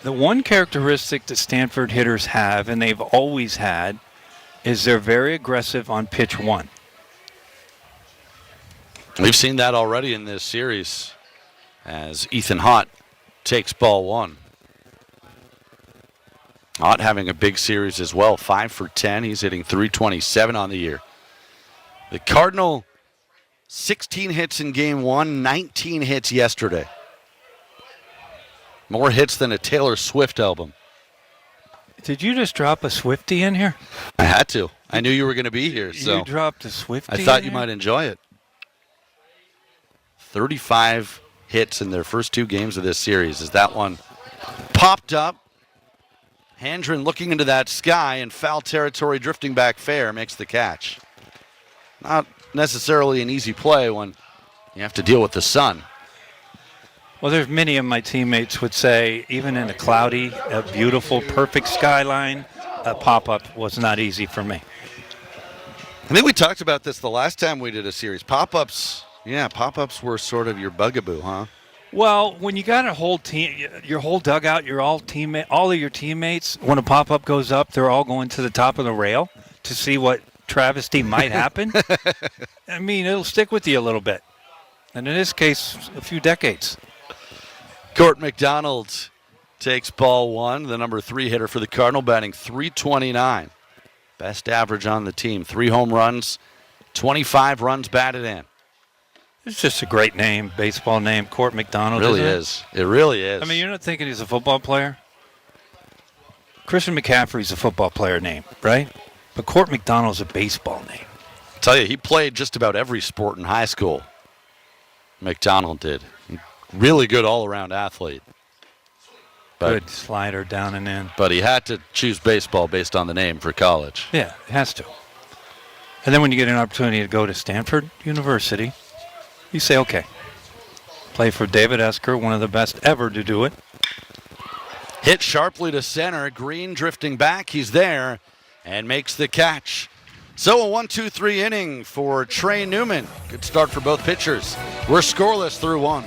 The one characteristic that Stanford hitters have, and they've always had, is they're very aggressive on pitch one. We've seen that already in this series as Ethan Hott takes ball one. Hott having a big series as well, 5 for 10. He's hitting .327 on the year. The Cardinal, 16 hits in game one, 19 hits yesterday. More hits than a Taylor Swift album. Did you just drop a Swiftie in here? I had to. I knew you were going to be here, so you dropped a Swiftie. I thought you might enjoy it. 35 hits in their first two games of this series as that one popped up. Handren looking into that sky and foul territory, drifting back fair, makes the catch. Not necessarily an easy play when you have to deal with the sun. Well, there's many of my teammates would say, even in a cloudy, a beautiful, perfect skyline, a pop-up was not easy for me. I think we talked about this the last time we did a series. Pop-ups, pop-ups were sort of your bugaboo, huh? Well, when you got a whole team, your whole dugout, all of your teammates, when a pop-up goes up, they're all going to the top of the rail to see what travesty might happen. I mean, it'll stick with you a little bit. And in this case, a few decades. Court McDonald takes ball one, the number 3 hitter for the Cardinal, batting .329. Best average on the team. 3 home runs, 25 runs batted in. It's just a great name, baseball name, Court McDonald. It really is. It really is. I mean, you're not thinking he's a football player? Christian McCaffrey's a football player name, right? But Court McDonald's a baseball name. I tell you, he played just about every sport in high school. McDonald did. Really good all-around athlete. Good slider down and in. But he had to choose baseball based on the name for college. Yeah, it has to. And then when you get an opportunity to go to Stanford University, you say, okay, play for David Esker, one of the best ever to do it. Hit sharply to center. Green drifting back. He's there and makes the catch. So a 1-2-3 inning for Trey Newman. Good start for both pitchers. We're scoreless through 1.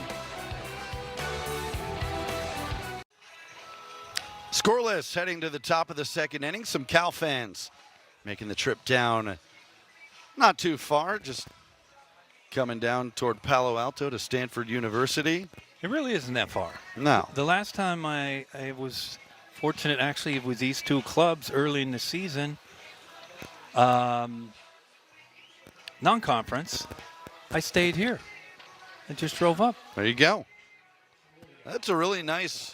Scoreless heading to the top of the second inning. Some Cal fans making the trip down not too far, just coming down toward Palo Alto to Stanford University. It really isn't that far. No. The last time I was fortunate actually with these two clubs early in the season, non-conference, I stayed here and just drove up. There you go. That's a really nice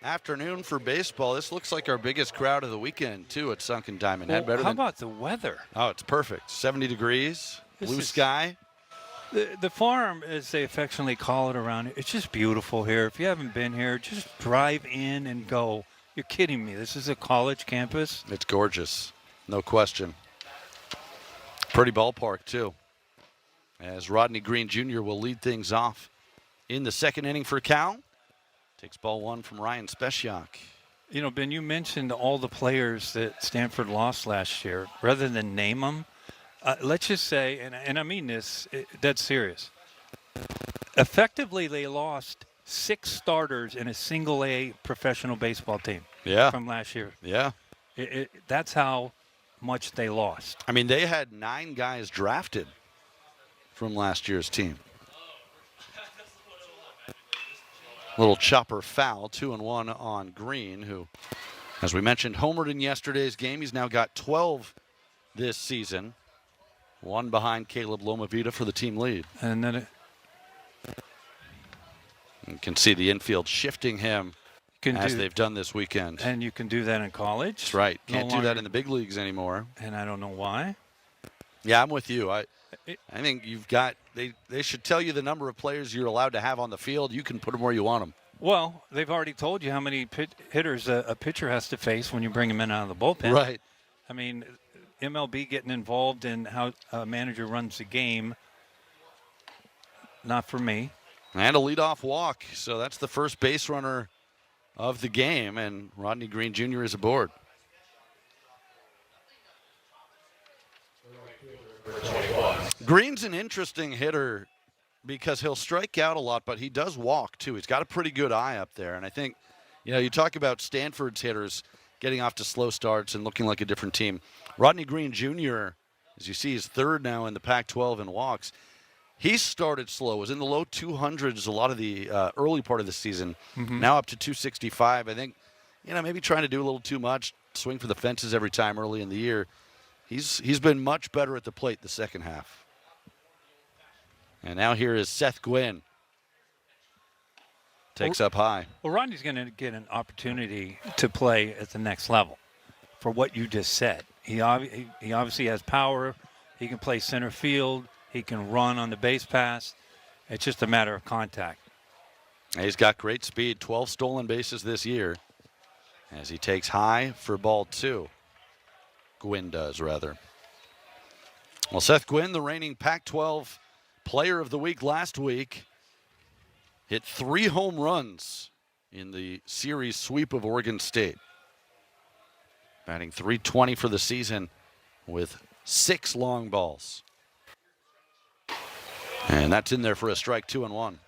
afternoon for baseball. This looks like our biggest crowd of the weekend, too, at Sunken Diamond Head. How about the weather? Oh, it's perfect. 70 degrees, blue sky. The farm, as they affectionately call it around here, it's just beautiful here. If you haven't been here, just drive in and go. You're kidding me. This is a college campus. It's gorgeous. No question. Pretty ballpark, too. As Rodney Green Jr. will lead things off in the second inning for Cal. Takes ball one from Ryan Speciak. You know, Ben, you mentioned all the players that Stanford lost last year. Rather than name them, let's just say, and I mean this, that's serious. Effectively, they lost 6 starters in a single-A professional baseball team from last year. Yeah. That's how much they lost. I mean, they had 9 guys drafted from last year's team. Little chopper foul, 2-1 on Green, who, as we mentioned, homered in yesterday's game. He's now got 12 this season. 1 behind Caleb Lomavita for the team lead. And then you can see the infield shifting him as they've done this weekend. And you can do that in college. That's right. Can't do that in the big leagues anymore. And I don't know why. Yeah, I'm with you. I think you've got they should tell you the number of players you're allowed to have on the field. You can put them where you want them. Well, they've already told you how many hitters a pitcher has to face when you bring him in out of the bullpen. Right. I mean, MLB getting involved in how a manager runs the game, not for me. And a leadoff walk, so that's the first base runner of the game, and Rodney Green Jr. is aboard. Green's an interesting hitter because he'll strike out a lot, but he does walk too. He's got a pretty good eye up there, and I think You talk about Stanford's hitters getting off to slow starts and looking like a different team. Rodney Green Jr., as you see, is third now in the Pac-12 in walks. He started slow, was in the low 200s a lot of the early part of the season, now up to 265. I think, maybe trying to do a little too much, swing for the fences every time early in the year. He's been much better at the plate the second half. And now here is Seth Gwynn. Takes up high. Well, Rodney's going to get an opportunity to play at the next level for what you just said. He obviously has power. He can play center field. He can run on the base pass. It's just a matter of contact. He's got great speed, 12 stolen bases this year as he takes high for ball 2. Gwynn does, rather. Well, Seth Gwynn, the reigning Pac-12 Player of the Week last week, hit 3 home runs in the series sweep of Oregon State. Batting .320 for the season with 6 long balls. And that's in there for a strike, 2-1.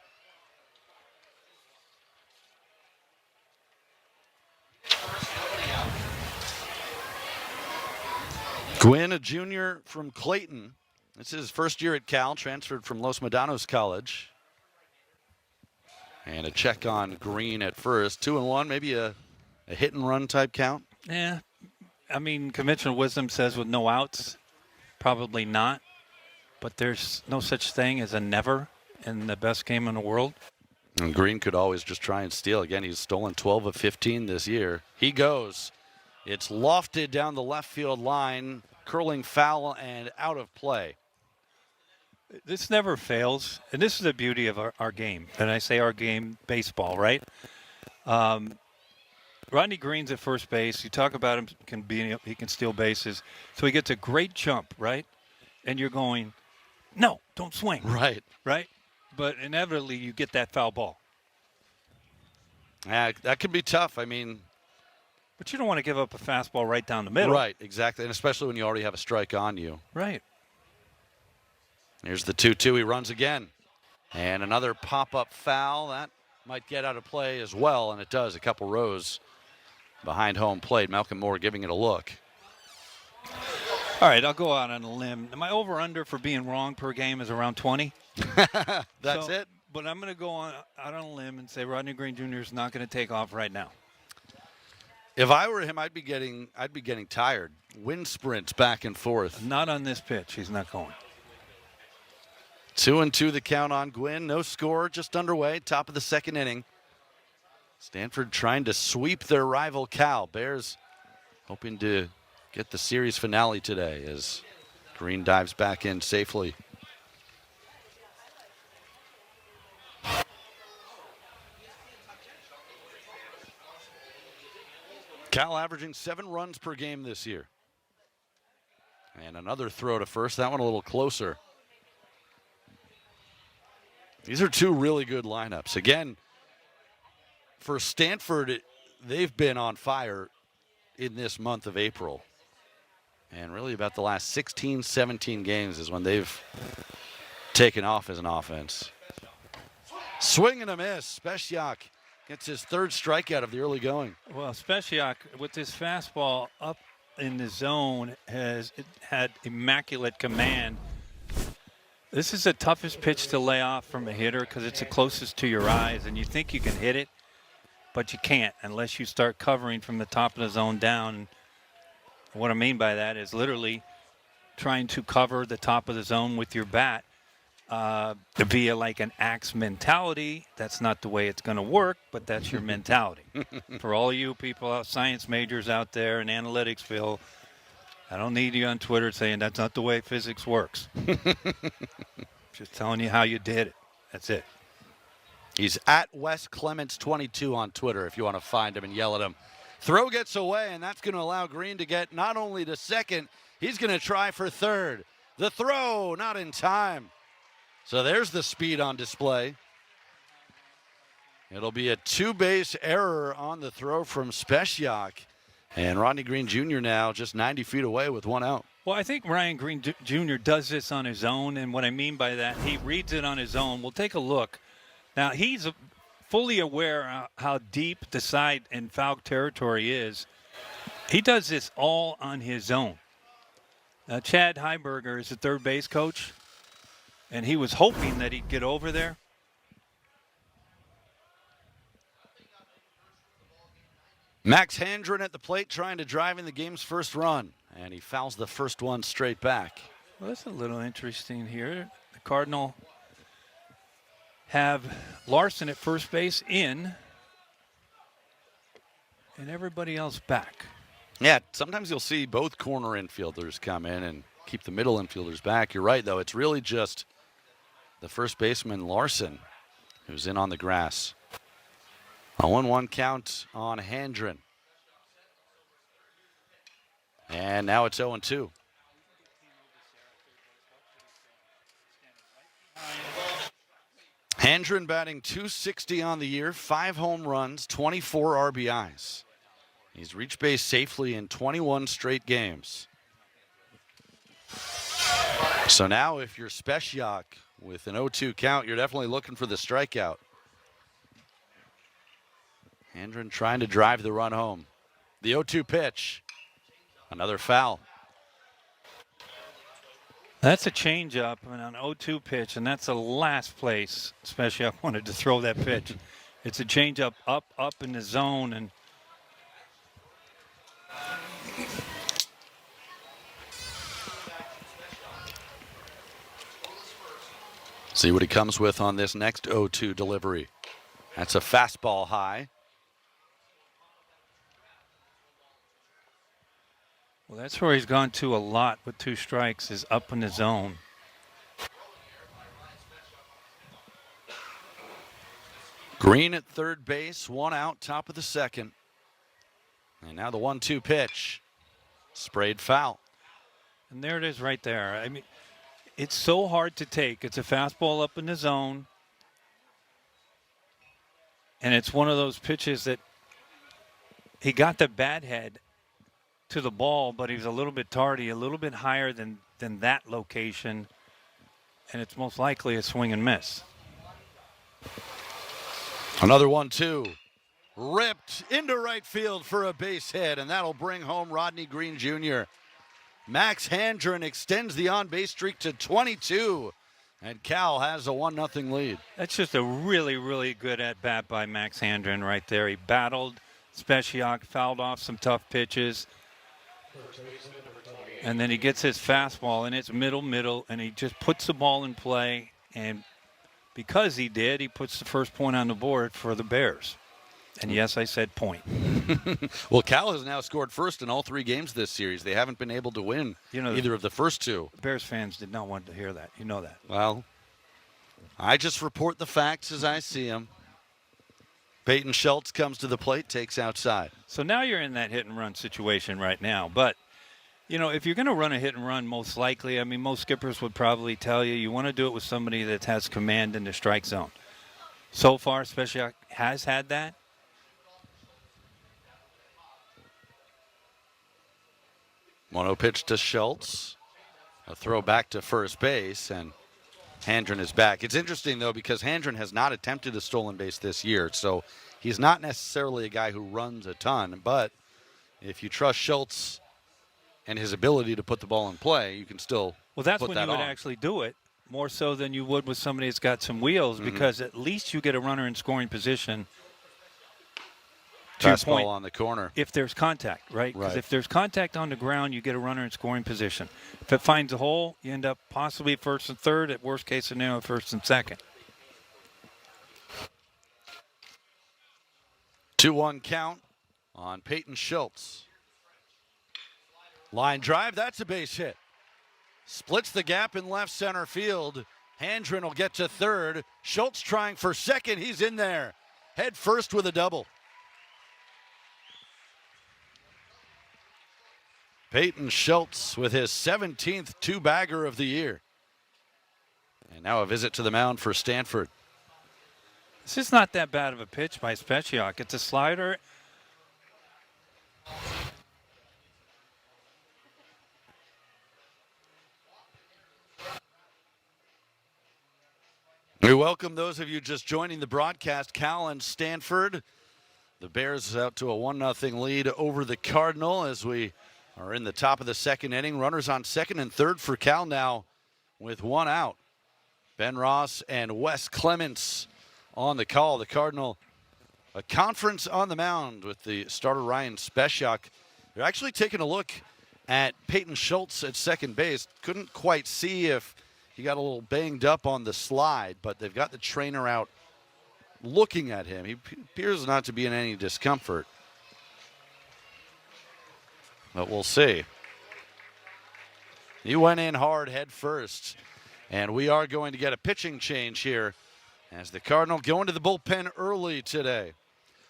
Gwynn, a junior from Clayton. This is his first year at Cal, transferred from Los Medanos College. And a check on Green at first. 2-1, maybe a hit and run type count. Yeah, I mean, conventional wisdom says with no outs, probably not. But there's no such thing as a never in the best game in the world. And Green could always just try and steal. Again, he's stolen 12 of 15 this year. He goes. It's lofted down the left field line, curling foul and out of play. This never fails, and this is the beauty of our game. And I say our game, baseball, right? Rodney Green's at first base. You talk about him, he can steal bases. So he gets a great jump, right? And you're going, no, don't swing. Right. Right? But inevitably, you get that foul ball. That can be tough. I mean, but you don't want to give up a fastball right down the middle. Right, exactly. And especially when you already have a strike on you. Right. Here's the 2-2. He runs again. And another pop-up foul. That might get out of play as well, and it does. A couple rows behind home plate. Malcolm Moore giving it a look. All right, I'll go out on a limb. My over-under for being wrong per game is around 20. That's it? But I'm going to go out on a limb and say Rodney Green Jr. is not going to take off right now. If I were him, I'd be getting tired. Wind sprints back and forth. Not on this pitch. He's not going. 2-2 the count on Gwynn. No score, just underway. Top of the second inning. Stanford trying to sweep their rival Cal. Bears hoping to get the series finale today as Green dives back in safely. Cal averaging 7 runs per game this year. And another throw to first. That one a little closer. These are 2 really good lineups. Again, for Stanford, they've been on fire in this month of April. And really about the last 16, 17 games is when they've taken off as an offense. Swing and a miss. Speciak gets his 3rd strikeout of the early going. Well, Speciak, with this fastball up in the zone, has had immaculate command. This is the toughest pitch to lay off from a hitter because it's the closest to your eyes, and you think you can hit it, but you can't unless you start covering from the top of the zone down. What I mean by that is literally trying to cover the top of the zone with your bat via like an axe mentality. That's not the way it's going to work, but that's your mentality. For all you people, science majors out there in analytics, Phil, I don't need you on Twitter saying that's not the way physics works. Just telling you how you did it. That's it. He's at Wes Clements 22 on Twitter if you want to find him and yell at him. Throw gets away, and that's going to allow Green to get not only to second, he's going to try for third. The throw, not in time. So there's the speed on display. It'll be a 2-base error on the throw from Speciak. And Rodney Green Jr. now just 90 feet away with 1 out. Well, I think Ryan Green Jr. does this on his own, and what I mean by that, he reads it on his own. We'll take a look. Now, he's fully aware how deep the side and foul territory is. He does this all on his own. Chad Heiberger is the third base coach, and he was hoping that he'd get over there. Max Handren at the plate trying to drive in the game's first run, and he fouls the first one straight back. Well, that's a little interesting here. The Cardinal have Larson at first base in, and everybody else back. Yeah, sometimes you'll see both corner infielders come in and keep the middle infielders back. You're right, though. It's really just the first baseman, Larson, who's in on the grass. A 1-1 count on Handren. And now it's 0-2. Handren batting .260 on the year, 5 home runs, 24 RBIs. He's reached base safely in 21 straight games. So now if you're Speciak with an 0-2 count, you're definitely looking for the strikeout. Handren trying to drive the run home. The 0-2 pitch. Another foul. That's a changeup and an 0-2 pitch, and that's the last place Speciak wanted to throw that pitch. It's a changeup up in the zone, and see what he comes with on this next 0-2 delivery. That's a fastball high. well, that's where he's gone to a lot with 2 strikes, is up in the zone. Green at third base, 1 out, top of the second. And now the 1-2 pitch. Sprayed foul. And there it is right there. I mean, it's so hard to take. It's a fastball up in the zone. And it's one of those pitches that he got the bat head to the ball, but he was a little bit tardy, a little bit higher than that location. And it's most likely a swing and miss. Another 1-2. Ripped into right field for a base hit, and that'll bring home Rodney Green Jr. Max Handren extends the on-base streak to 22, and Cal has a 1-0 lead. That's just a really, really good at-bat by Max Handren right there. He battled Speciak, fouled off some tough pitches, and then he gets his fastball, and it's middle, and he just puts the ball in play, and because he did, he puts the first point on the board for the Bears. And yes, I said point. Well, Cal has now scored first in all 3 games this series. They haven't been able to win either of the first 2. Bears fans did not want to hear that. You know that. Well, I just report the facts as I see them. Peyton Schultz comes to the plate, takes outside. So now you're in that hit-and-run situation right now. But, you know, if you're going to run a hit-and-run, most likely, I mean, most skippers would probably tell you want to do it with somebody that has command in the strike zone. So far, Speciak has had that. 1-0 pitch to Schultz. A throw back to first base, and Handren is back. It's interesting, though, because Handren has not attempted a stolen base this year, so he's not necessarily a guy who runs a ton. But if you trust Schultz and his ability to put the ball in play, you can still Well, that's put when that you would on. actually do it, more so than you would with somebody that's got some wheels, because at least you get a runner in scoring position. To your point, Fastball on the corner. if there's contact, right? Because Right. if there's contact on the ground, you get a runner in scoring position. If it finds a hole, you end up possibly first and third, at worst case scenario, first and second. 2-1 count on Peyton Schultz. Line drive, that's a base hit. Splits the gap in left center field. Handren will get to third. Schultz trying for second, he's in there. Head first with a double. Peyton Schultz with his 17th 2-bagger of the year. And now a visit to the mound for Stanford. This is not that bad of a pitch by Speciak. It's a slider. We welcome those of you just joining the broadcast. Cal and Stanford. The Bears out to a 1-0 lead over the Cardinal as we are in the top of the second inning. Runners on second and third for Cal now with one out. Ben Ross and Wes Clements on the call. The Cardinal, a conference on the mound with the starter Ryan Speciuk. They're actually taking a look at Peyton Schultz at second base. Couldn't quite see if he got a little banged up on the slide, but they've got the trainer out looking at him. He appears not to be in any discomfort, but we'll see. He went in hard head first, and we are going to get a pitching change here as the Cardinal go into the bullpen early today.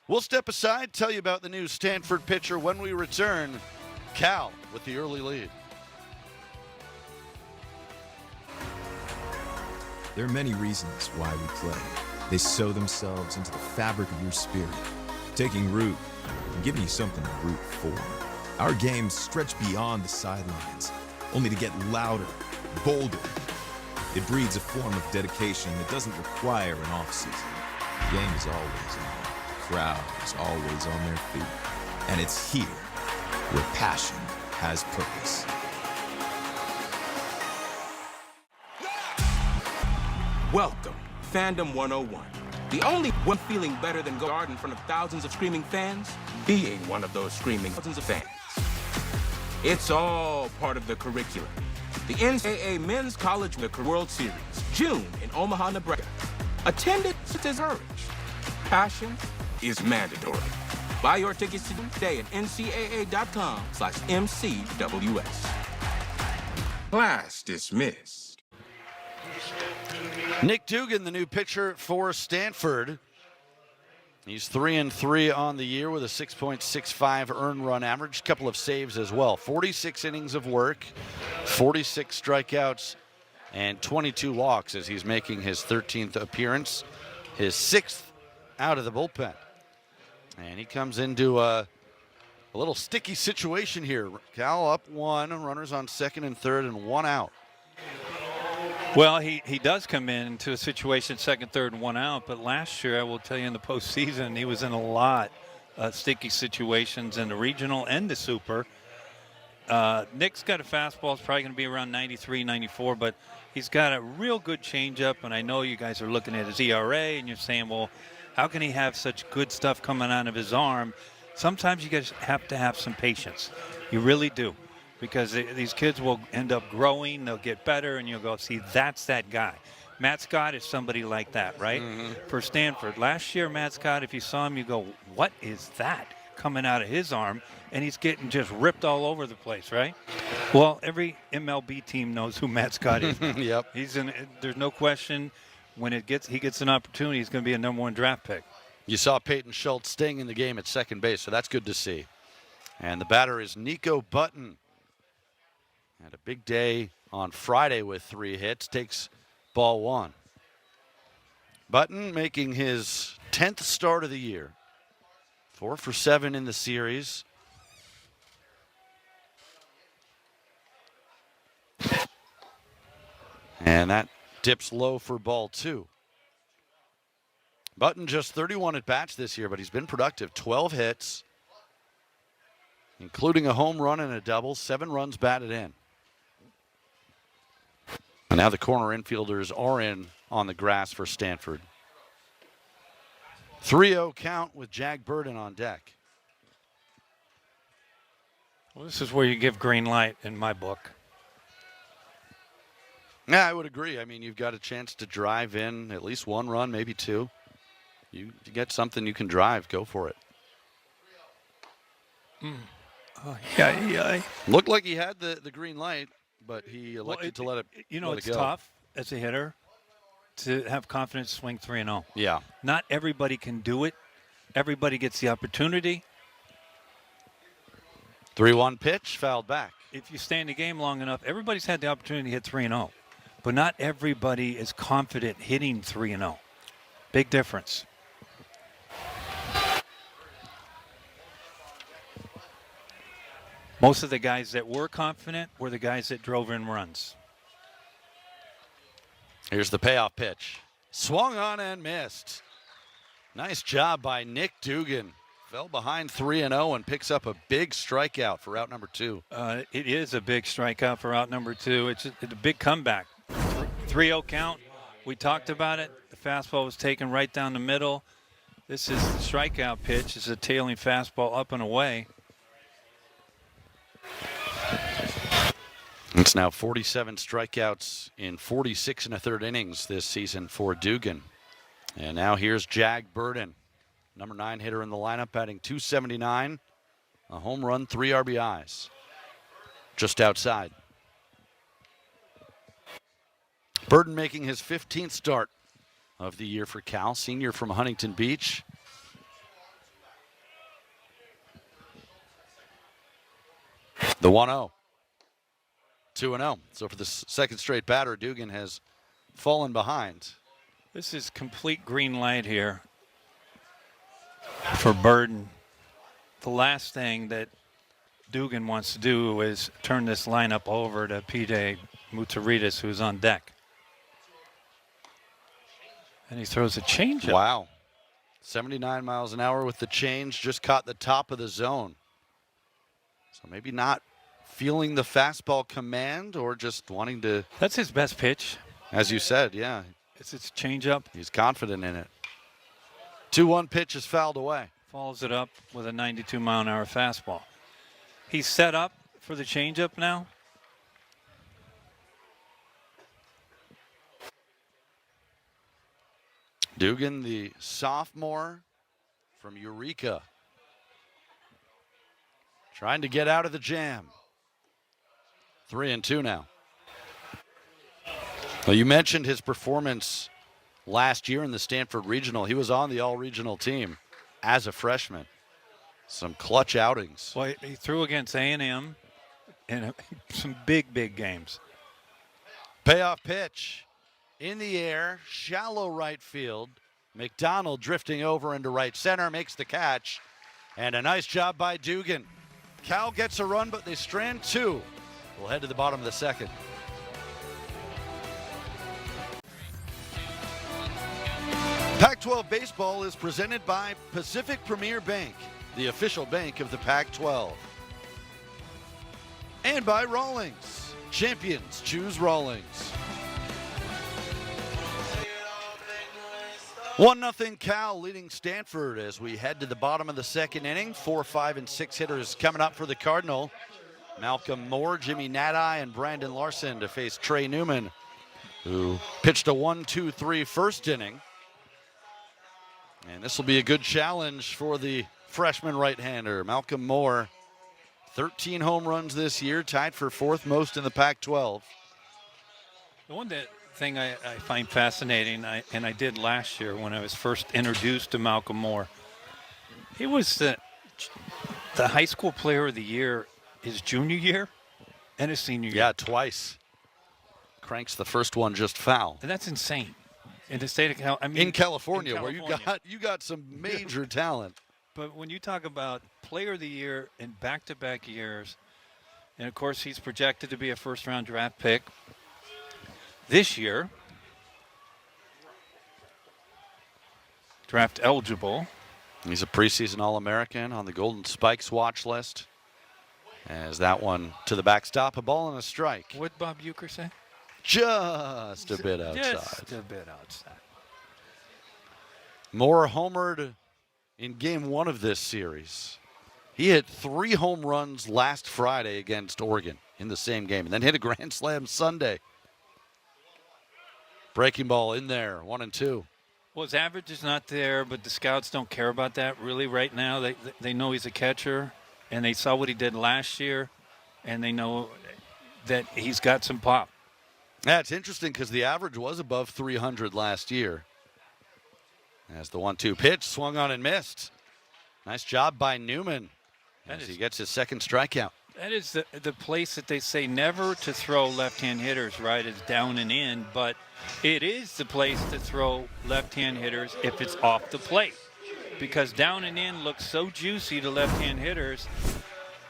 We'll step aside, tell you about the new Stanford pitcher when we return. Cal with the early lead. There are many reasons why we play. They sow themselves into the fabric of your spirit, taking root and giving you something to root for. Our games stretch beyond the sidelines, only to get louder, bolder. It breeds a form of dedication that doesn't require an off-season. The game is always on. The crowd is always on their feet. And it's here where passion has purpose. Welcome, Fandom 101. The only one feeling better than guard in front of thousands of screaming fans, being one of those screaming thousands of fans. It's all part of the curriculum. The NCAA Men's College World Series, June in Omaha, Nebraska. Attendance is encouraged. Passion is mandatory. Buy your tickets today at ncaa.com/MCWS. Class dismissed. Nick Dugan, the new pitcher for Stanford. He's 3-3 on the year with a 6.65 earned run average, couple of saves as well. 46 innings of work, 46 strikeouts, and 22 walks as he's making his 13th appearance, his 6th out of the bullpen. And he comes into a little sticky situation here. Cal up one, runners on second and third, and one out. Well, he does come into a situation second, third, and one out. But last year, I will tell you, in the postseason, he was in a lot of sticky situations in the regional and the super. Nick's got a fastball. It's probably going to be around 93, 94, but he's got a real good changeup. And I know you guys are looking at his ERA, and you're saying, well, how can he have such good stuff coming out of his arm? Sometimes you guys have to have some patience. You really do. Because these kids will end up growing, they'll get better, and you'll go, see, that's that guy. Matt Scott is somebody like that, right? Mm-hmm. For Stanford. Last year, Matt Scott, if you saw him, you go, what is that coming out of his arm? And he's getting just ripped all over the place, right? Well, every MLB team knows who Matt Scott is. Yep. There's no question when he gets an opportunity, he's going to be a #1 draft pick. You saw Peyton Schultz staying in the game at second base, so that's good to see. And the batter is Nico Button. Had a big day on Friday with 3 hits, takes ball one. Button making his 10th start of the year. 4 for 7 in the series. And that dips low for ball 2. Button just 31 at-bats this year, but he's been productive. 12 hits, including a home run and a double, 7 runs batted in. And now the corner infielders are in on the grass for Stanford. 3-0 count with Jack Burden on deck. Well, this is where you give green light in my book. Yeah, I would agree. I mean, you've got a chance to drive in at least 1 run, maybe 2. You get something you can drive, go for it. Oh, yeah. Looked like he had the green light, but he elected to let it go. You know, it's tough as a hitter to have confidence swing 3-0. Yeah. Not everybody can do it. Everybody gets the opportunity. 3-1 pitch, fouled back. If you stay in the game long enough, everybody's had the opportunity to hit 3-0. But not everybody is confident hitting 3-0. Big difference. Most of the guys that were confident were the guys that drove in runs. Here's the payoff pitch. Swung on and missed. Nice job by Nick Dugan. Fell behind 3-0 and picks up a big strikeout for out number 2. It is a big strikeout for out number 2. It's a big comeback. 3-0 count. We talked about it. The fastball was taken right down the middle. This is the strikeout pitch. It's a tailing fastball up and away. It's now 47 strikeouts in 46 1/3 innings this season for Dugan. And now here's Jag Burden, number 9 hitter in the lineup, batting .279, a home run, 3 RBIs. Just outside. Burden making his 15th start of the year for Cal, senior from Huntington Beach. The 1-0. 2-0. So for the second straight batter, Dugan has fallen behind. This is complete green light here for Burden. The last thing that Dugan wants to do is turn this lineup over to P.J. Mutaritas, who's on deck. And he throws a changeup. Wow. 79 miles an hour with the change, just caught the top of the zone. So maybe not feeling the fastball command or just wanting to. That's his best pitch. As you said, yeah. It's his changeup. He's confident in it. 2-1 pitch is fouled away. Follows it up with a 92-mile-an-hour fastball. He's set up for the changeup now. Dugan, the sophomore from Eureka, trying to get out of the jam. 3-2 now. Well, you mentioned his performance last year in the Stanford Regional. He was on the all-regional team as a freshman. Some clutch outings. Well, he threw against A&M in some big games. Payoff pitch in the air, shallow right field. McDonald drifting over into right center, makes the catch. And a nice job by Dugan. Cal gets a run, but they strand 2. We'll head to the bottom of the second. Pac-12 baseball is presented by Pacific Premier Bank, the official bank of the Pac-12. And by Rawlings. Champions choose Rawlings. 1-0 Cal leading Stanford as we head to the bottom of the second inning. 4, 5, and 6 hitters coming up for the Cardinal. Malcolm Moore, Jimmy Nadai, and Brandon Larson to face Trey Newman, who pitched a 1-2-3 first inning. And this will be a good challenge for the freshman right-hander. Malcolm Moore, 13 home runs this year, tied for 4th most in the Pac-12. The one thing I find fascinating, and I did last year when I was first introduced to Malcolm Moore, he was the high school player of the year his junior year and his senior year. Yeah, twice. Cranks the first one just foul. And that's insane. In the state of California, in California, where you got some major talent. But when you talk about player of the year in back-to-back years, and of course he's projected to be a first-round draft pick this year, draft eligible. He's a preseason All-American on the Golden Spikes watch list. As that one to the backstop, a ball and a strike. What did Bob Uecker say? Just a bit outside. Just a bit outside. Moore homered in game 1 of this series. He hit 3 home runs last Friday against Oregon in the same game, and then hit a grand slam Sunday. Breaking ball in there, 1-2. Well, his average is not there, but the scouts don't care about that really right now. They know he's a catcher, and they saw what he did last year, and they know that he's got some pop. Yeah, it's interesting because the average was above 300 last year. As the 1-2 pitch swung on and missed. Nice job by Newman as he gets his second strikeout. That is the place that they say never to throw left-hand hitters, right, is down and in, but it is the place to throw left-hand hitters if it's off the plate, because down and in looks so juicy to left-hand hitters,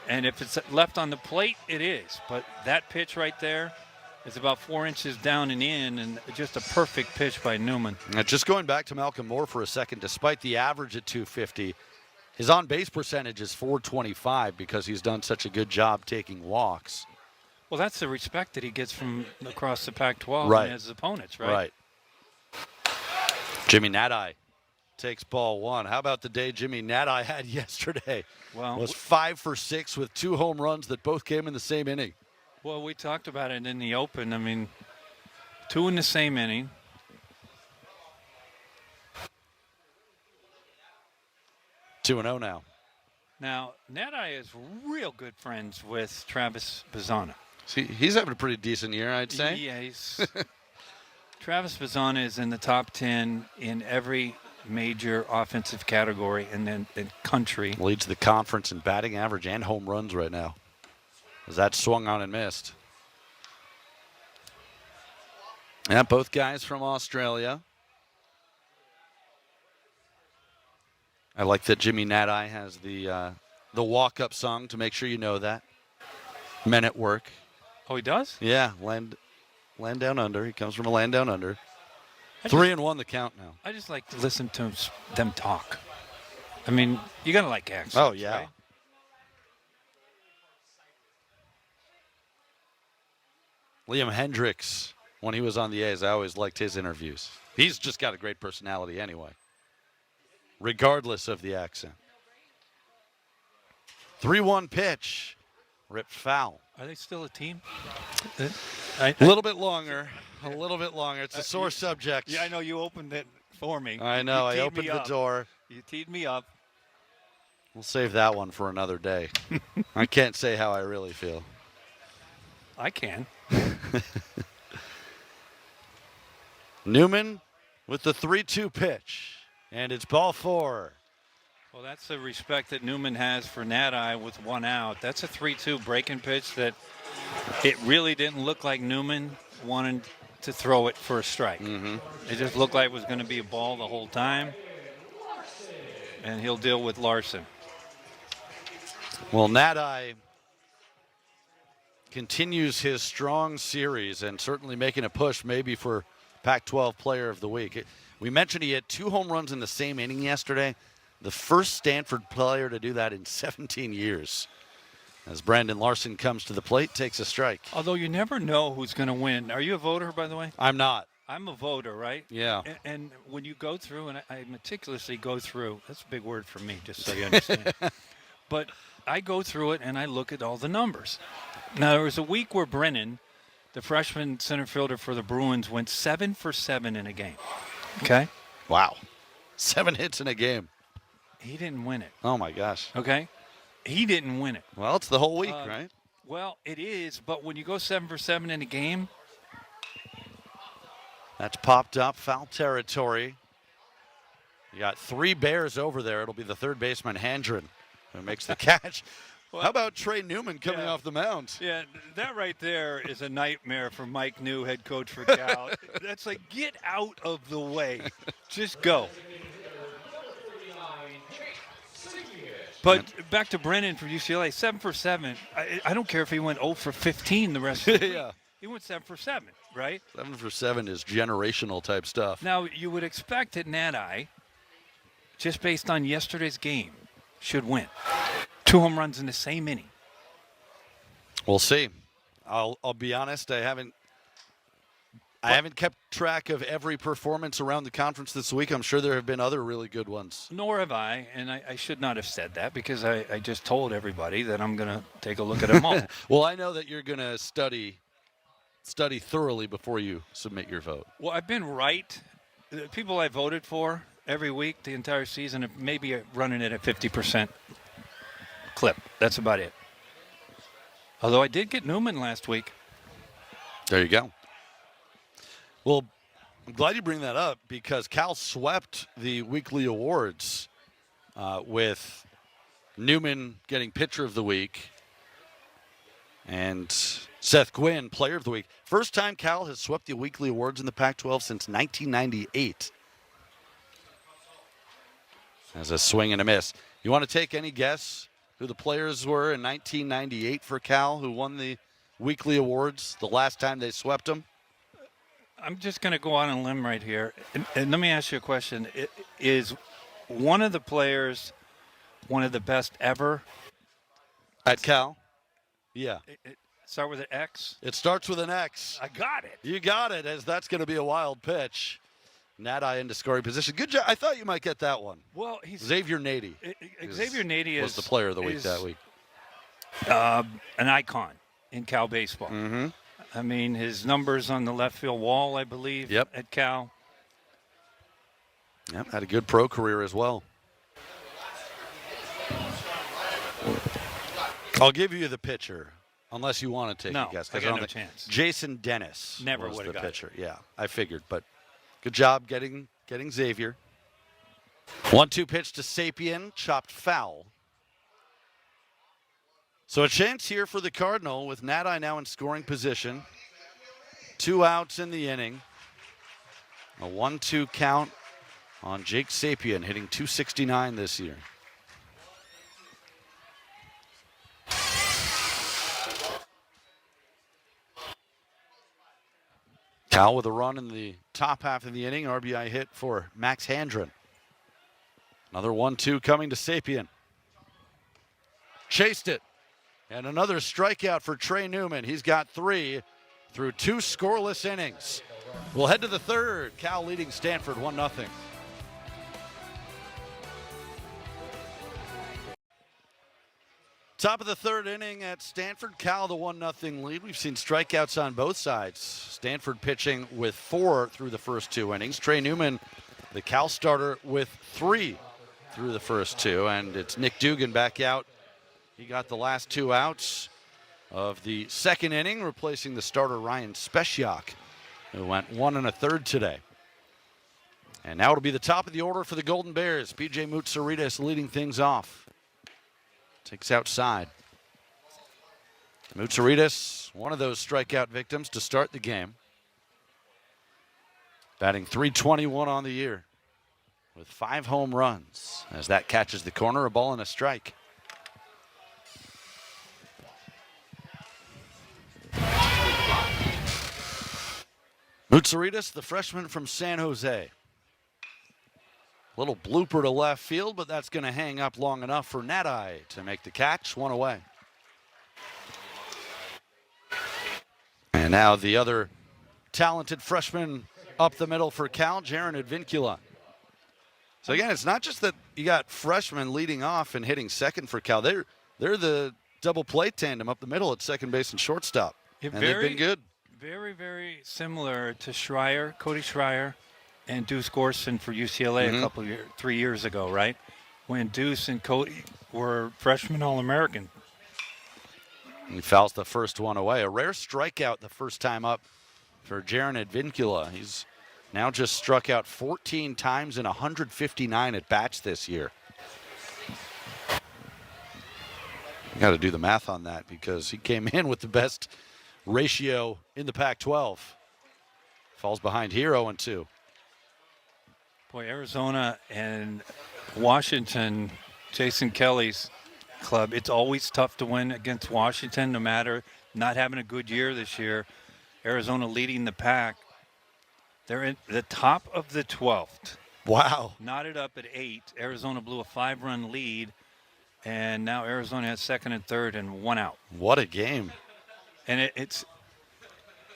and if it's left on the plate, it is. But that pitch right there It's about 4 inches down and in, and just a perfect pitch by Newman. Now, just going back to Malcolm Moore for a second, despite the average at 250, his on-base percentage is 425 because he's done such a good job taking walks. Well, that's the respect that he gets from across the Pac-12 Right. and his opponents, right? Right. Jimmy Nadai takes ball 1. How about the day Jimmy Nadai had yesterday? Well, Was 5 for 6 with 2 home runs that both came in the same inning. well, we talked about it in the open. I mean, 2 in the same inning. Two 2-0 now. Now, Nadai is real good friends with Travis Bazzana. See, he's having a pretty decent year, I'd say. Yeah, Travis Bazzana is in the top 10 in every major offensive category in the country. Leads the conference in batting average and home runs right now. As that swung on and missed. Yeah, both guys from Australia. I like that Jimmy Nadai has the walk-up song to make sure you know that. Men at Work. Oh, he does? Yeah, land down under. He comes from a land down under. 3-1 the count now. I just like to listen to them talk. I mean, you got to like accents. Oh, yeah. Right? Liam Hendricks, when he was on the A's, I always liked his interviews. He's just got a great personality anyway, regardless of the accent. 3-1 pitch. Ripped foul. Are they still a team? A little bit longer. A little bit longer. It's a sore subject. Yeah, I know you opened it for me. I know. You I teed opened me the up. door. You teed me up. We'll save that one for another day. I can't say how I really feel. I can. Newman with the 3-2 pitch. And it's ball 4. Well, that's the respect that Newman has for Nadai with 1 out. That's a 3-2 breaking pitch that it really didn't look like Newman wanted to throw it for a strike. Mm-hmm. It just looked like it was going to be a ball the whole time. And he'll deal with Larson. Well, Nadai continues his strong series and certainly making a push maybe for Pac-12 Player of the Week. We mentioned he had 2 home runs in the same inning yesterday. The first Stanford player to do that in 17 years. As Brandon Larson comes to the plate, takes a strike. Although you never know who's going to win. Are you a voter, by the way? I'm not. I'm a voter, right? Yeah. And when you go through, and I meticulously go through, that's a big word for me, just so you understand. But I go through it, and I look at all the numbers. Now, there was a week where Brennan, the freshman center fielder for the Bruins, went 7 for 7 in a game. Okay? Wow. 7 hits in a game. He didn't win it. Oh, my gosh. Okay? He didn't win it. Well, it's the whole week, right? Well, it is, but when you go 7 for 7 in a game. That's popped up, foul territory. You got 3 Bears over there. It'll be the third baseman, Handren, who makes the catch. Well, how about Trey Newman coming yeah. off the mound? Yeah, that right there is a nightmare for Mike New, head coach for Cal. That's like, get out of the way. Just go. But back to Brennan from UCLA, 7 for 7. I don't care if he went 0 for 15 the rest of the week. Yeah. He went 7 for 7, right? 7 for 7 is generational type stuff. Now, you would expect that Nadai, just based on yesterday's game, should win. 2 home runs in the same inning. We'll see. I'll be honest, I haven't kept track of every performance around the conference this week. I'm sure there have been other really good ones. Nor have I, and I should not have said that because I just told everybody that I'm going to take a look at them all. Well, I know that you're going to study thoroughly before you submit your vote. Well, I've been right. The people I voted for every week, the entire season, maybe running it at 50% clip. That's about it. Although I did get Newman last week. There you go. Well, I'm glad you bring that up because Cal swept the weekly awards with Newman getting Pitcher of the Week and Seth Gwynn Player of the Week. First time Cal has swept the weekly awards in the Pac-12 since 1998. As a swing and a miss. You want to take any guess who the players were in 1998 for Cal who won the weekly awards the last time they swept them? I'm just going to go on a limb right here. And let me ask you a question. Is one of the players one of the best ever? At Cal? Yeah. Start with an X? It starts with an X. I got it. You got it, as that's going to be a wild pitch. Nadi into scoring position. Good job. I thought you might get that one. Well, he's Xavier Nady. Xavier Nady was the player of the week that week. An icon in Cal baseball. Mm-hmm. I mean, his numbers on the left field wall, I believe, at Cal. Yep, had a good pro career as well. I'll give you the pitcher, unless you want to take a guess. I got no chance. Jason Dennis never was would have the got pitcher. Yeah, I figured, but good job getting Xavier. 1-2 pitch to Sapien, chopped foul. So a chance here for the Cardinal with Nadi now in scoring position. 2 outs in the inning. A 1-2 count on Jake Sapien, hitting .269 this year. Cal with a run in the top half of the inning. RBI hit for Max Handren. Another 1-2 coming to Sapien. Chased it. And another strikeout for Trey Newman. He's got 3 through 2 scoreless innings. We'll head to the third. Cal leading Stanford 1-0. Top of the third inning at Stanford. Cal the 1-0 lead. We've seen strikeouts on both sides. Stanford pitching with 4 through the first 2 innings. Trey Newman, the Cal starter, with 3 through the first 2. And it's Nick Dugan back out. He got the last 2 outs of the second inning, replacing the starter Ryan Speciak, who went 1 1/3 today. And now it'll be the top of the order for the Golden Bears. PJ Moutsouridis leading things off. Takes outside. Moutsouridis, one of those strikeout victims to start the game. Batting .321 on the year with 5 home runs. As that catches the corner, a ball and a strike. Moutsouridis, the freshman from San Jose. Little blooper to left field, but that's going to hang up long enough for Nadi to make the catch. 1 away. And now the other talented freshman up the middle for Cal, Jaron Advincula. So again, it's not just that you got freshmen leading off and hitting second for Cal. They're the double play tandem up the middle at second base and shortstop. And they've been good. Very, very similar to Schreier, Cody Schreier, and Deuce Gorson for UCLA 3 years ago, right? When Deuce and Cody were freshman All-American. He fouls the first one away. A rare strikeout the first time up for Jaron Advincula. He's now just struck out 14 times in 159 at-bats this year. You got to do the math on that because he came in with the best ratio in the Pac-12. Falls behind here 0-2. Boy, Arizona and Washington, Jason Kelly's club, it's always tough to win against Washington, no matter not having a good year this year. Arizona leading the pack. They're in the top of the 12th. Wow. Knotted up at 8. Arizona blew a 5-run lead, and now Arizona has second and third and 1 out. What a game. And it's,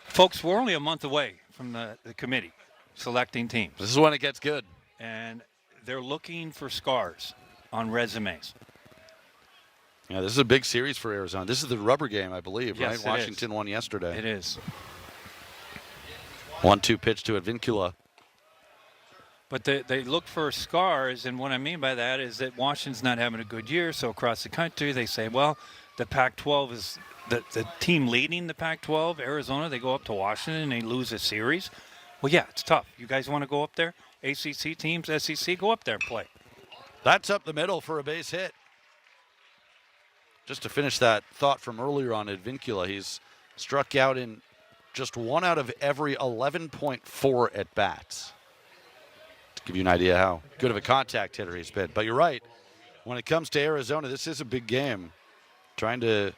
folks, we're only a month away from the committee selecting teams. This is when it gets good. And they're looking for scars on resumes. Yeah, this is a big series for Arizona. This is the rubber game, I believe, yes, right? Washington won yesterday. It is. 1-2 pitch to Advincula. But they look for scars, and what I mean by that is that Washington's not having a good year, so across the country they say, well, the Pac-12 is the team leading the Pac-12, Arizona. They go up to Washington and they lose a series. Well, yeah, it's tough. You guys want to go up there? ACC teams, SEC, go up there and play. That's up the middle for a base hit. Just to finish that thought from earlier on Advincula, he's struck out in just 1 out of every 11.4 at-bats. To give you an idea how good of a contact hitter he's been. But you're right. When it comes to Arizona, this is a big game. Trying to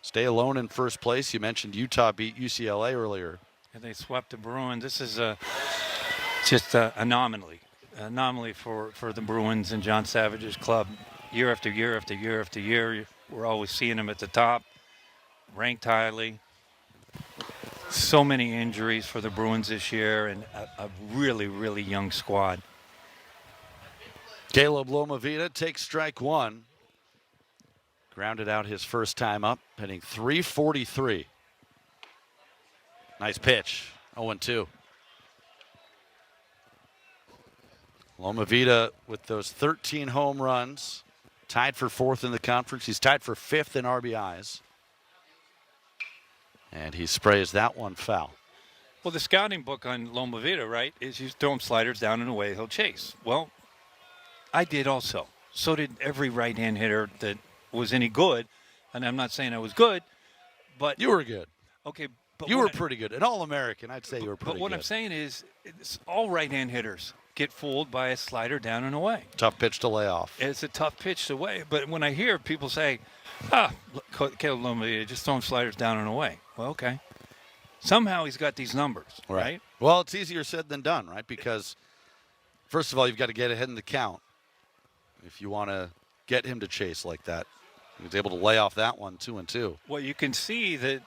stay alone in first place. You mentioned Utah beat UCLA earlier. And they swept the Bruins. This is just an anomaly for the Bruins and John Savage's club. Year after year after year after year, we're always seeing them at the top, ranked highly. So many injuries for the Bruins this year, and a really, really young squad. Caleb Lomavita takes strike one. Grounded out his first time up, hitting .343. Nice pitch, 0-2. Lomavita with those 13 home runs, tied for 4th in the conference. He's tied for 5th in RBIs. And he sprays that one foul. Well, the scouting book on Lomavita, right, is you throw him sliders down and away, he'll chase. Well, I did also. So did every right-hand hitter that was any good. And I'm not saying I was good, but You were good. okay. But You were pretty good. An All-American, I'd say you were pretty good. But what I'm saying is, it's all right-hand hitters get fooled by a slider down and away. Tough pitch to lay off. It's a tough pitch to away. But when I hear people say, Caleb Lomavita, just throwing sliders down and away. Well, okay. Somehow he's got these numbers, right? Well, it's easier said than done, right? Because, first of all, you've got to get ahead in the count if you want to get him to chase like that. He was able to lay off that one, 2-2. Well, you can see that.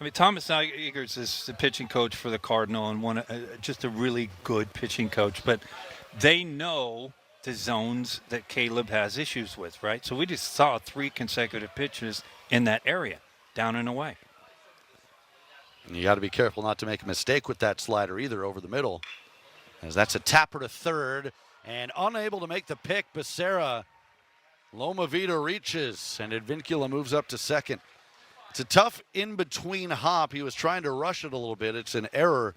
I mean, Thomas Eggers is the pitching coach for the Cardinal and just a really good pitching coach. But they know the zones that Caleb has issues with, right? So we just saw 3 consecutive pitches in that area, down and away. And you got to be careful not to make a mistake with that slider either over the middle, as that's a tapper to third and unable to make the pick. Becerra, Lomavita reaches, and Advincula moves up to second. It's a tough in-between hop. He was trying to rush it a little bit. It's an error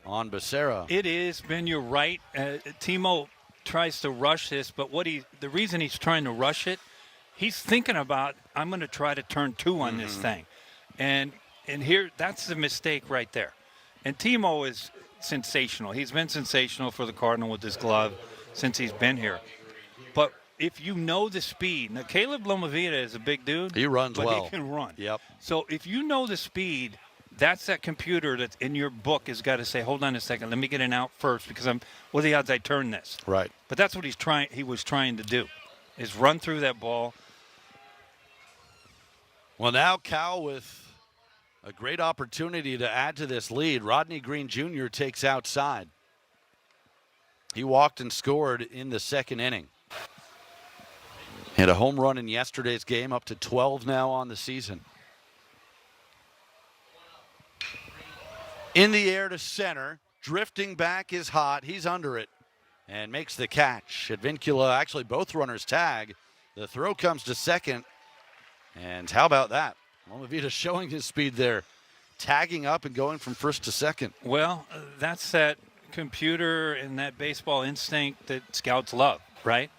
on Becerra. It is, Ben, you're right. Timo tries to rush this, but the reason he's trying to rush it, he's thinking about, I'm going to try to turn 2 on this thing. And here, that's the mistake right there. And Timo is sensational. He's been sensational for the Cardinal with his glove since he's been here. But if you know the speed, now Caleb Lomavita is a big dude. He runs but well. He can run. Yep. So if you know the speed, that's that computer that's in your book has got to say, hold on a second, let me get an out first because what are the odds I turn this? Right. But that's what he was trying to do, is run through that ball. Well, now Cal with a great opportunity to add to this lead. Rodney Green Jr. takes outside. He walked and scored in the second inning. Hit a home run in yesterday's game, up to 12 now on the season. In the air to center, drifting back is hot. He's under it and makes the catch. Advincula, actually both runners tag. The throw comes to second. And how about that? Lomavita showing his speed there, tagging up and going from first to second. Well, that's that computer and that baseball instinct that scouts love, right?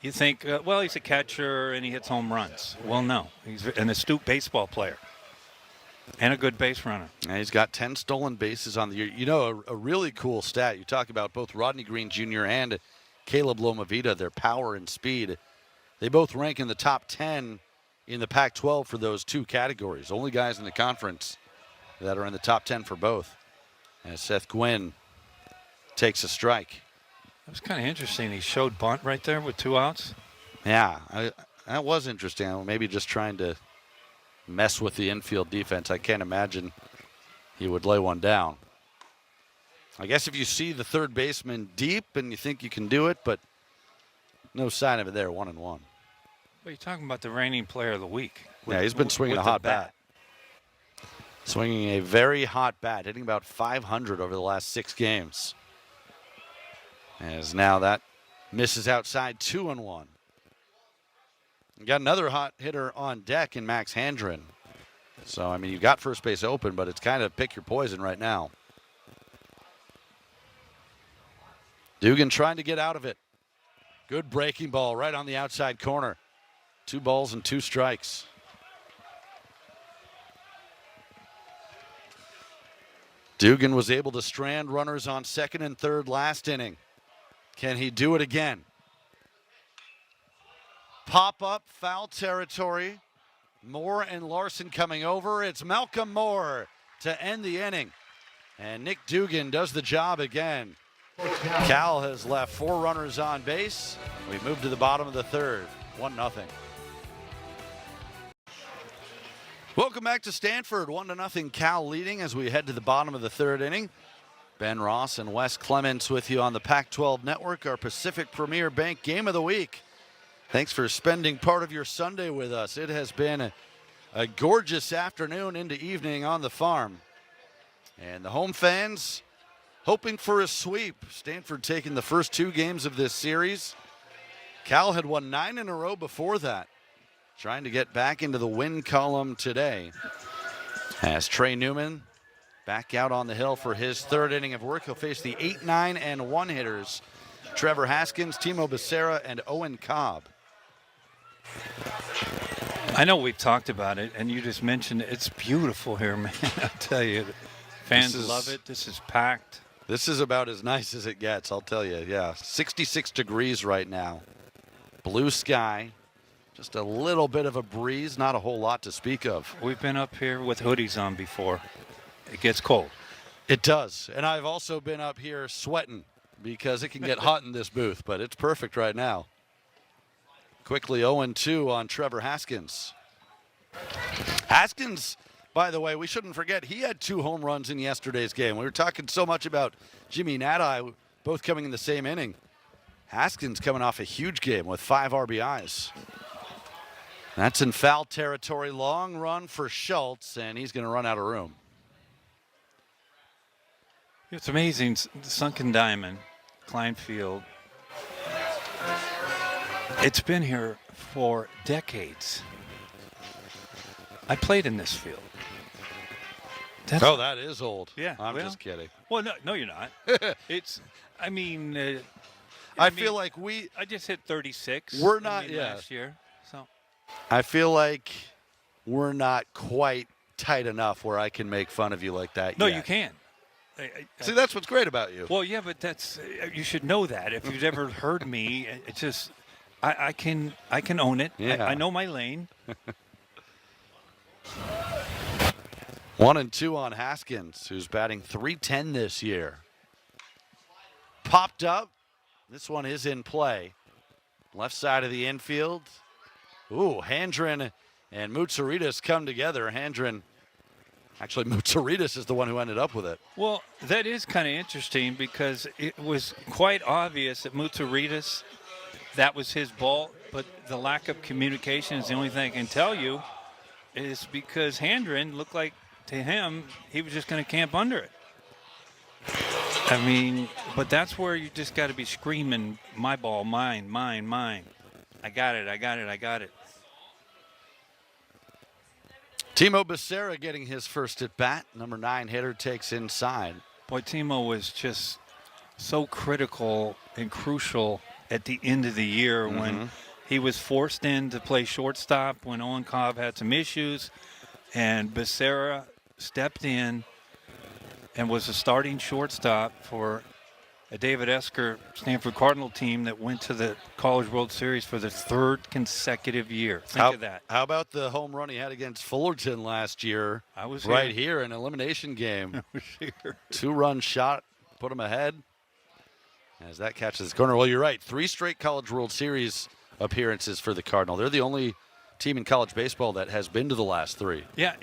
You think, well, he's a catcher and he hits home runs. Well, no. He's an astute baseball player and a good base runner. And he's got 10 stolen bases on the year. You know, a really cool stat. You talk about both Rodney Green Jr. and Caleb Lomavita, their power and speed. They both rank in the top 10 in the Pac-12 for those 2 categories. Only guys in the conference that are in the top 10 for both. As Seth Gwynn takes a strike. It was kind of interesting. He showed bunt right there with 2 outs. Yeah, that was interesting. Maybe just trying to mess with the infield defense. I can't imagine he would lay one down. I guess if you see the third baseman deep and you think you can do it, but no sign of it there, 1-1. Well, you're talking about the reigning player of the week. Yeah, he's been swinging a hot bat. Swinging a very hot bat, hitting about .500 over the last 6 games. As now that misses outside, 2-1. You got another hot hitter on deck in Max Handren. So, I mean, you've got first base open, but it's kind of pick your poison right now. Dugan trying to get out of it. Good breaking ball right on the outside corner. 2 balls and 2 strikes. Dugan was able to strand runners on second and third last inning. Can he do it again? Pop up, foul territory. Moore and Larson coming over. It's Malcolm Moore to end the inning. And Nick Dugan does the job again. Cal has left 4 runners on base. We move to the bottom of the third, 1-0. Welcome back to Stanford, 1-0 Cal leading as we head to the bottom of the third inning. Ben Ross and Wes Clements with you on the Pac-12 Network, our Pacific Premier Bank Game of the Week. Thanks for spending part of your Sunday with us. It has been a gorgeous afternoon into evening on the farm. And the home fans hoping for a sweep. Stanford taking the first 2 games of this series. Cal had won 9 in a row before that. Trying to get back into the win column today. As Trey Newman back out on the hill for his third inning of work. He'll face the 8, 9, and 1 hitters. Trevor Haskins, Timo Becerra, and Owen Cobb. I know we've talked about it, and you just mentioned it. It's beautiful here, man. I tell you, fans love it. This is packed. This is about as nice as it gets, I'll tell you. Yeah, 66 degrees right now. Blue sky. Just a little bit of a breeze, not a whole lot to speak of. We've been up here with hoodies on before. It gets cold. It does. And I've also been up here sweating because it can get hot in this booth, but it's perfect right now. Quickly 0-2 on Trevor Haskins. Haskins, by the way, we shouldn't forget, he had 2 home runs in yesterday's game. We were talking so much about Jimmy Nadai both coming in the same inning. Haskins coming off a huge game with 5 RBIs. That's in foul territory. Long run for Schultz, and he's going to run out of room. It's amazing. Sunken Diamond, Klein Field. It's been here for decades. I played in this field. That is old. Yeah, I'm just kidding. Well, no, you're not. It's, I mean, I feel like I just hit 36. We're not, yeah. Last year, so. I feel like we're not quite tight enough where I can make fun of you like that. No, yet. you can. See, that's what's great about you. Well, yeah, but that's you should know that. If you've ever heard me, it's just I can own it. Yeah. I know my lane. 1-2 on Haskins, who's batting .310 this year. Popped up. This one is in play. Left side of the infield. Ooh, Handren and Mutsaritas come together. Actually, Mutsaritas is the one who ended up with it. Well, that is kind of interesting because it was quite obvious that Mutsaritas, that was his ball, but the lack of communication is the only thing I can tell you is because Handren looked like, to him, he was just going to camp under it. I mean, but that's where you just got to be screaming, my ball, mine, mine, mine. I got it, I got it, I got it. Timo Becerra getting his first at bat. Number 9 hitter takes inside. Boy, Timo was just so critical and crucial at the end of the year when he was forced in to play shortstop when Owen Cobb had some issues, and Becerra stepped in and was a starting shortstop for a David Esker Stanford Cardinal team that went to the College World Series for the 3rd consecutive year. Think of that. How about the home run he had against Fullerton last year? I was right here, an elimination game. I was here. 2-run shot, put him ahead. As that catches the corner. Well, you're right. 3 straight College World Series appearances for the Cardinal. They're the only team in college baseball that has been to the last 3. Yeah,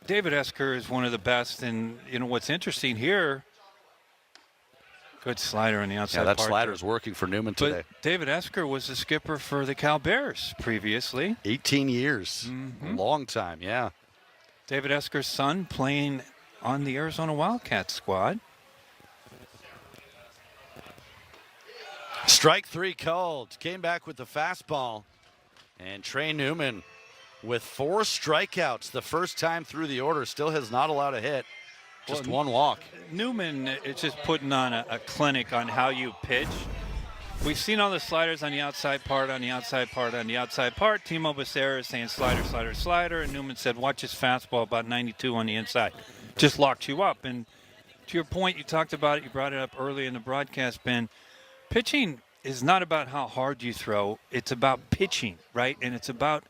David Esker is one of the best. And, you know, what's interesting here, good slider on the outside. Yeah, that part slider there. is working for Newman today. But David Esker was the skipper for the Cal Bears previously. 18 years. A long time, yeah. David Esker's son playing on the Arizona Wildcats squad. Strike 3 called. Came back with the fastball. And Trey Newman with 4 strikeouts the first time through the order. Still has not allowed a hit. Just 1 walk. Newman is just putting on a clinic on how you pitch. We've seen all the sliders on the outside part, on the outside part, on the outside part. Timo Becerra is saying slider, slider, slider. And Newman said, watch his fastball about 92 on the inside. Just locked you up. And to your point, you talked about it. You brought it up early in the broadcast, Ben. Pitching is not about how hard you throw. It's about pitching, right? And it's about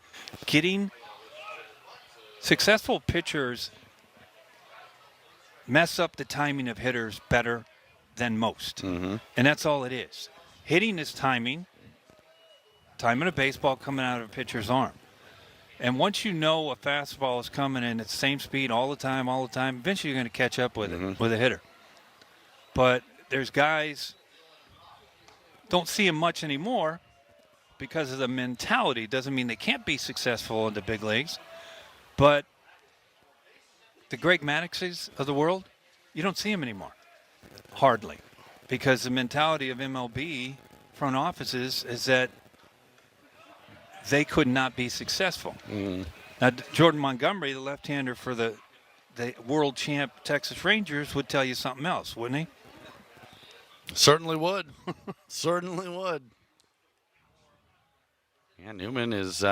getting Successful pitchers mess up the timing of hitters better than most. And that's all it is. Hitting is timing of a baseball coming out of a pitcher's arm. And once you know a fastball is coming in at the same speed all the time, eventually you're going to catch up with it, with a hitter. But there's guys, don't see them much anymore because of the mentality. Doesn't mean they can't be successful in the big leagues. But the Greg Maddoxes of the world, you don't see them anymore. Hardly. Because the mentality of MLB front offices is that they could not be successful. Now, Jordan Montgomery, the left-hander for the world champ Texas Rangers, would tell you something else, wouldn't he? Certainly would. Certainly would. Yeah, Newman is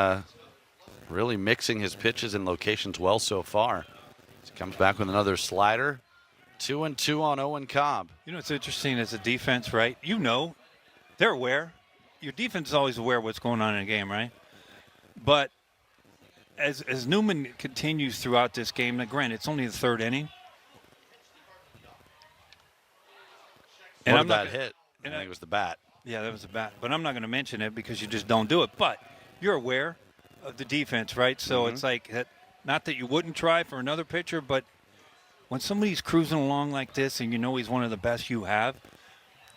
really mixing his pitches and locations well so far. He comes back with another slider. 2-2 on Owen Cobb. You know, it's interesting as a defense, right? You know, they're aware. Your defense is always aware of what's going on in a game, right? But as Newman continues throughout this game, now granted, it's only the third inning. And I'm not hit. I think it was the bat. Yeah, that was the bat. But I'm not going to mention it because you just don't do it. But you're aware of the defense, right? So it's like, not that you wouldn't try for another pitcher, but when somebody's cruising along like this and you know he's one of the best you have,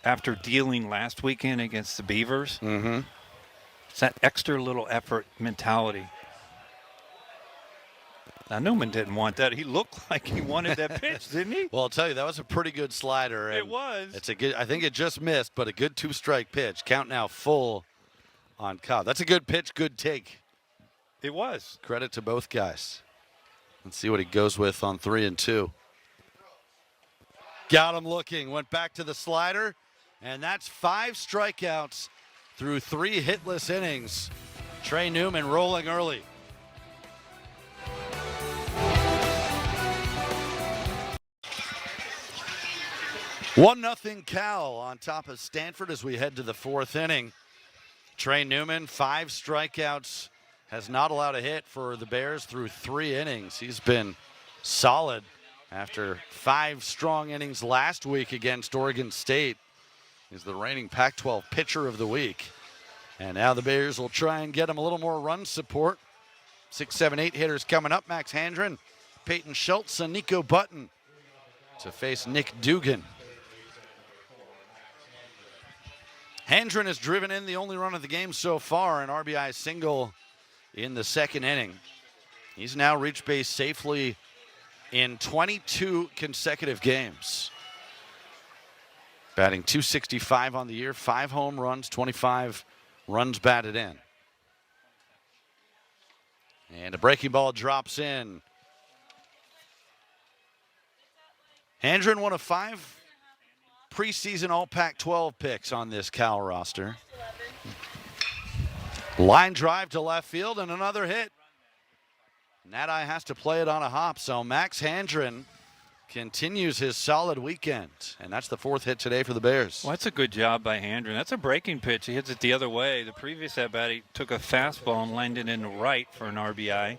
after dealing last weekend against the Beavers, it's that extra little effort mentality. Now, Newman didn't want that. He looked like he wanted that pitch, didn't he? Well, I'll tell you, that was a pretty good slider. It was. It's a good. I think it just missed, but a good two-strike pitch. Count now full on Cobb. That's a good pitch, good take. It was. Credit to both guys. Let's see what he goes with on 3-2. Got him looking. Went back to the slider, and that's 5 strikeouts through 3 hitless innings. Trey Newman rolling early. One 0 Cal on top of Stanford as we head to the 4th inning. Trey Newman, 5 strikeouts, has not allowed a hit for the Bears through 3 innings. He's been solid after 5 strong innings last week against Oregon State. He's the reigning Pac-12 pitcher of the week. And now the Bears will try and get him a little more run support. 6, 7, 8 hitters coming up. Max Handren, Peyton Schultz, and Nico Button to face Nick Dugan. Handren has driven in the only run of the game so far, an RBI single in the 2nd inning. He's now reached base safely in 22 consecutive games. Batting .265 on the year, 5 home runs, 25 runs batted in. And a breaking ball drops in. Handren, one of 5 preseason All Pac-12 picks on this Cal roster. Line drive to left field and another hit. Nadi has to play it on a hop, so Max Handren continues his solid weekend, and that's the 4th hit today for the Bears. Well, that's a good job by Handren. That's a breaking pitch. He hits it the other way. The previous at-bat, he took a fastball and lined it in the right for an RBI.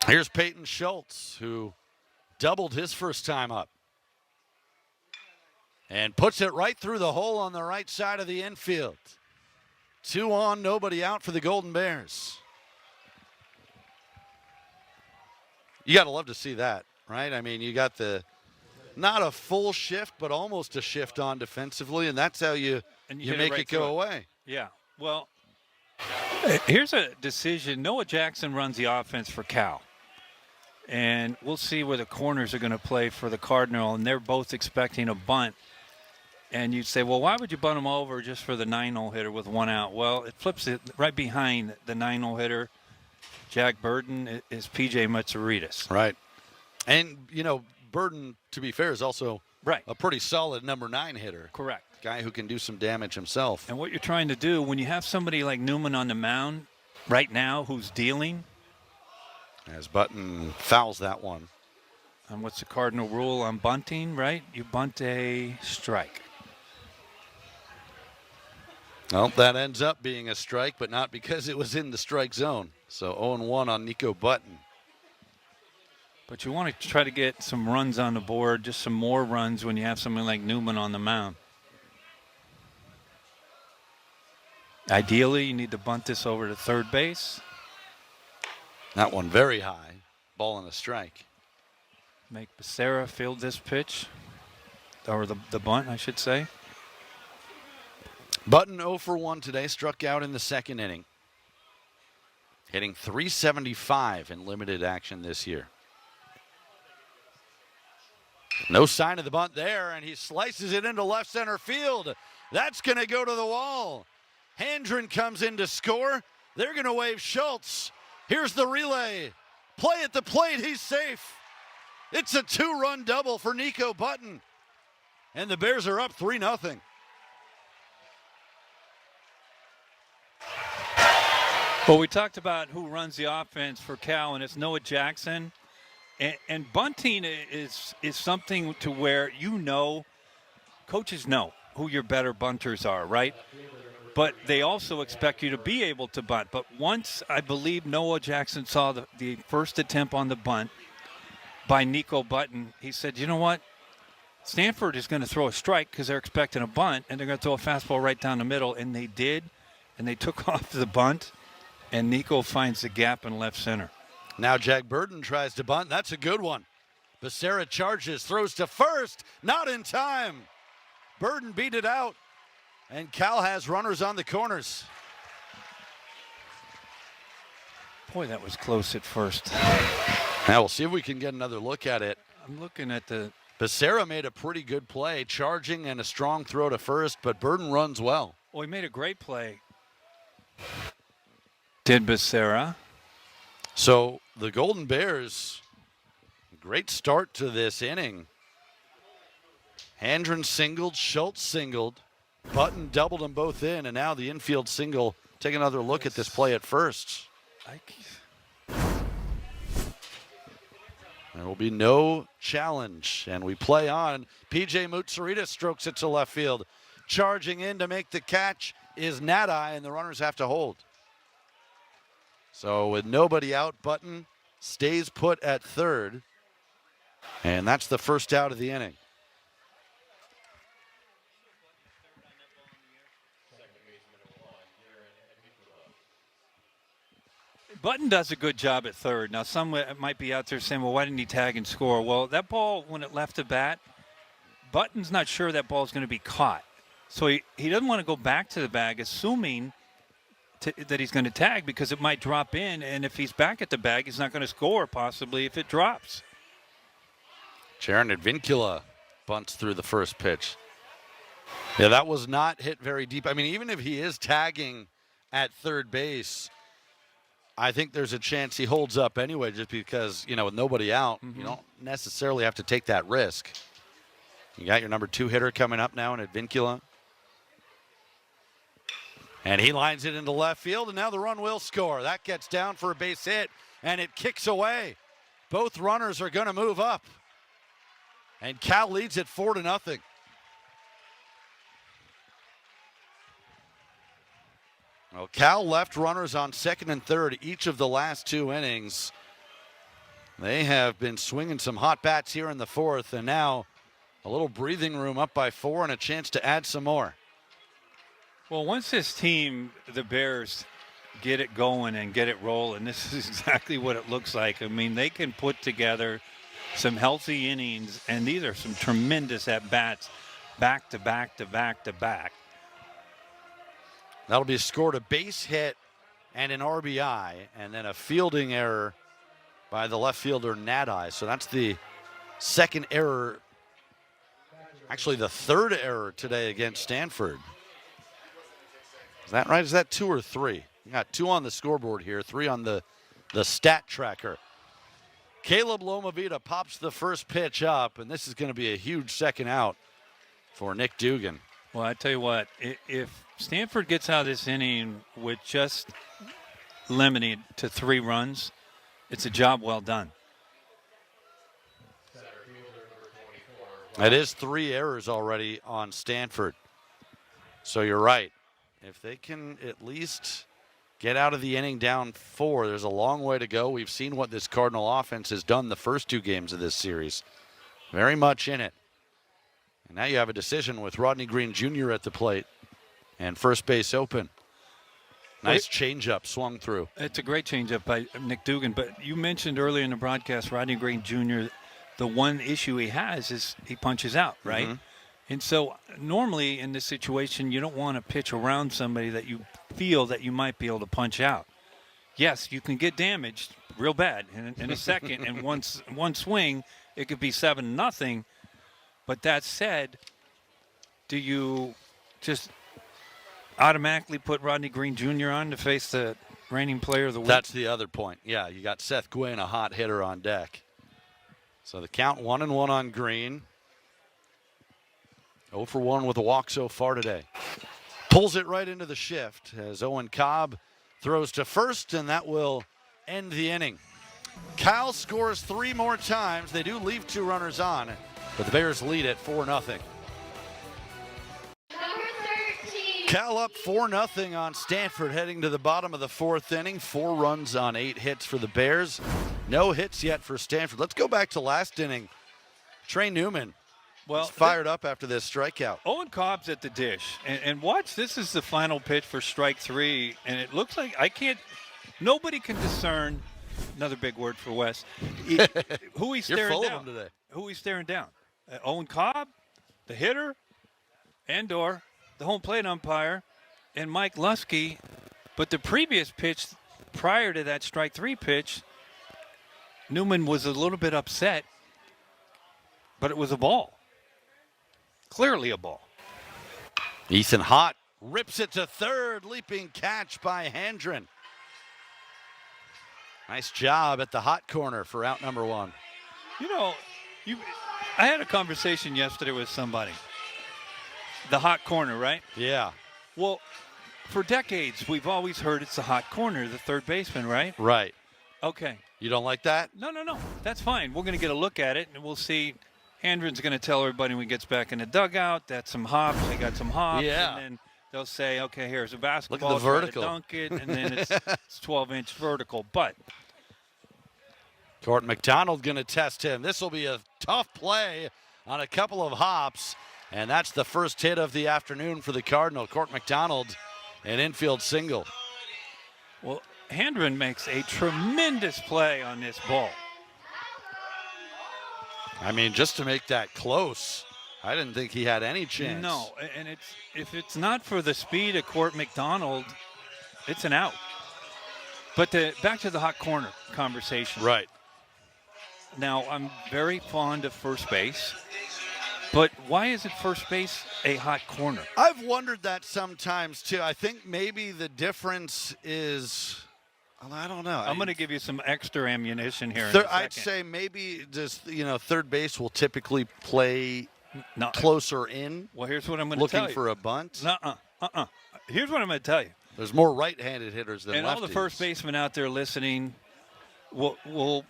Here's Peyton Schultz, who doubled his first time up. And puts it right through the hole on the right side of the infield. 2 on, nobody out for the Golden Bears. You got to love to see that, right? I mean, you got the, not a full shift, but almost a shift on defensively, and that's how you make it go away. Yeah, well, here's a decision. Noah Jackson runs the offense for Cal. And we'll see where the corners are going to play for the Cardinal, and they're both expecting a bunt. And you'd say, well, why would you bunt them over just for the 9-0 hitter with 1 out? Well, it flips it right behind the 9-0 hitter. Jack Burton is P.J. Matsouridis. Right. And, you know, Burton, to be fair, is also a pretty solid number 9 hitter. Correct. Guy who can do some damage himself. And what you're trying to do, when you have somebody like Newman on the mound right now who's dealing. As Button fouls that one And what's the cardinal rule on bunting, right? You bunt a strike. Well, that ends up being a strike, but not because it was in the strike zone. So 0-1 on Nico Button. But you want to try to get some runs on the board, just some more runs when you have something like Newman on the mound. Ideally, you need to bunt this over to third base. That one very high. Ball and a strike. Make Becerra field this pitch, or the bunt, I should say. Button 0 for 1 today, struck out in the second inning. Hitting .375 in limited action this year. No sign of the bunt there, and he slices it into left center field. That's going to go to the wall. Handren comes in to score. They're going to wave Schultz. Here's the relay. Play at the plate, he's safe. It's a 2-run double for Nico Button. And the Bears are up 3-0. Well, we talked about who runs the offense for Cal, and it's Noah Jackson. And bunting is something to where coaches know who your better bunters are, right? But they also expect you to be able to bunt. But once, I believe, Noah Jackson saw the first attempt on the bunt by Nico Button, he said, you know what? Stanford is going to throw a strike because they're expecting a bunt, and they're going to throw a fastball right down the middle. And they did, and they took off the bunt. And Nico finds the gap in left center. Now Jack Burton tries to bunt. That's a good one. Becerra charges, throws to first. Not in time. Burton beat it out. And Cal has runners on the corners. Boy, that was close at first. Now we'll see if we can get another look at it. I'm looking at the... Becerra made a pretty good play, charging and a strong throw to first, but Burton runs well. Oh, he made a great play. Did Becerra. So the Golden Bears, great start to this inning. Handren singled, Schultz singled, Button doubled them both in, and now the infield single. Take another look at this play at first. There will be no challenge, and we play on. P.J. Mutsarita strokes it to left field. Charging in to make the catch is Nadai, and the runners have to hold. So with nobody out, Button stays put at third. And that's the first out of the inning. Button does a good job at third. Now, some might be out there saying, well, why didn't he tag and score? Well, that ball, when it left the bat, Button's not sure that ball's going to be caught. So he doesn't want to go back to the bag, assuming that he's going to tag because it might drop in, and if he's back at the bag, he's not going to score possibly if it drops. Jaron Advincula bunts through the first pitch. Yeah, that was not hit very deep. I mean, even if he is tagging at third base, I think there's a chance he holds up anyway just because, with nobody out, you don't necessarily have to take that risk. You got your number 2 hitter coming up now in Advincula. And he lines it into left field, and now the run will score. That gets down for a base hit, and it kicks away. Both runners are going to move up. And Cal leads it 4-0. Well, Cal left runners on second and third each of the last 2 innings. They have been swinging some hot bats here in the fourth, and now a little breathing room up by 4 and a chance to add some more. Well, once this team, the Bears, get it going and get it rolling, this is exactly what it looks like. I mean, they can put together some healthy innings, and these are some tremendous at-bats back to back to back to back. That'll be scored a base hit and an RBI, and then a fielding error by the left fielder, Nadai. So that's the second error, actually the third error today against Stanford. Is that right? Is that 2 or 3? We got 2 on the scoreboard here, 3 on the stat tracker. Caleb Lomavita pops the first pitch up, and this is going to be a huge second out for Nick Dugan. Well, I tell you what, if Stanford gets out of this inning with just limited to 3 runs, it's a job well done. It is 3 errors already on Stanford. So you're right. If they can at least get out of the inning down 4, there's a long way to go. We've seen what this Cardinal offense has done the first 2 games of this series. Very much in it. And now you have a decision with Rodney Green Jr. at the plate and first base open. Nice changeup swung through. It's a great changeup by Nick Dugan. But you mentioned earlier in the broadcast, Rodney Green Jr., the one issue he has is he punches out, right? Mm-hmm. And so normally in this situation, you don't want to pitch around somebody that you feel that you might be able to punch out. Yes, you can get damaged real bad in a second, and one swing, it could be 7-0. But that said, do you just automatically put Rodney Green Jr. on to face the reigning player of the week? That's the other point. Yeah, you got Seth Gwynn, a hot hitter on deck. So the count 1-1 on Green. 0 for 1 with a walk so far today. Pulls it right into the shift as Owen Cobb throws to first, and that will end the inning. Cal scores 3 more times. They do leave 2 runners on, but the Bears lead at 4-0. Cal up 4-0 on Stanford heading to the bottom of the 4th inning. 4 runs on 8 hits for the Bears. No hits yet for Stanford. Let's go back to last inning. Trey Newman was fired up after this strikeout. Owen Cobb's at the dish. And watch, this is the final pitch for strike 3. And it looks like nobody can discern, another big word for Wes, who he's staring You're full down. of them today. Who he's staring down. Owen Cobb, the hitter, and/or the home plate umpire, and Mike Lusky. But the previous pitch, prior to that strike 3 pitch, Newman was a little bit upset, but it was a ball. Clearly a ball. Ethan Hott rips it to third, leaping catch by Handren. Nice job at the hot corner for out number 1. You know, I had a conversation yesterday with somebody. The hot corner, right? Yeah. Well, for decades, we've always heard it's the hot corner, the third baseman, right? Right. Okay. You don't like that? No. That's fine. We're going to get a look at it, and we'll see. Handren's going to tell everybody when he gets back in the dugout that's some hops. They got some hops. Yeah. And then they'll say, okay, here's a basketball. Look at the try to vertical. dunk it, and then it's 12-inch vertical. But Court McDonald going to test him. This will be a tough play on a couple of hops, and that's the first hit of the afternoon for the Cardinal. Court McDonald, an infield single. well, Handren makes a tremendous play on this ball. I mean, just to make that close, I didn't think he had any chance. No, and if it's not for the speed of Court McDonald, it's an out. But back to the hot corner conversation. Right. Now, I'm very fond of first base, but why isn't first base a hot corner? I've wondered that sometimes, too. I think maybe the difference is, well, I don't know. I'm going to give you some extra ammunition here. I'd say maybe just, third base will typically play no. closer in, Well, here's what I'm going to tell you. looking for a bunt. Here's what I'm going to tell you. There's more right-handed hitters than And lefties. all the first basemen out there listening will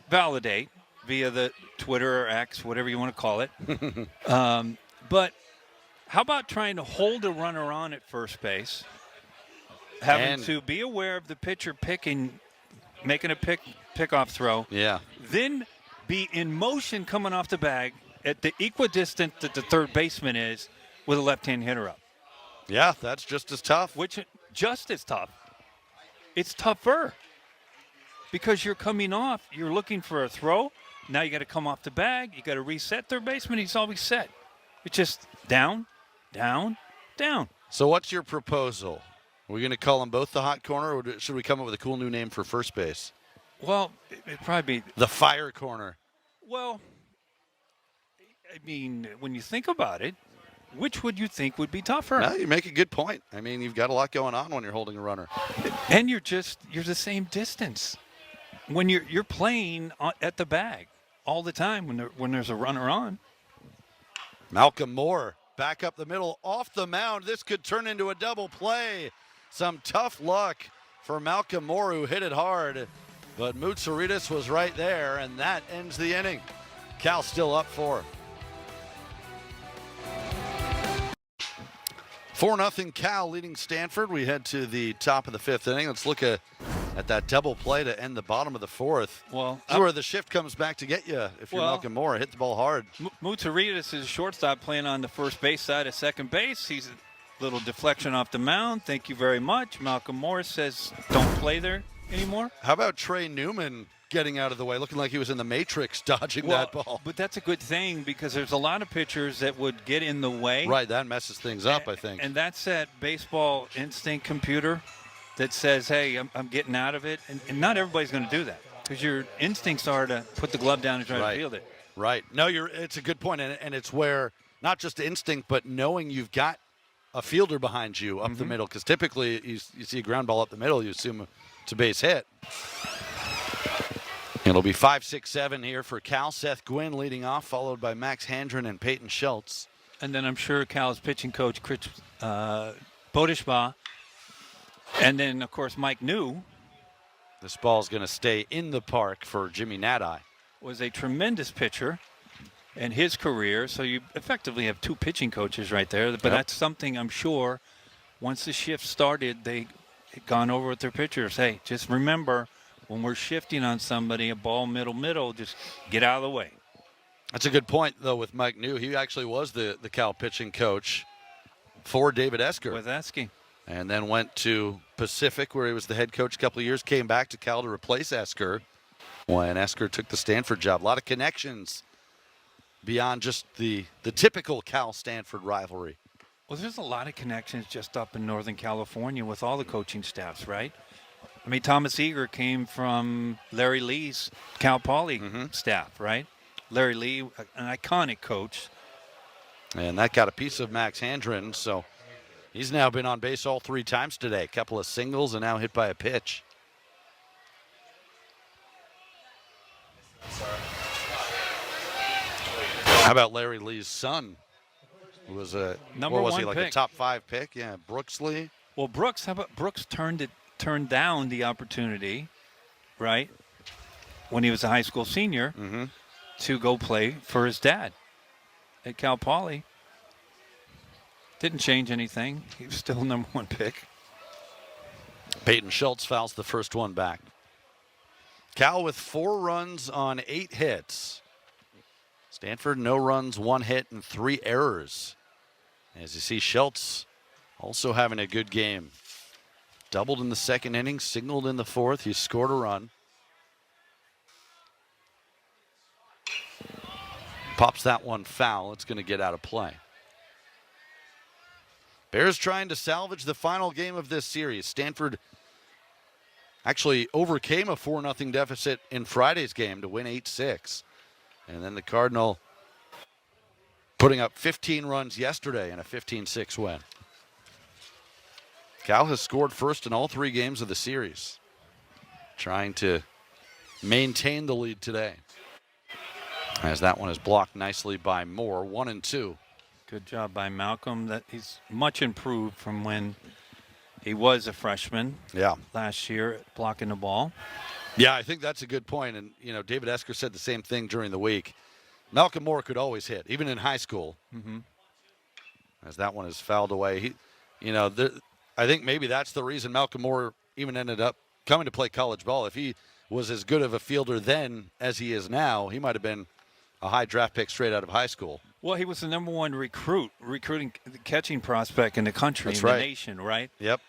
validate via the Twitter or X, whatever you want to call it. But how about trying to hold a runner on at first base, having to be aware of the pitcher making a pickoff throw, Yeah. then be in motion coming off the bag at the equidistant that the third baseman is with a left-hand hitter up. Yeah, that's just as tough. Which just as tough. It's tougher because you're coming off. You're looking for a throw. Now you got to come off the bag. You got to reset third baseman. He's always set. It's just down, down, down. So what's your proposal? Are we going to call them both the hot corner, or should we come up with a cool new name for first base? Well, it'd probably be. The fire corner. Well, I mean, when you think about it, which would you think would be tougher? No, you make a good point. I mean, you've got a lot going on when you're holding a runner. And you're the same distance when you're playing at the bag all the time when there's a runner on. Malcolm Moore back up the middle off the mound. This could turn into a double play. Some tough luck for Malcolm Moore, who hit it hard, but Moutsouridis was right there, and that ends the inning. Cal still up 4. 4-0 Cal leading Stanford. We head to the top of the 5th inning. Let's look at that double play to end the bottom of the 4th. Well, this is where the shift comes back to get you if you're Malcolm Moore. Hit the ball hard. Mutaritas is a shortstop playing on the first base side of second base. He's a little deflection off the mound. Thank you very much. Malcolm Moore says don't play there anymore. How about Trey Newman getting out of the way, looking like he was in the Matrix dodging that ball? But that's a good thing because there's a lot of pitchers that would get in the way. Right, that messes things up, I think. And that's that baseball instinct computer that says, hey, I'm getting out of it. And not everybody's going to do that because your instincts are to put the glove down and try to field it. Right. No, it's a good point. And it's where not just instinct, but knowing you've got a fielder behind you up the middle, because typically you see a ground ball up the middle, you assume it's a base hit. It'll be 5-6-7 here for Cal. Seth Gwynn leading off, followed by Max Handren and Peyton Schultz. And then I'm sure Cal's pitching coach, Chris Bodishbaugh, and then, of course, Mike New. This ball's going to stay in the park for Jimmy Nadai. Was a tremendous pitcher in his career, so you effectively have two pitching coaches right there. But that's something I'm sure once the shift started, they had gone over with their pitchers. Hey, just remember, when we're shifting on somebody, a ball middle, just get out of the way. That's a good point, though, with Mike New. He actually was the Cal pitching coach for David Esker. With Eske. And then went to Pacific, where he was the head coach a couple of years, came back to Cal to replace Esker when Esker took the Stanford job. A lot of connections beyond just the typical Cal-Stanford rivalry. Well, there's a lot of connections just up in Northern California with all the coaching staffs, right? I mean, Thomas Eager came from Larry Lee's Cal Poly staff, right? Larry Lee, an iconic coach. And that got a piece of Max Handren, so he's now been on base all 3 times today. A couple of singles and now hit by a pitch. How about Larry Lee's son? Who was a number what was one he, like pick. a top 5 pick? Yeah, Brooks Lee. Well, Brooks, how about Brooks turned down the opportunity, right, when he was a high school senior to go play for his dad at Cal Poly. Didn't change anything. He was still number 1 pick. Peyton Schultz fouls the first one back. Cal with 4 runs on 8 hits. Stanford, no runs, 1 hit, and 3 errors. As you see, Schultz also having a good game. Doubled in the second inning, singled in the 4th. He scored a run. Pops that one foul. It's going to get out of play. Bears trying to salvage the final game of this series. Stanford actually overcame a 4-0 deficit in Friday's game to win 8-6. And then the Cardinal putting up 15 runs yesterday in a 15-6 win. Cal has scored first in all 3 games of the series, trying to maintain the lead today. As that one is blocked nicely by Moore, 1-2. Good job by Malcolm. That he's much improved from when he was a freshman last year at blocking the ball. Yeah, I think that's a good point. And, you know, David Esker said the same thing during the week. Malcolm Moore could always hit, even in high school. As that one is fouled away. I think maybe that's the reason Malcolm Moore even ended up coming to play college ball. If he was as good of a fielder then as he is now, he might have been a high draft pick straight out of high school. Well, he was the number 1 recruiting the catching prospect in the country, the nation, right? Yep.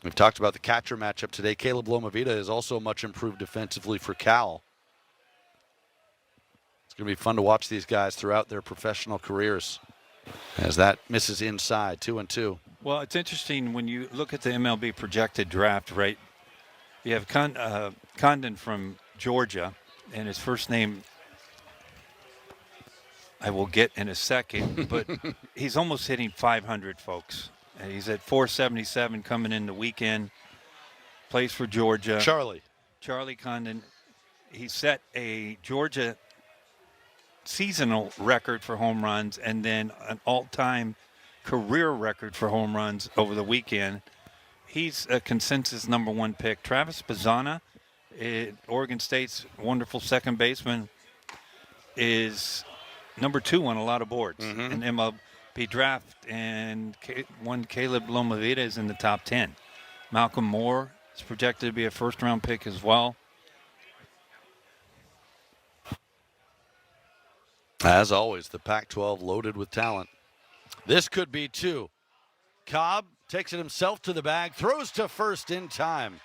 We've talked about the catcher matchup today. Caleb Lomavita is also much improved defensively for Cal. It's going to be fun to watch these guys throughout their professional careers as that misses inside, 2-2. Well, it's interesting when you look at the MLB projected draft, right? You have Condon from Georgia, and his first name I will get in a second, but he's almost hitting 500, folks. And he's at 477 coming in the weekend. Plays for Georgia. Charlie Condon. He set a Georgia seasonal record for home runs and then an all-time career record for home runs over the weekend. He's a consensus number 1 pick. Travis Bazzana, Oregon State's wonderful second baseman, is number 2 on a lot of boards in MLB draft, and one Caleb Lomavita is in the top 10. Malcolm Moore is projected to be a first-round pick as well. As always, the Pac-12 loaded with talent. This could be 2. Cobb takes it himself to the bag, throws to first in time.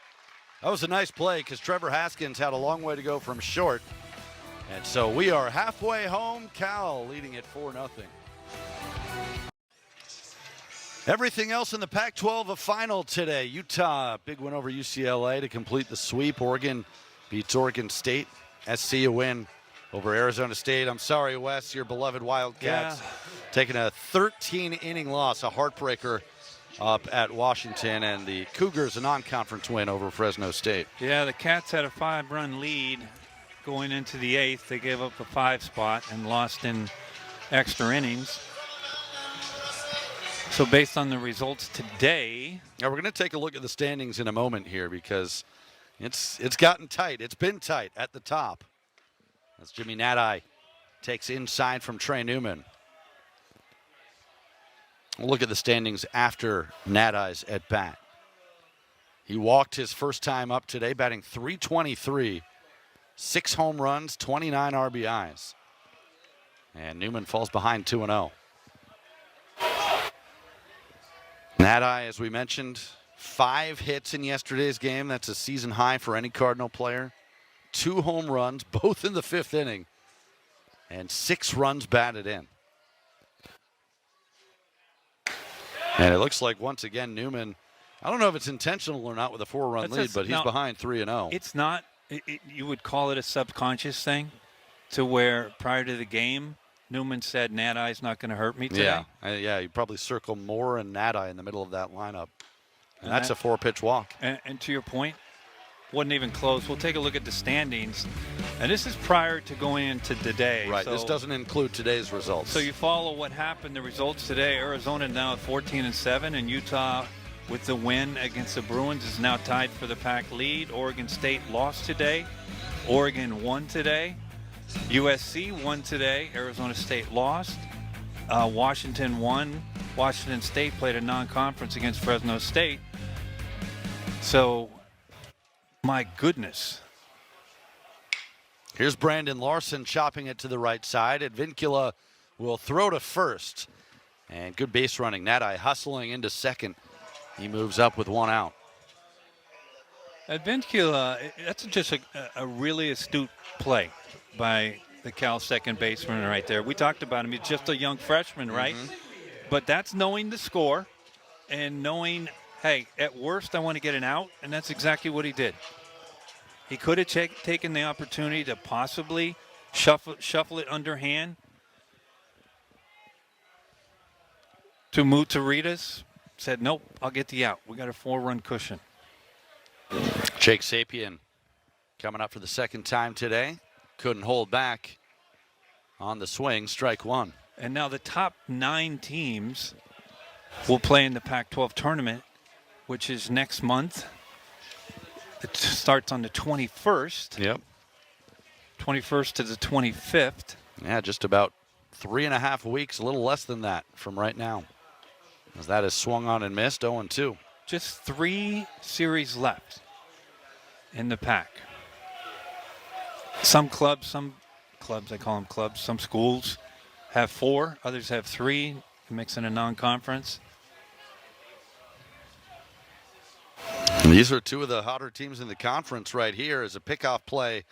That was a nice play because Trevor Haskins had a long way to go from short. And so we are halfway home. Cal leading it 4-0. Everything else in the Pac-12 a final today. Utah, big win over UCLA to complete the sweep. Oregon beats Oregon State. SC a win over Arizona State. I'm sorry, Wes, your beloved Wildcats taking a 13-inning loss, a heartbreaker up at Washington, and the Cougars a non-conference win over Fresno State. Yeah, the Cats had a 5-run lead going into the 8th. They gave up a 5 spot and lost in extra innings. So based on the results today. Now we're going to take a look at the standings in a moment here because it's gotten tight. It's been tight at the top. As Jimmy Nadai takes inside from Trey Newman. We'll look at the standings after Nadai's at bat. He walked his first time up today, batting .323, 6 home runs, 29 RBIs. And Newman falls behind 2-0. Nadai, as we mentioned, 5 hits in yesterday's game. That's a season high for any Cardinal player. 2 home runs, both in the 5th inning, and 6 runs batted in. And it looks like, once again, Newman, I don't know if it's intentional or not with a 4-run lead, but he's behind 3-0. It's not, you would call it a subconscious thing, to where prior to the game, Newman said, Nadai's not going to hurt me today. Yeah, you probably circle Moore and Nadai in the middle of that lineup. And that's a 4-pitch walk. And to your point, wasn't even close. We'll take a look at the standings. And this is prior to going into today. Right, so, this doesn't include today's results. So you follow what happened, the results today. Arizona now at 14-7, and Utah with the win against the Bruins is now tied for the Pac lead. Oregon State lost today. Oregon won today. USC won today. Arizona State lost. Washington won. Washington State played a non-conference against Fresno State. So, my goodness. Here's Brandon Larson chopping it to the right side. Advincula will throw to first. And good base running. Nadai hustling into second. He moves up with 1 out. Advincula, that's just a really astute play by the Cal second baseman right there. We talked about him. He's just a young freshman, right? But that's knowing the score and knowing, hey, at worst I want to get an out, and that's exactly what he did. He could have taken the opportunity to possibly shuffle it underhand to Mutaritas. Said, nope, I'll get the out. We got a 4-run cushion. Jake Sapien coming up for the second time today. Couldn't hold back on the swing. Strike 1. And now the top 9 teams will play in the Pac-12 tournament, which is next month. It starts on the 21st. Yep. 21st to the 25th. Yeah, just about 3.5 weeks, a little less than that from right now. As that is swung on and missed, 0-2. Just 3 series left in the Pac. Some clubs, I call them clubs, some schools have 4, others have 3, mixing a non-conference. These are 2 of the hotter teams in the conference right here. As a pickoff play,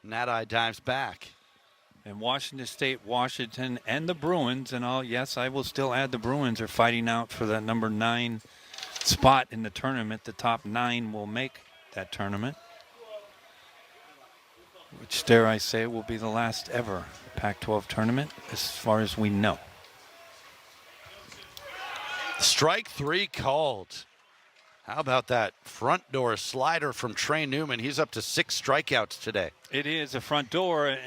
Nadai dives back. And Washington State, Washington, and the Bruins, and I will still add the Bruins, are fighting out for that number 9 spot in the tournament. The top 9 will make that tournament, which, dare I say, will be the last ever Pac-12 tournament as far as we know. Strike 3 called. How about that front door slider from Trey Newman? He's up to 6 strikeouts today. It is a front door.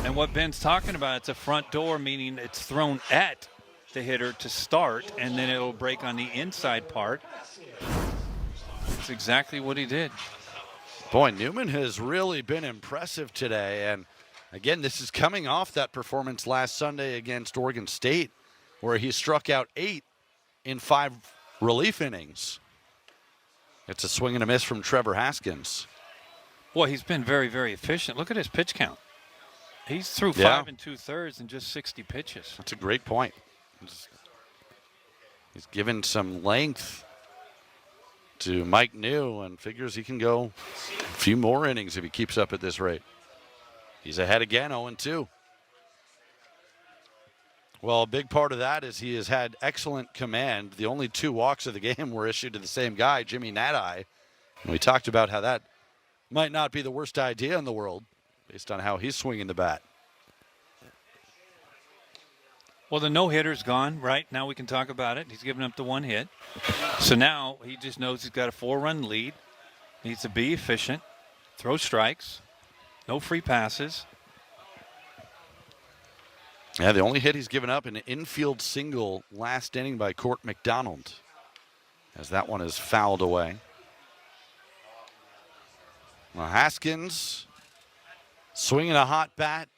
And what Ben's talking about, it's a front door, meaning it's thrown at the hitter to start, and then it'll break on the inside part. That's exactly what he did. Boy, Newman has really been impressive today, and Again, this is coming off that performance last Sunday against Oregon State, where he struck out 8 in 5 relief innings. It's a swing and a miss from Trevor Haskins. Boy, he's been very, very efficient. Look at his pitch count. He's through 5 2/3 in just 60 pitches. That's a great point. He's given some length to Mike New and figures he can go a few more innings if he keeps up at this rate. He's ahead again, 0-2. Well, a big part of that is he has had excellent command. The only 2 walks of the game were issued to the same guy, Jimmy Nadeye. And we talked about how that might not be the worst idea in the world based on how he's swinging the bat. Well, the no-hitter's gone, right? Now we can talk about it. He's given up the 1 hit. So now he just knows he's got a 4-run lead. Needs to be efficient, throw strikes, no free passes. Yeah, the only hit he's given up, an infield single last inning by Court McDonald, as that one is fouled away. Well, Haskins swinging a hot bat,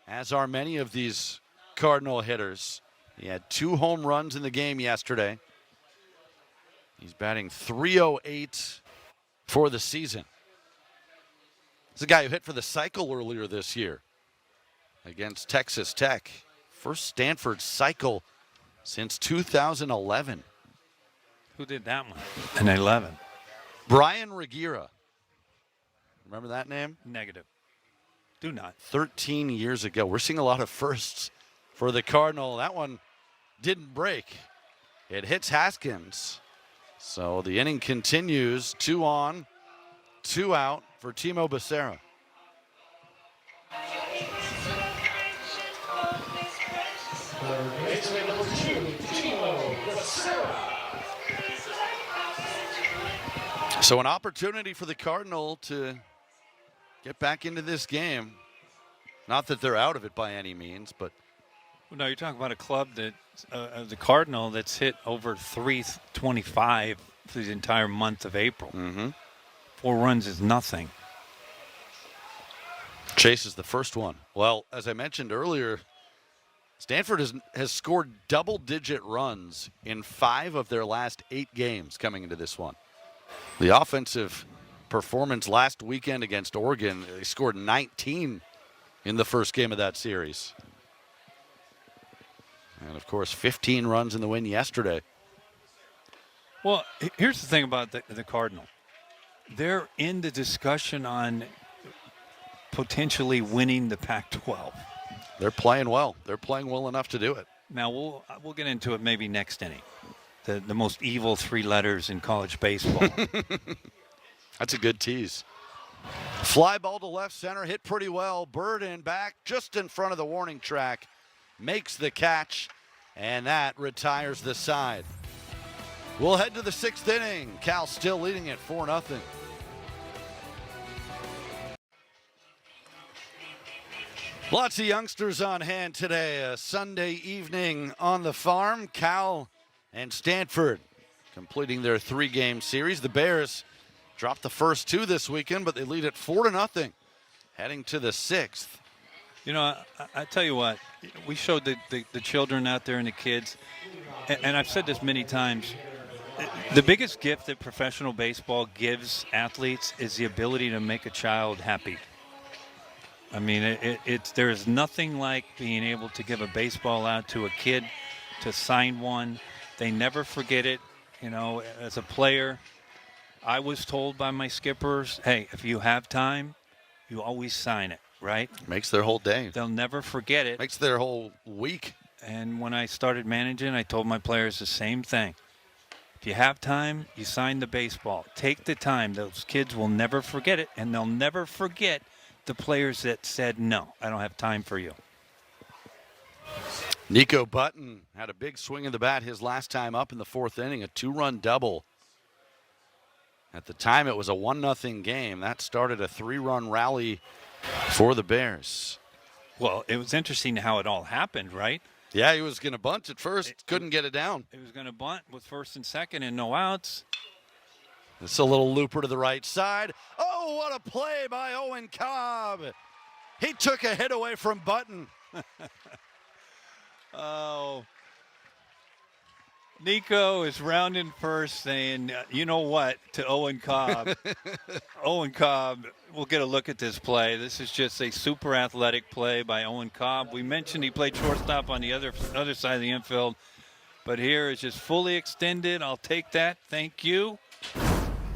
as are many of these Cardinal hitters. He had 2 home runs in the game yesterday. He's batting .308 for the season. This is a guy who hit for the cycle earlier this year against Texas Tech. First Stanford cycle since 2011. Who did that one? In 11. Brian Regira. Remember that name? Negative. Do not. 13 years ago. We're seeing a lot of firsts for the Cardinal. That one didn't break. It hits Haskins. So the inning continues. 2 on, 2 out for Timo Becerra. So an opportunity for the Cardinal to get back into this game. Not that they're out of it by any means, but Well, no, you're talking about a club that, the Cardinal, that's hit over 325 for the entire month of April. 4 runs is nothing. chases the first one. Well, as I mentioned earlier, Stanford has scored double-digit runs in 5 of their last 8 games coming into this one. The offensive performance last weekend against Oregon, they scored 19 in the first game of that series. And, of course, 15 runs in the win yesterday. Well, here's the thing about the Cardinal. They're in the discussion on potentially winning the Pac-12. They're playing well. They're playing well enough to do it. Now, we'll get into it maybe next inning. The most evil 3 letters in college baseball. That's a good tease. Fly ball to left center, hit pretty well. Burden back just in front of the warning track. Makes the catch, and that retires the side. We'll head to the 6th inning. Cal still leading it 4-0. Lots of youngsters on hand today. A Sunday evening on the farm. Cal and Stanford completing their 3-game series. The Bears dropped the first 2 this weekend, but they lead it 4-0, heading to the 6th. You know, I tell you what, we showed the children out there and the kids, and I've said this many times, the biggest gift that professional baseball gives athletes is the ability to make a child happy. I mean, there is nothing like being able to give a baseball out to a kid, to sign one. They never forget it. You know, as a player, I was told by my skippers, hey, if you have time, you always sign it, right? Makes their whole day. They'll never forget it. Makes their whole week. And when I started managing, I told my players the same thing. If you have time, you sign the baseball. Take the time. Those kids will never forget it, and they'll never forget the players that said, no, I don't have time for you. Nico Button had a big swing of the bat his last time up in the 4th inning, a 2-run double. At the time, it was a 1-0 game. That started a 3-run rally for the Bears. Well, it was interesting how it all happened, right? Yeah, he was going to bunt at first, couldn't get it down. He was going to bunt with 1st and 2nd and no outs. It's a little looper to the right side. Oh, what a play by Owen Cobb. He took a hit away from Button. Oh. Nico is rounding first saying, you know what, to Owen Cobb. Owen Cobb, we'll get a look at this play. This is just a super athletic play by Owen Cobb. We mentioned he played shortstop on the other side of the infield, but here is just fully extended. I'll take that. Thank you.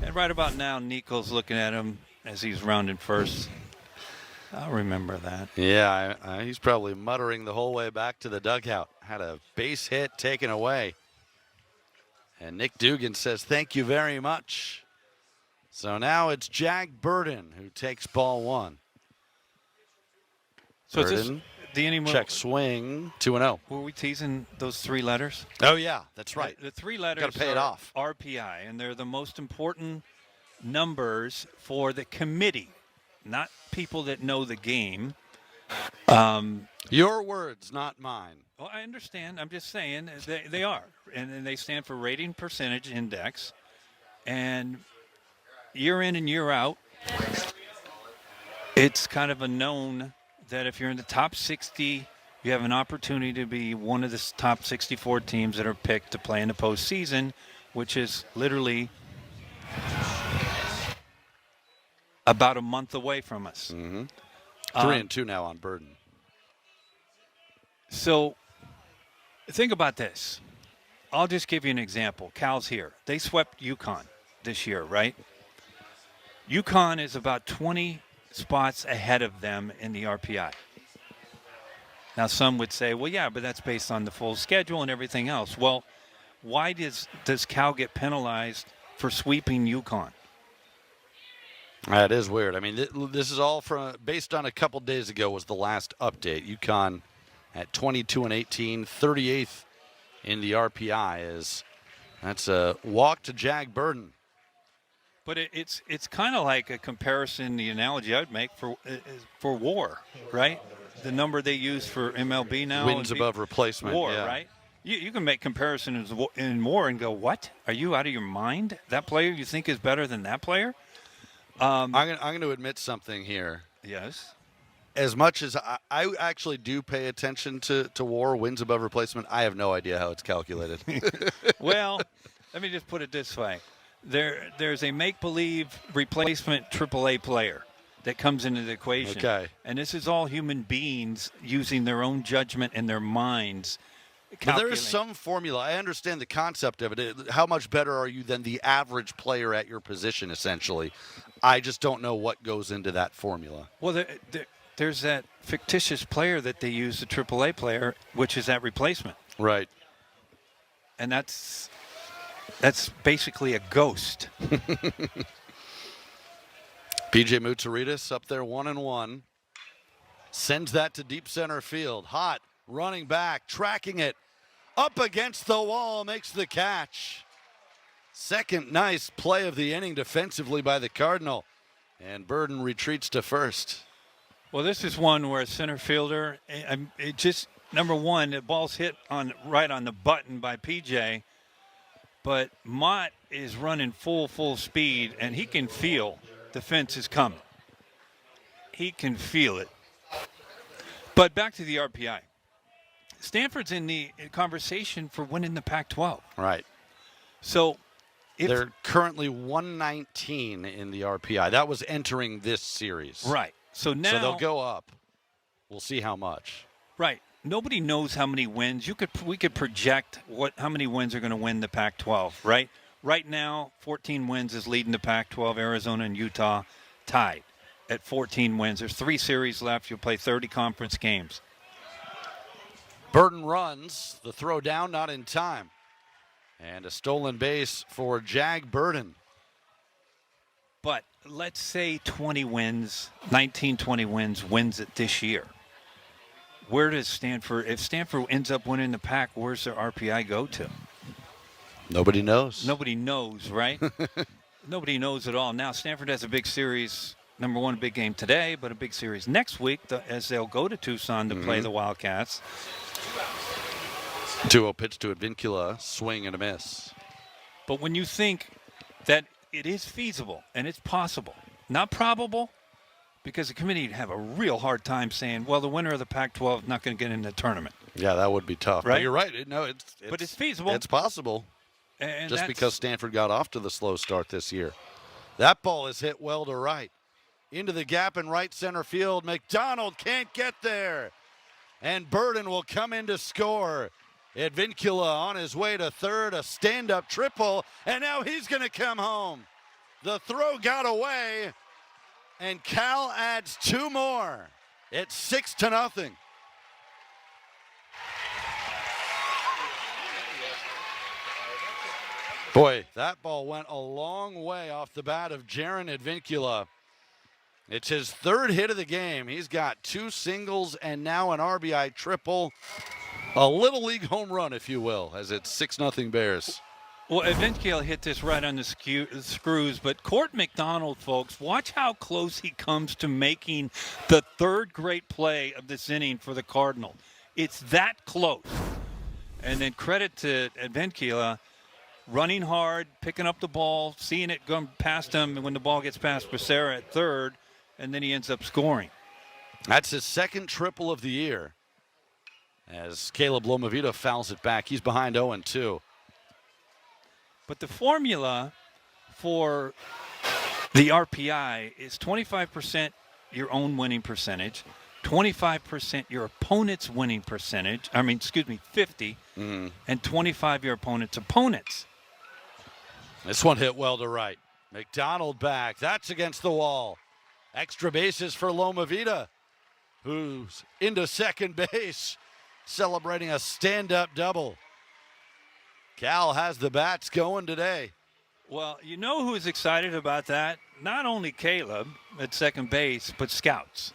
And right about now, Nico's looking at him as he's rounding first. I'll remember that. Yeah, he's probably muttering the whole way back to the dugout. Had a base hit taken away. And Nick Dugan says, thank you very much. So now it's Jag Burden who takes ball 1. So Burden, is this the inning? check swing, 2-0. Were we teasing those 3 letters? Oh, yeah, that's right. The 3 letters Gotta pay it off. RPI, and they're the most important numbers for the committee, not people that know the game. Your words, not mine. Well, I understand. I'm just saying they are. And they stand for Rating Percentage Index. And year in and year out, it's kind of a known that if you're in the top 60, you have an opportunity to be one of the top 64 teams that are picked to play in the postseason, which is literally about a month away from us. 3-2 now on Burden. So think about this. I'll just give you an example. Cal's here. They swept UConn this year, right? UConn is about 20 spots ahead of them in the RPI. Now, some would say, well, yeah, but that's based on the full schedule and everything else. Well, why does Cal get penalized for sweeping UConn? That is weird. I mean, this is all based on a couple days ago was the last update. UConn at 22-18, 38th in the RPI. That's a walk to Jag Burden. But it's kind of like a comparison, the analogy I would make for WAR, right? The number they use for MLB now. Wins above replacement. WAR, yeah. right? You can make comparisons in WAR and go, what? Are you out of your mind? That player you think is better than that player? I'm going to admit something here. Yes. As much as I actually do pay attention to WAR, wins above replacement, I have no idea how it's calculated. Well, let me just put it this way. There's a make-believe replacement AAA player that comes into the equation. Okay. And this is all human beings using their own judgment and their minds. But there is some formula. I understand the concept of it. How much better are you than the average player at your position, essentially? I just don't know what goes into that formula. Well, there's that fictitious player that they use, the AAA player, which is that replacement. Right. And that's basically a ghost. PJ Moutsouridis up there 1-1. Sends that to deep center field. Hot, running back, tracking it. Up against the wall, makes the catch. Second nice play of the inning defensively by the Cardinal. And Burden retreats to first. Well, this is one where a center fielder, it just, number one, the ball's hit right on the button by PJ. But Mott is running full speed, and he can feel the fence is coming. He can feel it. But back to the RPI. Stanford's in the conversation for winning the Pac-12. Right. So they're currently 119 in the RPI. That was entering this series. Right. So now they'll go up. We'll see how much. Right. Nobody knows how many wins. We could project how many wins are going to win the Pac-12, right? Right now, 14 wins is leading the Pac-12. Arizona and Utah tied at 14 wins. There's 3 series left. You'll play 30 conference games. Burden runs. The throw down, not in time. And a stolen base for Jag Burden. But let's say 20 wins, 19-20 wins it this year. Where does Stanford, if Stanford ends up winning the Pac, where's their RPI go to? Nobody knows. Nobody knows, right? Nobody knows at all. Now, Stanford has a big series. Number one, a big game today, but a big series next week as they'll go to Tucson to play the Wildcats. 2-0 pitch to Advincula, swing and a miss. But when you think that it is feasible and it's possible, not probable, because the committee would have a real hard time saying, well, the winner of the Pac-12 is not going to get in the tournament. Yeah, that would be tough. Right? But you're right. No, But it's feasible. It's possible. And Just because Stanford got off to the slow start this year. That ball is hit well to right. Into the gap in right center field. McDonald can't get there. And Burden will come in to score. Advincula on his way to third, a stand-up triple, and now he's going to come home. The throw got away, and Cal adds 2 more. It's 6-0. Boy, that ball went a long way off the bat of Jaron Advincula. It's his 3rd hit of the game. He's got 2 singles and now an RBI triple. A little league home run, if you will, as it's 6-0 Bears. Well, Advincula hit this right on the screws, but Court McDonald, folks, watch how close he comes to making the 3rd great play of this inning for the Cardinal. It's that close. And then credit to Advincula, running hard, picking up the ball, seeing it go past him, and when the ball gets past Becerra at third, and then he ends up scoring. That's his 2nd triple of the year. As Caleb Lomavita fouls it back, he's behind 0-2. But the formula for the RPI is 25% your own winning percentage, 25% your opponent's winning percentage, 50, and 25 your opponent's opponents. This one hit well to right. McDonald back. That's against the wall. Extra bases for Lomavita, who's into second base, celebrating a stand-up double. Cal has the bats going today. Well, you know who's excited about that? Not only Caleb at second base, but scouts.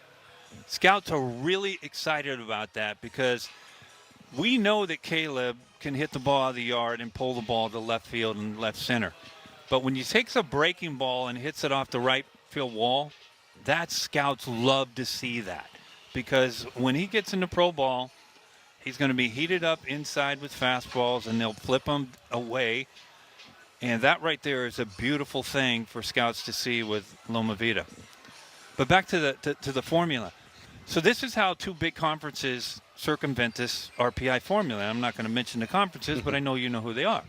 Scouts are really excited about that because we know that Caleb can hit the ball out of the yard and pull the ball to left field and left center. But when he takes a breaking ball and hits it off the right field wall, that scouts love to see that. Because when he gets into pro ball, he's going to be heated up inside with fastballs, and they'll flip him away. And that right there is a beautiful thing for scouts to see with Lomavita. But back to the formula. So this is how 2 big conferences circumvent this RPI formula. I'm not going to mention the conferences, but I know you know who they are.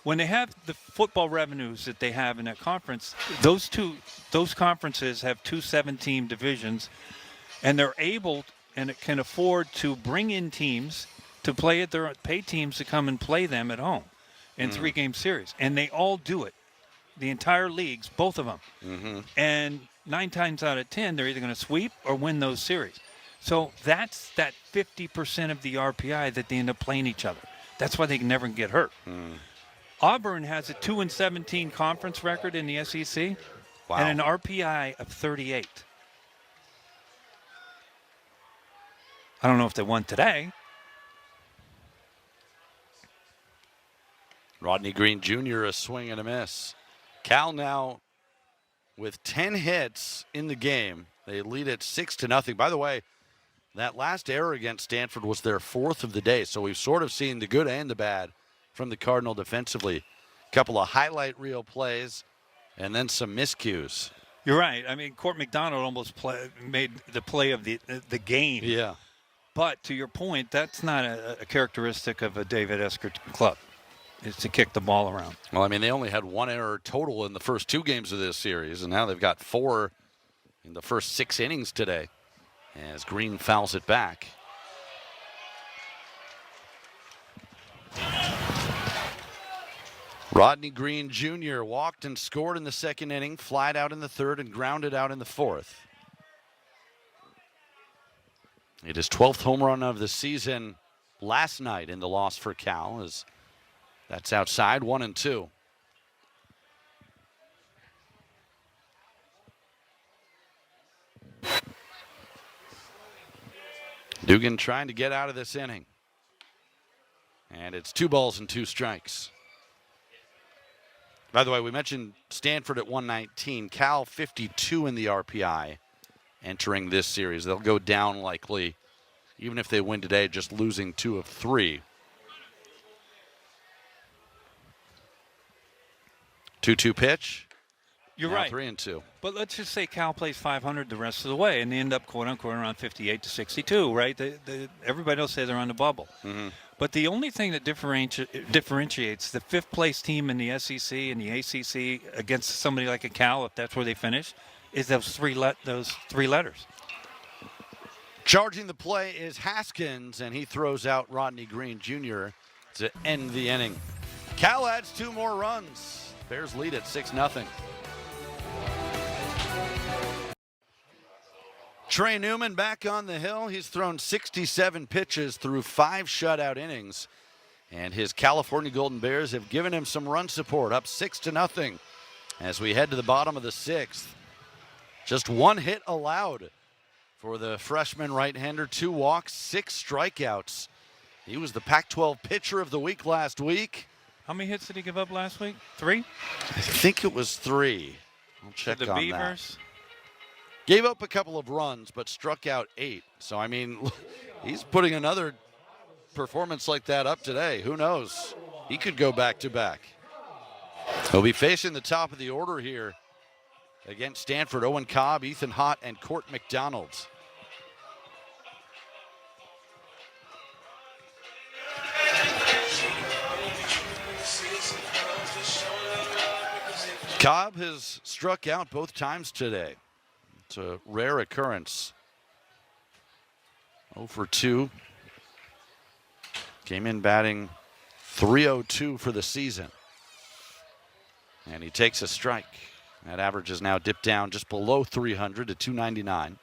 When they have the football revenues that they have in that conference, those conferences have 2 7-team divisions, and they're able and can afford to bring in teams to play at their pay teams to come and play them at home in 3-game series. And they all do it. The entire leagues, both of them. And 9 times out of 10, they're either going to sweep or win those series. So that's that 50% of the RPI that they end up playing each other. That's why they can never get hurt. Auburn has a 2-17 conference record in the SEC and an RPI of 38. I don't know if they won today. Rodney Green Jr. a swing and a miss. Cal now with 10 hits in the game. They lead it 6-0. By the way, that last error against Stanford was their 4th of the day, so we've sort of seen the good and the bad from the Cardinal defensively. A couple of highlight reel plays and then some miscues. You're right. I mean, Court McDonald almost made the play of the game. Yeah. But to your point, that's not a characteristic of a David Esker club, is to kick the ball around. Well, I mean, they only had 1 error total in the first 2 games of this series, and now they've got 4 in the first 6 innings today as Green fouls it back. Rodney Green Jr. walked and scored in the 2nd inning, flied out in the 3rd, and grounded out in the 4th. It is 12th home run of the season last night in the loss for Cal, as that's outside 1-2. Dugan trying to get out of this inning. And it's 2 balls and 2 strikes. By the way, we mentioned Stanford at 119, Cal 52 in the RPI entering this series. They'll go down likely, even if they win today, just losing 2 of 3. 2-2 pitch. You're now right. 3-2. But let's just say Cal plays 500 the rest of the way, and they end up quote unquote around 58 to 62, right? Everybody will say they're on the bubble. Mm-hmm. But the only thing that differentiates the fifth place team in the SEC and the ACC against somebody like a Cal, if that's where they finish, is those three letters. Charging the play is Haskins, and he throws out Rodney Green Jr. to end the inning. Cal adds 2 more runs. Bears lead at 6-0. Trey Newman back on the hill. He's thrown 67 pitches through 5 shutout innings. And his California Golden Bears have given him some run support, up 6-0 as we head to the bottom of the 6th. Just 1 hit allowed for the freshman right-hander, 2 walks, 6 strikeouts. He was the Pac-12 pitcher of the week last week. How many hits did he give up last week? 3? I think it was 3. I'll check the on Beavers? that. Gave up a couple of runs, but struck out 8. So, I mean, he's putting another performance like that up today. Who knows? He could go back-to-back. He'll be facing the top of the order here against Stanford. Owen Cobb, Ethan Hott, and Court McDonald. Cobb has struck out both times today. It's a rare occurrence. 0 for 2. Came in batting .302 for the season. And he takes a strike. That average is now dipped down just below 300 to 299.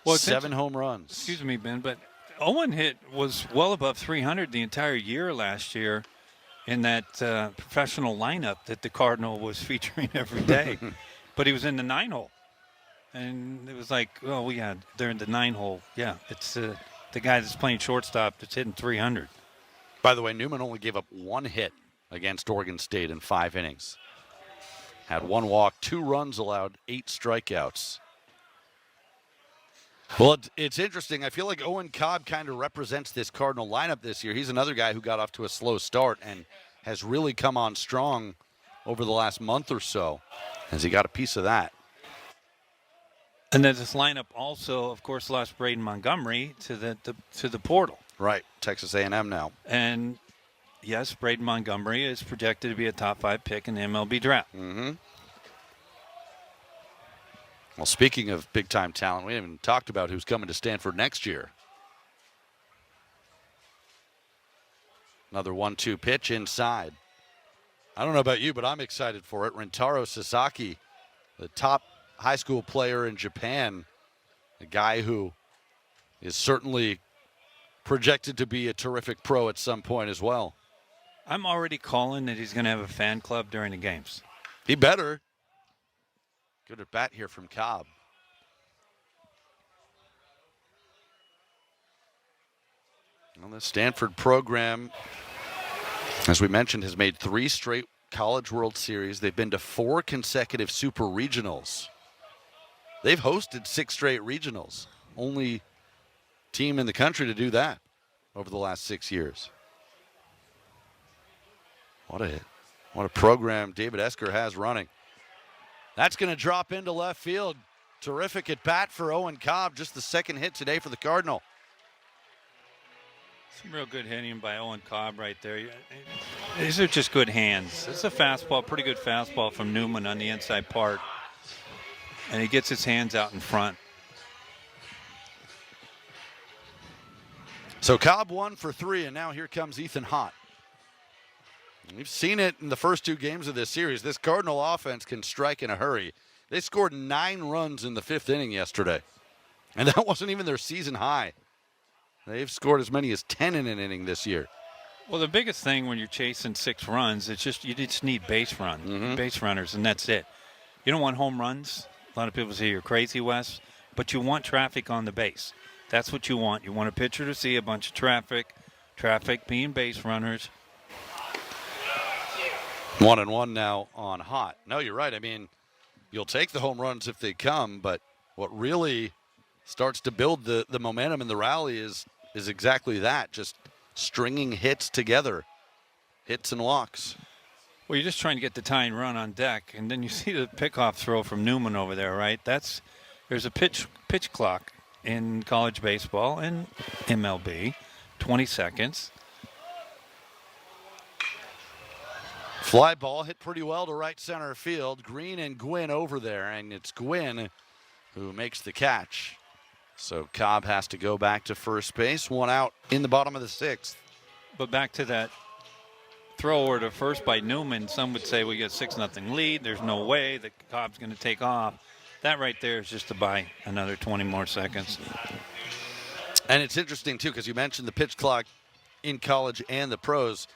Well, 7 home runs. Excuse me, Ben, but Owen was well above 300 the entire year last year in that professional lineup that the Cardinal was featuring every day. But he was in the 9-hole. And it was like, oh, yeah, they're in the 9-hole. Yeah, it's the guy that's playing shortstop that's hitting 300. By the way, Newman only gave up 1 hit against Oregon State in 5 innings. Had 1 walk, 2 runs allowed, 8 strikeouts. Well, it's interesting. I feel like Owen Cobb kind of represents this Cardinal lineup this year. He's another guy who got off to a slow start and has really come on strong over the last month or so as he got a piece of that. And then this lineup also, of course, lost Braden Montgomery to the portal. Right, Texas A&M now. And yes, Braden Montgomery is projected to be a top 5 pick in the MLB draft. Mm-hmm. Well, speaking of big-time talent, we haven't even talked about who's coming to Stanford next year. Another 1-2 pitch inside. I don't know about you, but I'm excited for it. Rentaro Sasaki, the top high school player in Japan, a guy who is certainly projected to be a terrific pro at some point as well. I'm already calling that he's going to have a fan club during the games. He better. Good at bat here from Cobb. Well, the Stanford program, as we mentioned, has made 3 straight College World Series. They've been to 4 consecutive Super Regionals. They've hosted 6 straight regionals. Only team in the country to do that over the last 6 years. What a program David Esker has running. That's going to drop into left field. Terrific at bat for Owen Cobb. Just the 2nd hit today for the Cardinal. Some real good hitting by Owen Cobb right there. These are just good hands. It's a fastball, pretty good fastball from Newman on the inside part. And he gets his hands out in front. So Cobb 1 for 3, and now here comes Ethan Hott. We've seen it in the first 2 games of this series. This Cardinal offense can strike in a hurry. They scored 9 runs in the 5th inning yesterday, and that wasn't even their season high. They've scored as many as 10 in an inning this year. Well, the biggest thing when you're chasing 6 runs, you just need base runners, and that's it. You don't want home runs. A lot of people say you're crazy, Wes, but you want traffic on the base. That's what you want. You want a pitcher to see a bunch of traffic being base runners. 1-1 now on Hott. No, you're right. I mean, you'll take the home runs if they come, but what really starts to build the momentum in the rally is exactly that, just stringing hits together, hits and walks. Well, you're just trying to get the tying run on deck, and then you see the pickoff throw from Newman over there, right? There's a pitch clock in college baseball and MLB, 20 seconds. Fly ball hit pretty well to right center field. Green and Gwynn over there, and it's Gwynn who makes the catch. So Cobb has to go back to first base. One out in the bottom of the sixth. But back to that throw over to first by Newman, some would say we get 6-0 lead. There's no way that Cobb's going to take off. That right there is just to buy another 20 more seconds. And it's interesting, too, because you mentioned the pitch clock in college and the pros.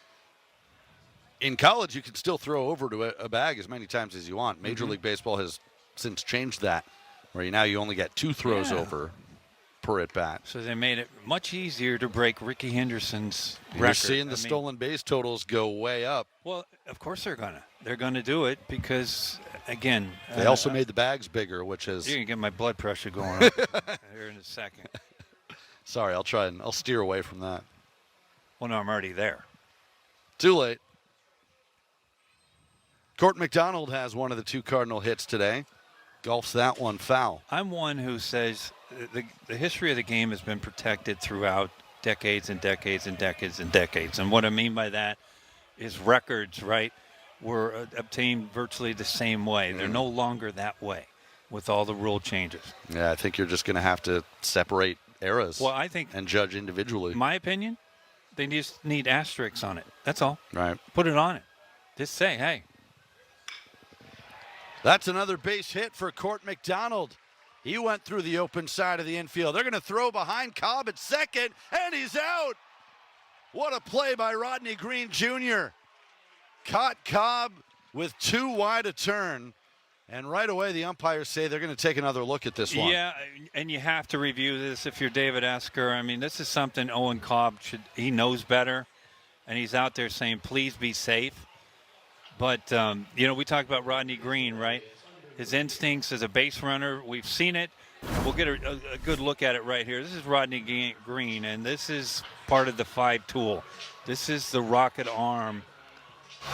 In college, you can still throw over to a bag as many times as you want. Major League Baseball has since changed that, where now you only get 2 throws over per at bat. So they made it much easier to break Ricky Henderson's record. You're seeing the stolen base totals go way up. Well, of course they're gonna do it because, again, they also made the bags bigger, which is. You're gonna get my blood pressure going up here in a second. Sorry, I'll steer away from that. Well, no, I'm already there. Too late. Court McDonald has one of the 2 Cardinal hits today. Golfs that one foul. I'm one who says the history of the game has been protected throughout decades and decades and decades and decades. And what I mean by that is records, right, were obtained virtually the same way. They're no longer that way with all the rule changes. Yeah, I think you're just going to have to separate eras. Well, I think, and judge individually. My opinion, they just need asterisks on it. That's all. Right. Put it on it. Just say, hey. That's another base hit for Court McDonald. He went through the open side of the infield. They're going to throw behind Cobb at second, and he's out. What a play by Rodney Green Jr. Caught Cobb with too wide a turn, and right away the umpires say they're going to take another look at this one. Yeah, and you have to review this if you're David Esker. I mean, this is something Owen Cobb he knows better, and he's out there saying, please be safe. But, we talked about Rodney Green, right? His instincts as a base runner, we've seen it. We'll get a good look at it right here. This is Rodney Green, and this is part of the 5 tool. This is the rocket arm.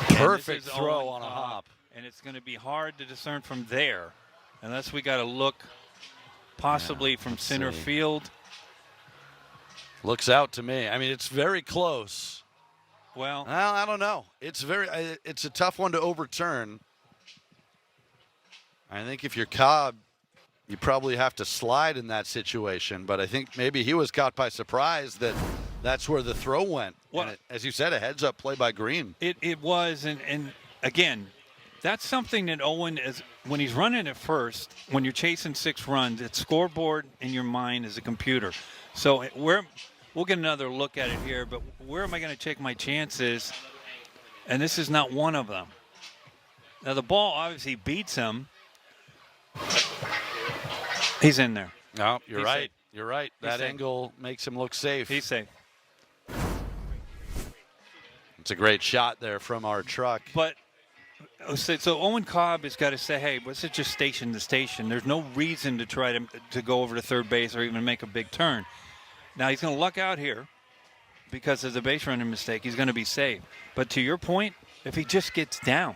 Perfect throw on a hop. And it's going to be hard to discern from there, unless we got to look possibly from center field. Looks out to me. I mean, it's very close. Well, I don't know. It's a tough one to overturn. I think if you're Cobb, you probably have to slide in that situation. But I think maybe he was caught by surprise that's where the throw went. Well, and as you said, a heads-up play by Green. It was, and again, that's something that Owen is when he's running at first. When you're chasing 6 runs, it's scoreboard in your mind is a computer. So we'll get another look at it here, but where am I going to take my chances? And this is not one of them. Now, the ball obviously beats him. He's in there. No, you're right. Safe. You're right. He's That safe. angle makes him look safe. He's safe. It's a great shot there from our truck. But so Owen Cobb has got to say, hey, let's just station the station. There's no reason to try to go over to third base or even make a big turn. Now, he's going to luck out here because of the base running mistake. He's going to be safe. But to your point, if he just gets down,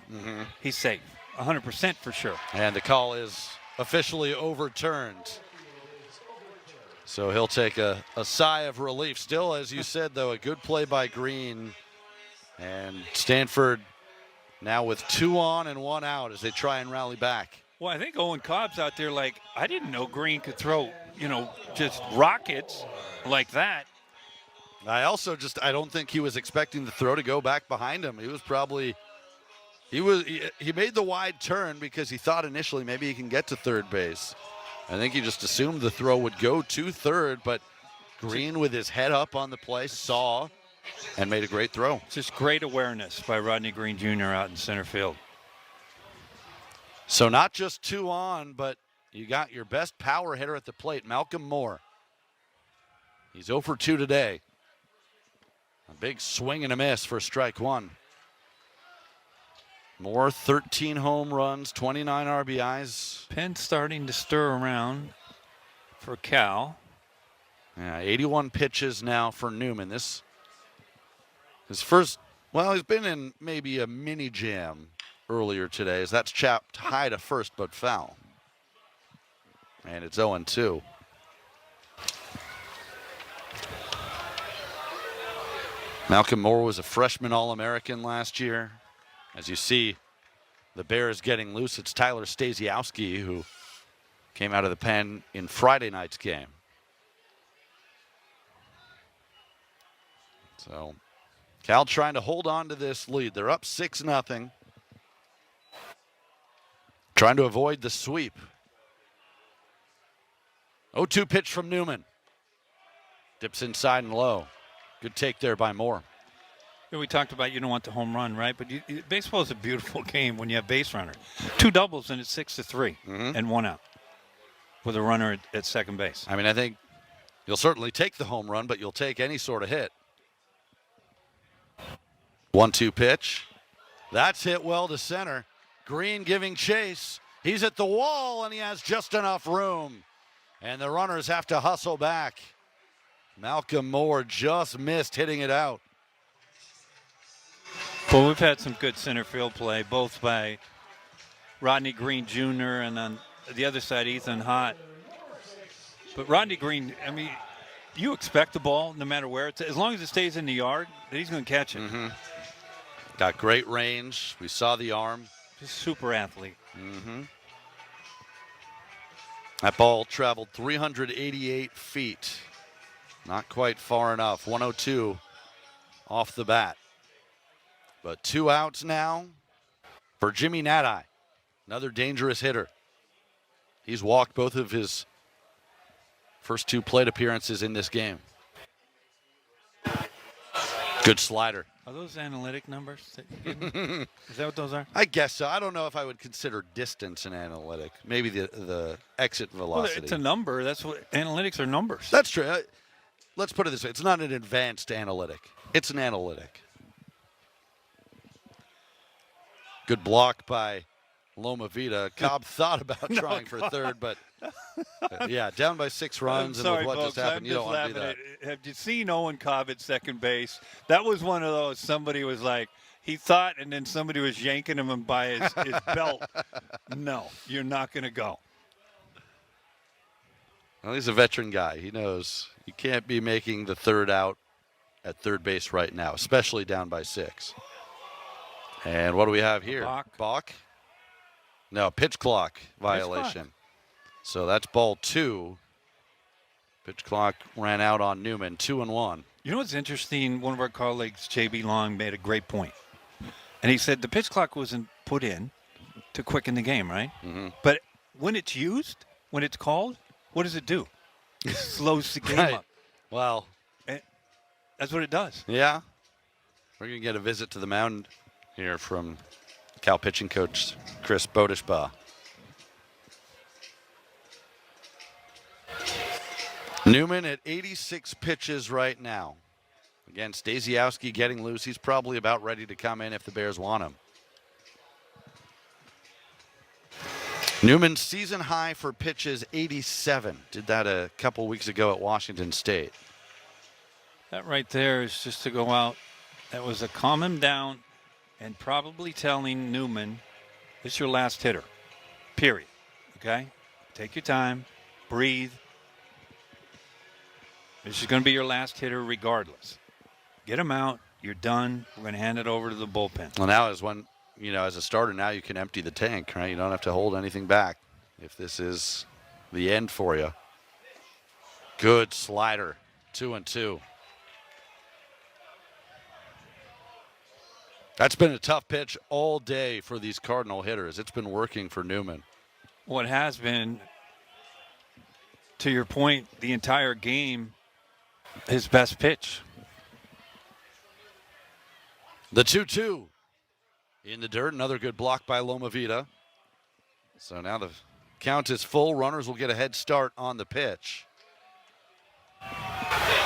he's safe, 100% for sure. And the call is officially overturned. So he'll take a sigh of relief. Still, as you said, though, a good play by Green. And Stanford now with 2 on and 1 out as they try and rally back. Well, I think Owen Cobb's out there like, I didn't know Green could throw, just rockets like that. I don't think he was expecting the throw to go back behind him. He made the wide turn because he thought initially maybe he can get to third base. I think he just assumed the throw would go to third, but Green with his head up on the play saw and made a great throw. Just great awareness by Rodney Green Jr. out in center field. So not just 2 on, but you got your best power hitter at the plate, Malcolm Moore. He's 0 for 2 today. A big swing and a miss for strike 1. Moore, 13 home runs, 29 RBIs. Pen starting to stir around for Cal. Yeah, 81 pitches now for Newman. His first Well, he's been in maybe a mini jam earlier today, as that's chapped high to first but foul. And it's 0-2. Malcolm Moore was a freshman All-American last year. As you see, the Bears getting loose. It's Tyler Stasiowski who came out of the pen in Friday night's game. So Cal trying to hold on to this lead. They're up 6-0. Trying to avoid the sweep. 0-2 pitch from Newman. Dips inside and low. Good take there by Moore. Yeah, we talked about you don't want the home run, right? But baseball is a beautiful game when you have base runners. 2 doubles and it's 6-3 and 1 out with a runner at second base. I mean, I think you'll certainly take the home run, but you'll take any sort of hit. 1-2 pitch. That's hit well to center. Green giving chase. He's at the wall, and he has just enough room. And the runners have to hustle back. Malcolm Moore just missed hitting it out. Well, we've had some good center field play, both by Rodney Green Jr. and on the other side, Ethan Hott. But Rodney Green, I mean, you expect the ball no matter where it's, as long as it stays in the yard, that he's going to catch it. Got great range. We saw the arm. Just super athlete. That ball traveled 388 feet. Not quite far enough. 102 off the bat. But 2 outs now for Jimmy Nadai. Another dangerous hitter. He's walked both of his first 2 plate appearances in this game. Good slider. Are those analytic numbers that you give me? Is that what those are? I guess so. I don't know if I would consider distance an analytic. Maybe the exit velocity. Well, it's a number. That's what analytics are, numbers. That's true. Let's put it this way. It's not an advanced analytic. It's an analytic. Good block by Loma Vida. Cobb thought about trying for third, but yeah, down by 6 runs. I'm sorry, and with what folks, just happened, I'm you don't just want to do that. Have you seen Owen Cobb at second base? That was one of those, somebody was like, he thought, and then somebody was yanking him by his belt. No, you're not going to go. Well, he's a veteran guy. He knows you can't be making the third out at third base right now, especially down by 6. And what do we have here? Balk? No, pitch clock violation. So that's ball 2. Pitch clock ran out on Newman, 2-1. You know what's interesting? One of our colleagues, J.B. Long, made a great point. And he said the pitch clock wasn't put in to quicken the game, right? But when it's used, when it's called, what does it do? It slows the game up. Well, that's what it does. Yeah. We're going to get a visit to the mound here from Cal pitching coach Chris Bodishbaugh. Newman at 86 pitches right now. Again, Stasiowski getting loose. He's probably about ready to come in if the Bears want him. Newman's season high for pitches, 87. Did that a couple weeks ago at Washington State. That right there is just to go out. That was a calm him down and probably telling Newman, this is your last hitter, period. Okay? Take your time, breathe. This is going to be your last hitter regardless. Get him out. You're done. We're going to hand it over to the bullpen. Well, now as one, as a starter, now you can empty the tank, right? You don't have to hold anything back if this is the end for you. Good slider, 2-2. That's been a tough pitch all day for these Cardinal hitters. It's been working for Newman. What has been, to your point, the entire game, his best pitch. The 2-2 in the dirt. Another good block by Loma Vida. So now the count is full. Runners will get a head start on the pitch.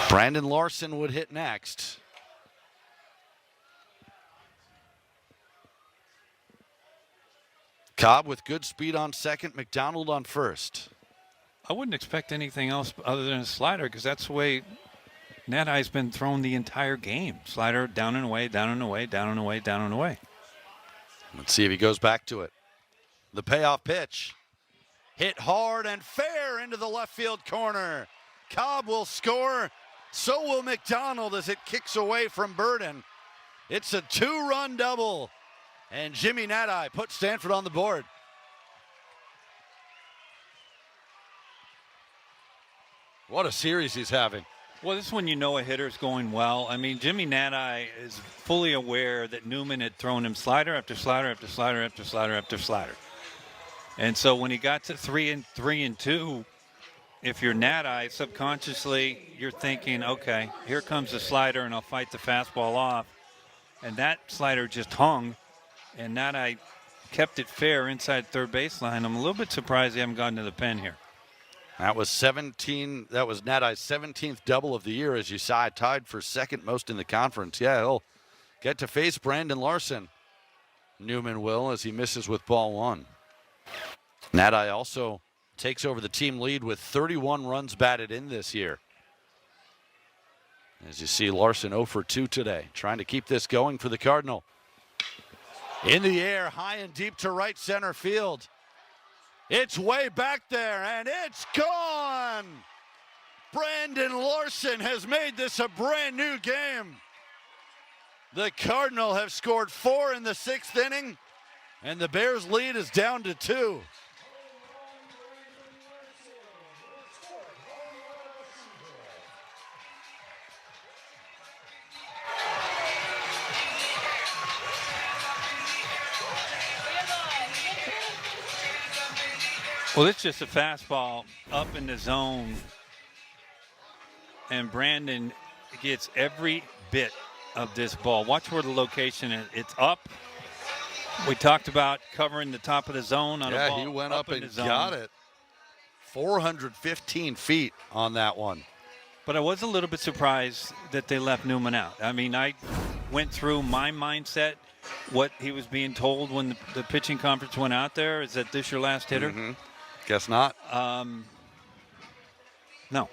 Brandon Larson would hit next. Cobb with good speed on second. McDonald on first. I wouldn't expect anything else other than a slider because that's the way Net-Eye's been thrown the entire game. Slider down and away, down and away, down and away, down and away. Let's see if he goes back to it. The payoff pitch. Hit hard and fair into the left field corner. Cobb will score. So will McDonald as it kicks away from Burden. It's a 2-run double. And Jimmy Net-Eye puts Stanford on the board. What a series he's having. Well, this is when you know a hitter's going well. I mean, Jimmy Net-Eye is fully aware that Newman had thrown him slider after slider after slider after slider after slider. And so when he got to 3-2, if you're Net-Eye, subconsciously you're thinking, okay, here comes the slider and I'll fight the fastball off. And that slider just hung, and Net-Eye kept it fair inside third baseline. I'm a little bit surprised they haven't gotten to the pen here. That was Net-Eye's 17th double of the year, as you saw, tied for second most in the conference. Yeah, he'll get to face Brandon Larson. Newman will, as he misses with ball one. Net-Eye also takes over the team lead with 31 runs batted in this year. As you see, Larson 0 for 2 today, trying to keep this going for the Cardinal. In the air, high and deep to right center field. It's way back there, and it's gone! Brandon Larson has made this a brand new game. The Cardinal have scored 4 in the 6th inning, and the Bears' lead is down to 2. Well, it's just a fastball up in the zone, and Brandon gets every bit of this ball. Watch where the location is. It's up. We talked about covering the top of the zone on a ball. Yeah, he went up in and the zone. got it. 415 feet on that one. But I was a little bit surprised that they left Newman out. I mean, I went through my mindset, what he was being told when the pitching conference went out there. Is that this your last hitter? Mm-hmm. Guess not. No.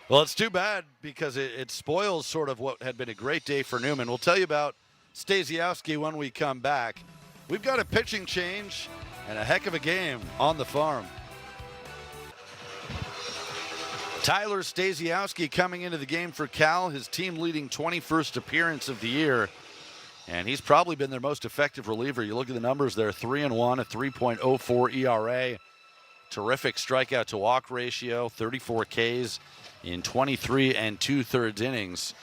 Well, it's too bad because it spoils sort of what had been a great day for Newman. We'll tell you about Stasiowski when we come back. We've got a pitching change and a heck of a game on the farm. Tyler Stasiowski coming into the game for Cal, his team leading 21st appearance of the year. And he's probably been their most effective reliever. You look at the numbers there, 3-1, a 3.04 ERA. Terrific strikeout to walk ratio, 34 Ks in 23 2/3 innings.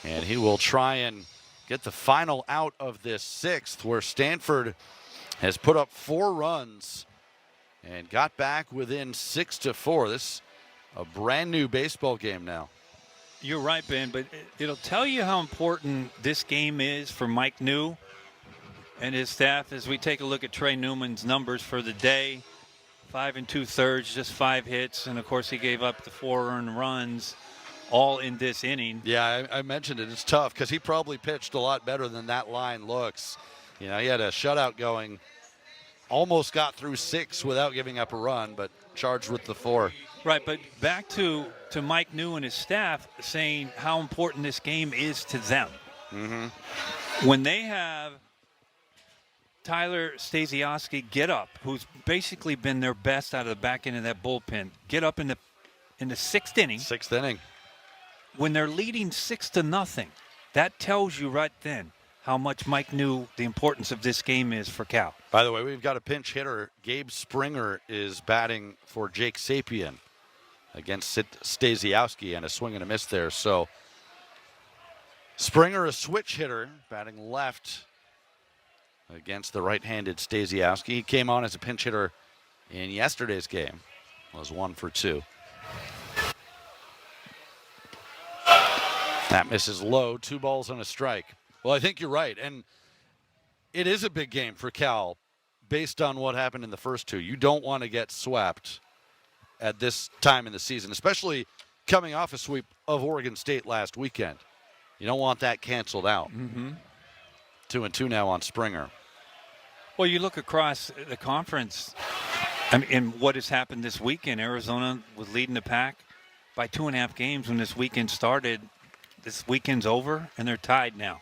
And he will try and get the final out of this 6th, where Stanford has put up 4 runs and got back within 6-4. This is a brand new baseball game now. You're right, Ben, but it'll tell you how important this game is for Mike New and his staff as we take a look at Trey Newman's numbers for the day. 5 2/3, just 5 hits, and of course he gave up the 4 earned runs, all in this inning. Yeah, I mentioned it. It's tough because he probably pitched a lot better than that line looks. You know, he had a shutout going, almost got through 6 without giving up a run, but charged with the 4. Right, but back to Mike New and his staff saying how important this game is to them. Mm-hmm. When they have Tyler Stasiowski get up, who's basically been their best out of the back end of that bullpen, get up in the 6th inning. 6th inning. When they're leading 6-0, that tells you right then how much Mike knew the importance of this game is for Cal. By the way, we've got a pinch hitter. Gabe Springer is batting for Jake Sapien against Stasiowski, and a swing and a miss there. So Springer, a switch hitter, batting left against the right-handed Stasiowski. He came on as a pinch hitter in yesterday's game. Was 1 for 2. That misses low. 2 balls and a strike. Well, I think you're right, and it is a big game for Cal based on what happened in the first 2. You don't want to get swept at this time in the season, especially coming off a sweep of Oregon State last weekend. You don't want that canceled out. Mm-hmm. 2-2 now on Springer. Well, you look across the conference, and what has happened this weekend. Arizona was leading the pack by 2.5 games when this weekend started. this weekend's over, and they're tied now.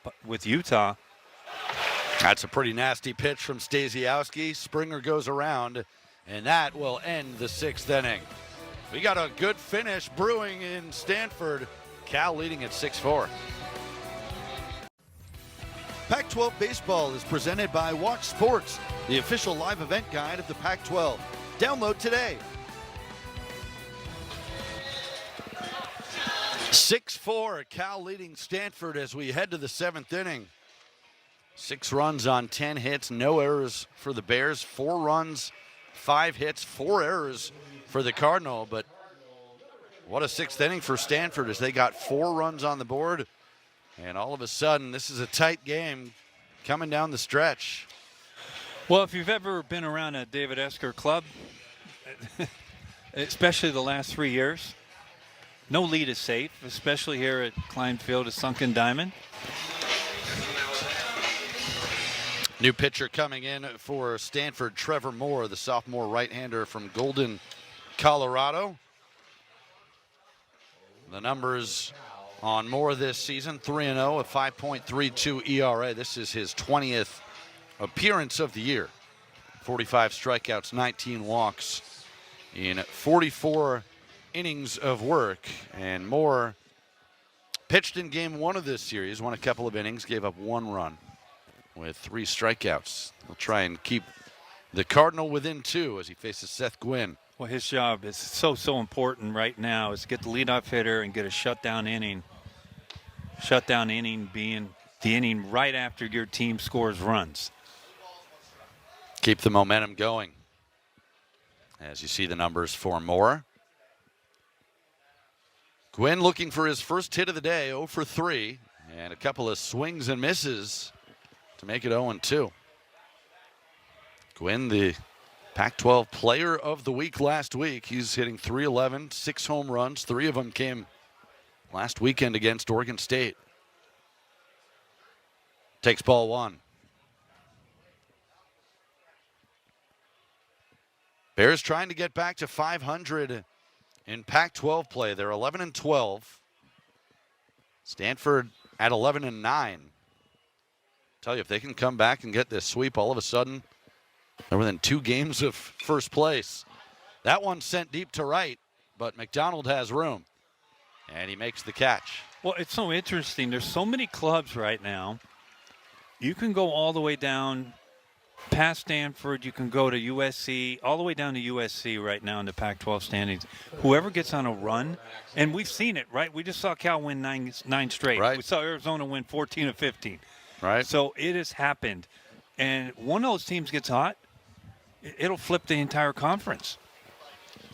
But with Utah, That's a pretty nasty pitch from Stasiowski. Springer goes around, and that will end the 6th inning. We got a good finish brewing in Stanford. Cal leading at 6-4. Pac-12 Baseball is presented by Watch Sports, the official live event guide of the Pac-12. Download today. 6-4, Cal leading Stanford as we head to the 7th inning. 6 runs on 10 hits, no errors for the Bears. 4 runs, 5 hits, 4 errors for the Cardinal. But what a 6th inning for Stanford as they got 4 runs on the board. And all of a sudden, this is a tight game coming down the stretch. well, if you've ever been around a David Esker club, especially the last 3 years, no lead is safe, especially here at Klein Field, a sunken diamond. New pitcher coming in for Stanford, Trevor Moore, the sophomore right-hander from Golden, Colorado. The numbers on Moore this season, 3-0, a 5.32 ERA. This is his 20th appearance of the year. 45 strikeouts, 19 walks in 44 innings of work. And Moore pitched in game 1 of this series, won a couple of innings, gave up 1 run with 3 strikeouts. He'll try and keep the Cardinal within 2 as he faces Seth Gwynn. Well, his job is so important right now is to get the leadoff hitter and get a shutdown inning. Shutdown inning being the inning right after your team scores runs. Keep the momentum going. As you see the numbers for Moore. Gwynn looking for his first hit of the day, 0 for 3, and a couple of swings and misses to make it 0-2. Gwynn, the Pac-12 Player of the Week last week. He's hitting .311, 6 home runs. 3 of them came last weekend against Oregon State. Takes ball 1. Bears trying to get back to 500 in Pac-12 play. They're 11-12. Stanford at 11-9. Tell you, if they can come back and get this sweep, all of a sudden they're within 2 games of first place. That one sent deep to right, but McDonald has room, and he makes the catch. Well, it's so interesting. There's so many clubs right now. You can go all the way down past Stanford. You can go to USC, all the way down to USC right now in the Pac-12 standings. Whoever gets on a run, and we've seen it, right? We just saw Cal win nine straight. Right. We saw Arizona win 14 of 15. Right. So it has happened. And one of those teams gets hot, it'll flip the entire conference.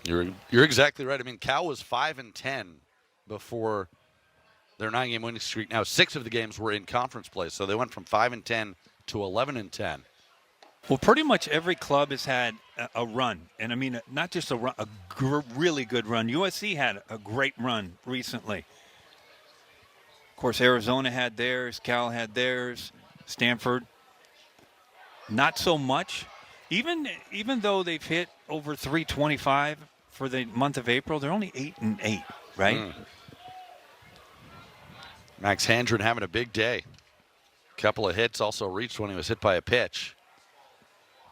You're exactly right. I mean, Cal was 5-10 before their 9-game winning streak. Now 6 of the games were in conference play, so they went from 5-10 to 11-10. Well, pretty much every club has had a run, and I mean not just a run, really good run. USC had a great run recently. Of course, Arizona had theirs, Cal had theirs, Stanford not so much. Even though they've hit over 325 for the month of April, they're only 8-8, right? Max Handren having a big day. Couple of hits, also reached when he was hit by a pitch.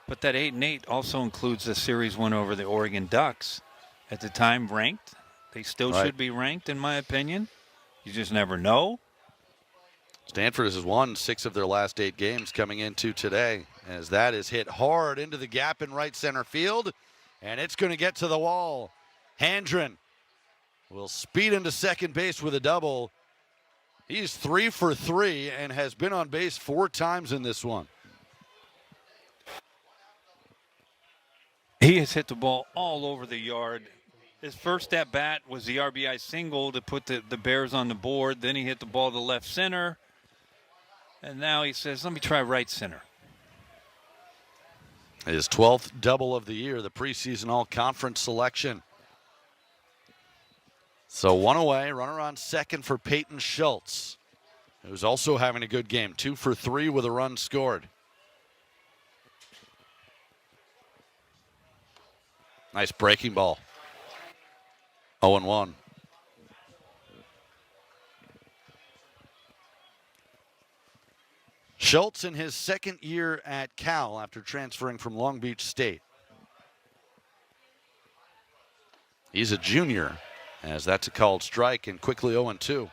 But that 8-8 also includes the series win over the Oregon Ducks. At the time ranked. They still should be ranked, in my opinion. You just never know. Stanford has won 6 of their last 8 games coming into today, as that is hit hard into the gap in right center field, and it's going to get to the wall. Handren will speed into second base with a double. He's 3 for 3 and has been on base 4 times in this one. He has hit the ball all over the yard. His first at bat was the RBI single to put the Bears on the board. Then he hit the ball to left center. And now he says, let me try right center. His 12th double of the year, the preseason all-conference selection. So 1 away, runner on second for Peyton Schultz, who's also having a good game. 2 for 3 with a run scored. Nice breaking ball. 0-1. Schultz in his second year at Cal after transferring from Long Beach State. He's a junior, as that's a called strike and quickly 0-2. You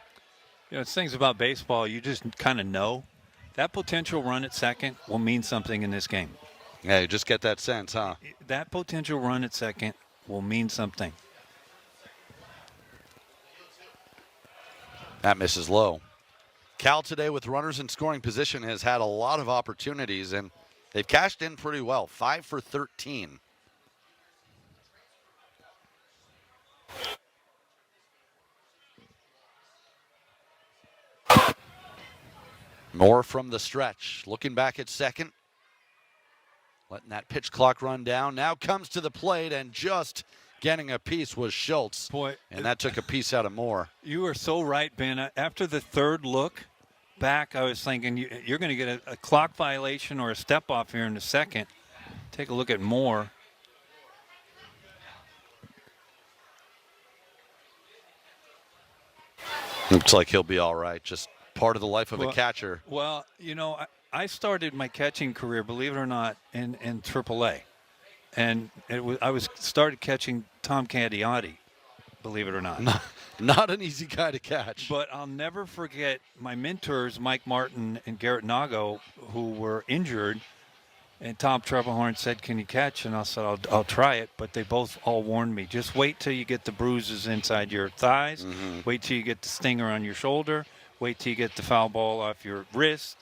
know, it's things about baseball you just kind of know. That potential run at second will mean something in this game. Yeah, you just get that sense, huh? That potential run at second will mean something. That misses low. Cal today with runners in scoring position has had a lot of opportunities, and they've cashed in pretty well. 5 for 13. Moore from the stretch, looking back at second. Letting that pitch clock run down. Now comes to the plate, and just getting a piece was Schultz. Boy, and that took a piece out of Moore. You are so right, Ben. After the third look back, I was thinking you're going to get a clock violation or a step off here in the second. Take a look at Moore. Looks like he'll be all right. Just part of the life of a catcher. Well, you know, I started my catching career, believe it or not, in AAA. And I started catching Tom Candiotti, believe it or not. Not an easy guy to catch. But I'll never forget my mentors, Mike Martin and Garrett Nago, who were injured. And Tom Treblehorn said, "Can you catch?" And I said, I'll try it. But they both all warned me, just wait till you get the bruises inside your thighs. Mm-hmm. Wait till you get the stinger on your shoulder. Wait till you get the foul ball off your wrist.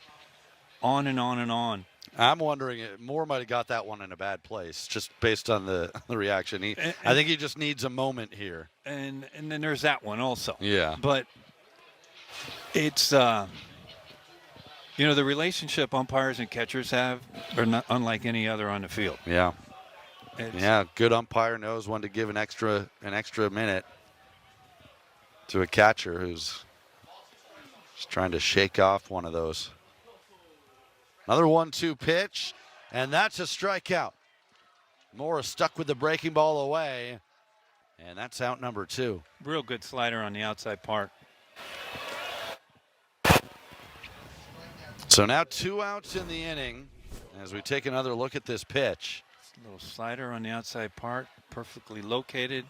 On and on and on. I'm wondering, Moore might have got that one in a bad place, just based on the reaction. I think he just needs a moment here. And then there's that one also. Yeah. But it's, you know, the relationship umpires and catchers have are not unlike any other on the field. Yeah. Yeah, good umpire knows when to give an extra minute to a catcher who's just trying to shake off one of those. Another 1-2 pitch, and that's a strikeout. Moore stuck with the breaking ball away, and that's out number 2. Real good slider on the outside part. So now 2 outs in the inning as we take another look at this pitch. A little slider on the outside part, perfectly located.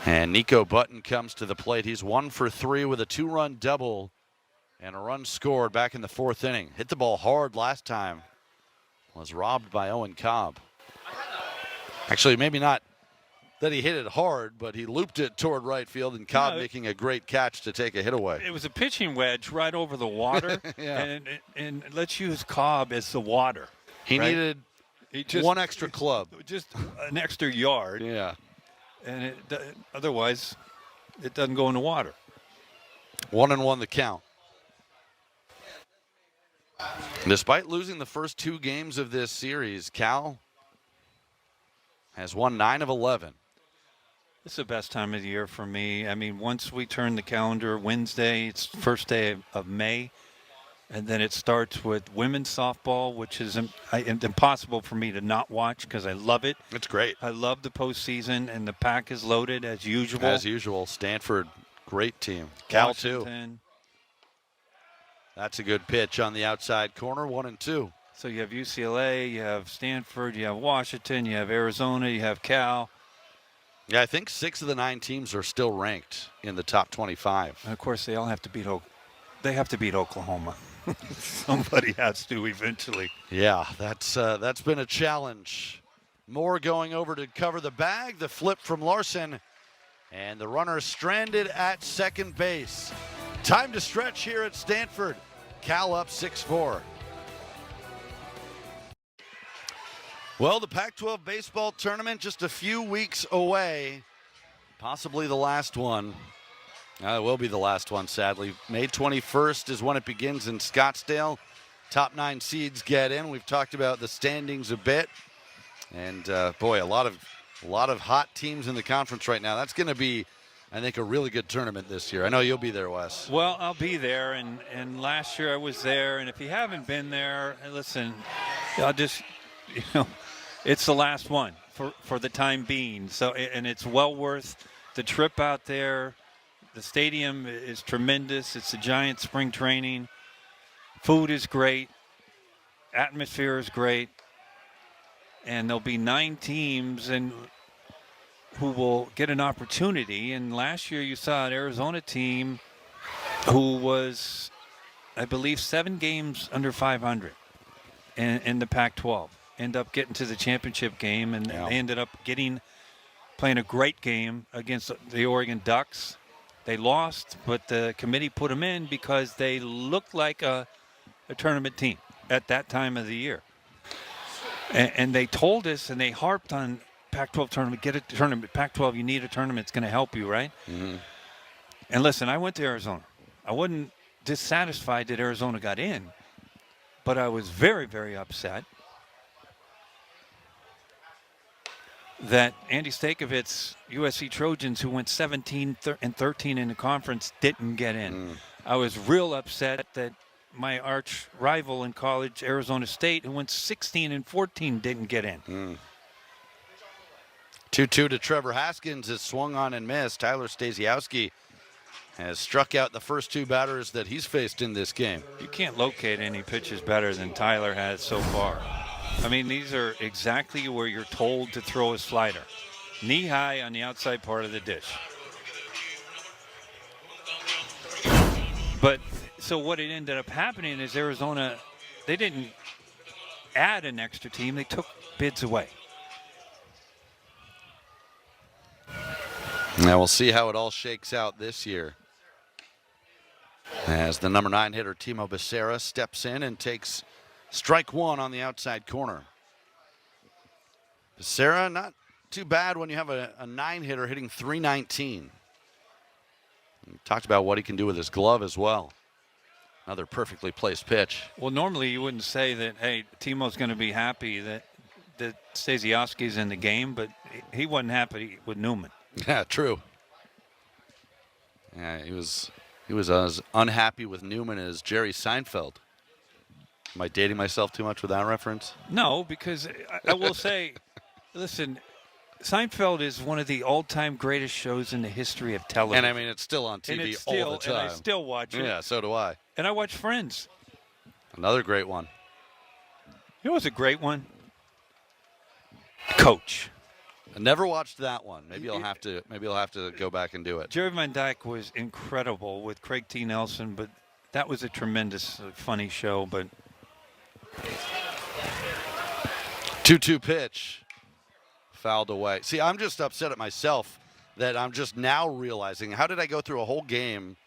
And Nico Button comes to the plate. He's 1 for 3 with a 2-run double. And a run scored back in the 4th inning. Hit the ball hard last time. Was robbed by Owen Cobb. Actually, maybe not that he hit it hard, but he looped it toward right field, and Cobb making a great catch to take a hit away. It was a pitching wedge right over the water. Yeah. And let's use Cobb as the water. He needed one extra club. Just an extra yard. Yeah. And otherwise, it doesn't go in the water. 1-1 the count. Despite losing the first 2 games of this series, Cal has won 9 of 11. It's the best time of the year for me. I mean, once we turn the calendar Wednesday, it's first day of May, and then it starts with women's softball, which is impossible for me to not watch because I love it. It's great. I love the postseason, and the pack is loaded as usual. As usual, Stanford, great team. Cal Washington. too. That's a good pitch on the outside corner, 1-2. So you have UCLA, you have Stanford, you have Washington, you have Arizona, you have Cal. Yeah, I think 6 of the 9 teams are still ranked in the top 25. And of course, they all have to beat Oklahoma. Somebody has to eventually. Yeah, that's been a challenge. Moore going over to cover the bag, the flip from Larson, and the runner stranded at second base. Time to stretch here at Stanford. Cal up 6-4. Well, the Pac-12 baseball tournament just a few weeks away. Possibly the last one. It will be the last one, sadly. May 21st is when it begins in Scottsdale. Top 9 seeds get in. We've talked about the standings a bit. And, boy, a lot of hot teams in the conference right now. That's going to be, I think, a really good tournament this year. I know you'll be there, Wes. Well, I'll be there, and last year I was there. And if you haven't been there, listen, I'll just, it's the last one for the time being. So, and it's well worth the trip out there. The stadium is tremendous. It's a giant spring training. Food is great. Atmosphere is great. And there'll be 9 teams who will get an opportunity. And last year you saw an Arizona team who was, I believe, 7 games under 500 in the Pac-12. End up getting to the championship game, and they ended up playing a great game against the Oregon Ducks. They lost, but the committee put them in because they looked like a tournament team at that time of the year. And they told us, and they harped on Pac-12 tournament, get a tournament. Pac-12, you need a tournament. It's going to help you, right? Mm-hmm. And listen, I went to Arizona. I wasn't dissatisfied that Arizona got in, but I was very, very upset that Andy Stakovic's USC Trojans, who went 17-13 in the conference, didn't get in. I was real upset that my arch rival in college, Arizona State, who went 16-14, didn't get in. 2-2 to Trevor Haskins is swung on and missed. Tyler Stasiowski has struck out the first 2 batters that he's faced in this game. You can't locate any pitches better than Tyler has so far. I mean, these are exactly where you're told to throw a slider. Knee high on the outside part of the dish. But so what it ended up happening is Arizona, they didn't add an extra team. They took bids away. Now we'll see how it all shakes out this year, as the number 9 hitter Timo Becerra steps in and takes strike 1 on the outside corner. Becerra, not too bad when you have a 9 hitter hitting .319. We talked about what he can do with his glove as well. Another perfectly placed pitch. Well, normally you wouldn't say that, hey, Timo's going to be happy that Stasiowski's in the game, but he wasn't happy with Newman. Yeah, true. Yeah, he was as unhappy with Newman as Jerry Seinfeld. Am I dating myself too much with that reference? No, because I will say, listen, Seinfeld is one of the all-time greatest shows in the history of television. And I mean, it's still on TV all the time. And I still watch it. Yeah, so do I. And I watch Friends. Another great one. You know what's a great one? Coach. I never watched that one. Maybe I'll have to go back and do it. Jerry Van Dyke was incredible with Craig T. Nelson, but that was a tremendous, funny show. But 2-2 pitch, fouled away. See, I'm just upset at myself that I'm just now realizing, how did I go through a whole game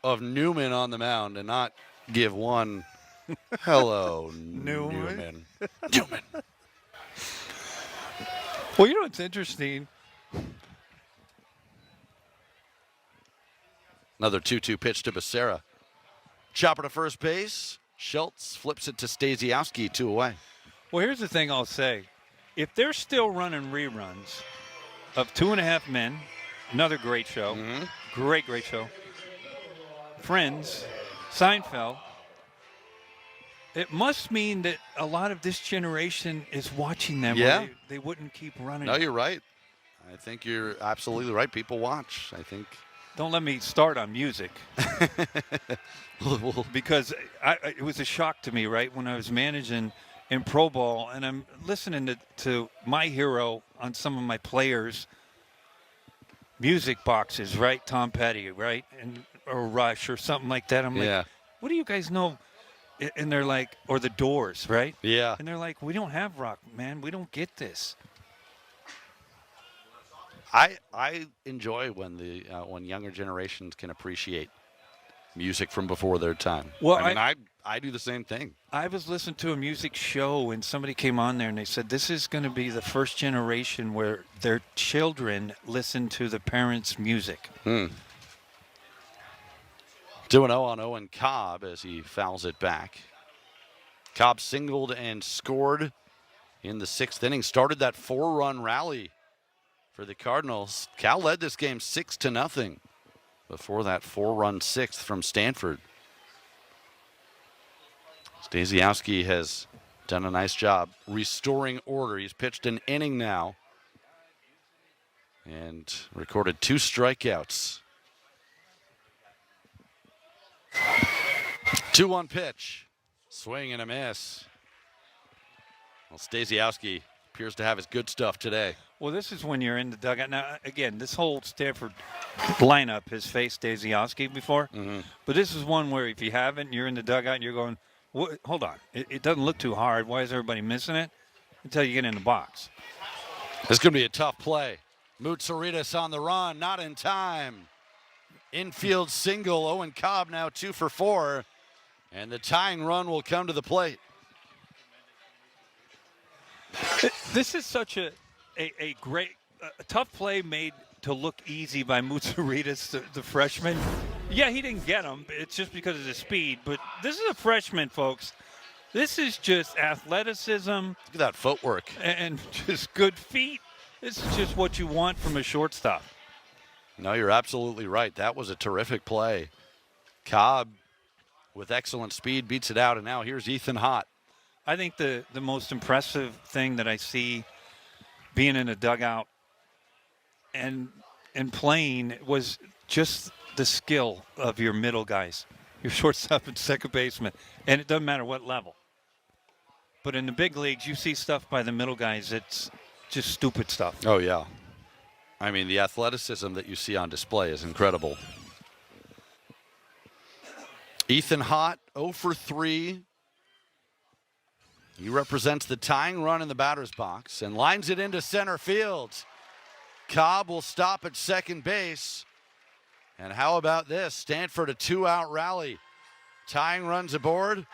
of Newman on the mound and not give one hello Newman. Newman. Well, you know what's interesting? Another 2-2 pitch to Becerra. Chopper to first base. Schultz flips it to Stasiowski, 2 away. Well, here's the thing I'll say. If they're still running reruns of 2.5 Men, another great show, great show, Friends, Seinfeld, it must mean that a lot of this generation is watching them. Yeah. They wouldn't keep running. No, you're right. I think you're absolutely right. People watch, I think. Don't let me start on music. Because it was a shock to me, right, when I was managing in Pro Bowl, and I'm listening to my hero on some of my players' music boxes, right? Tom Petty, right? Or Rush or something like that. I'm like, what do you guys know? And they're like, or the Doors, right? Yeah. And they're like, we don't have rock, man. We don't get this. I enjoy when younger generations can appreciate music from before their time. Well, I mean, I do the same thing. I was listening to a music show, and somebody came on there, and they said, this is going to be the first generation where their children listen to the parents' music. 2-0 on Owen Cobb as he fouls it back. Cobb singled and scored in the 6th inning. Started that 4-run rally for the Cardinals. Cal led this game 6-0 before that 4-run 6th from Stanford. Stasiowski has done a nice job restoring order. He's pitched an inning now and recorded 2 strikeouts. 2-1 pitch. Swing and a miss. Well, Stasiowski appears to have his good stuff today. Well, this is when you're in the dugout. Now, again, this whole Stanford lineup has faced Stasiowski before. But this is one where if you haven't, you're in the dugout and you're going, hold on. It doesn't look too hard. Why is everybody missing it? Until you get in the box. This is going to be a tough play. Mutsaritas on the run, not in time. Infield single, Owen Cobb now 2 for 4. And the tying run will come to the plate. This is such a great, tough play made to look easy by Mutsaritas, the freshman. Yeah, he didn't get him. It's just because of the speed. But this is a freshman, folks. This is just athleticism. Look at that footwork. And just good feet. This is just what you want from a shortstop. No, you're absolutely right. That was a terrific play. Cobb, with excellent speed, beats it out. And now here's Ethan Hott. I think the most impressive thing that I see being in a dugout and playing was just the skill of your middle guys, your shortstop and second baseman. And it doesn't matter what level. But in the big leagues, you see stuff by the middle guys. It's just stupid stuff. Oh, yeah. I mean, the athleticism that you see on display is incredible. Ethan Hott, 0 for 3. He represents the tying run in the batter's box and lines it into center field. Cobb will stop at second base. And how about this? Stanford, a 2-out rally. Tying runs aboard.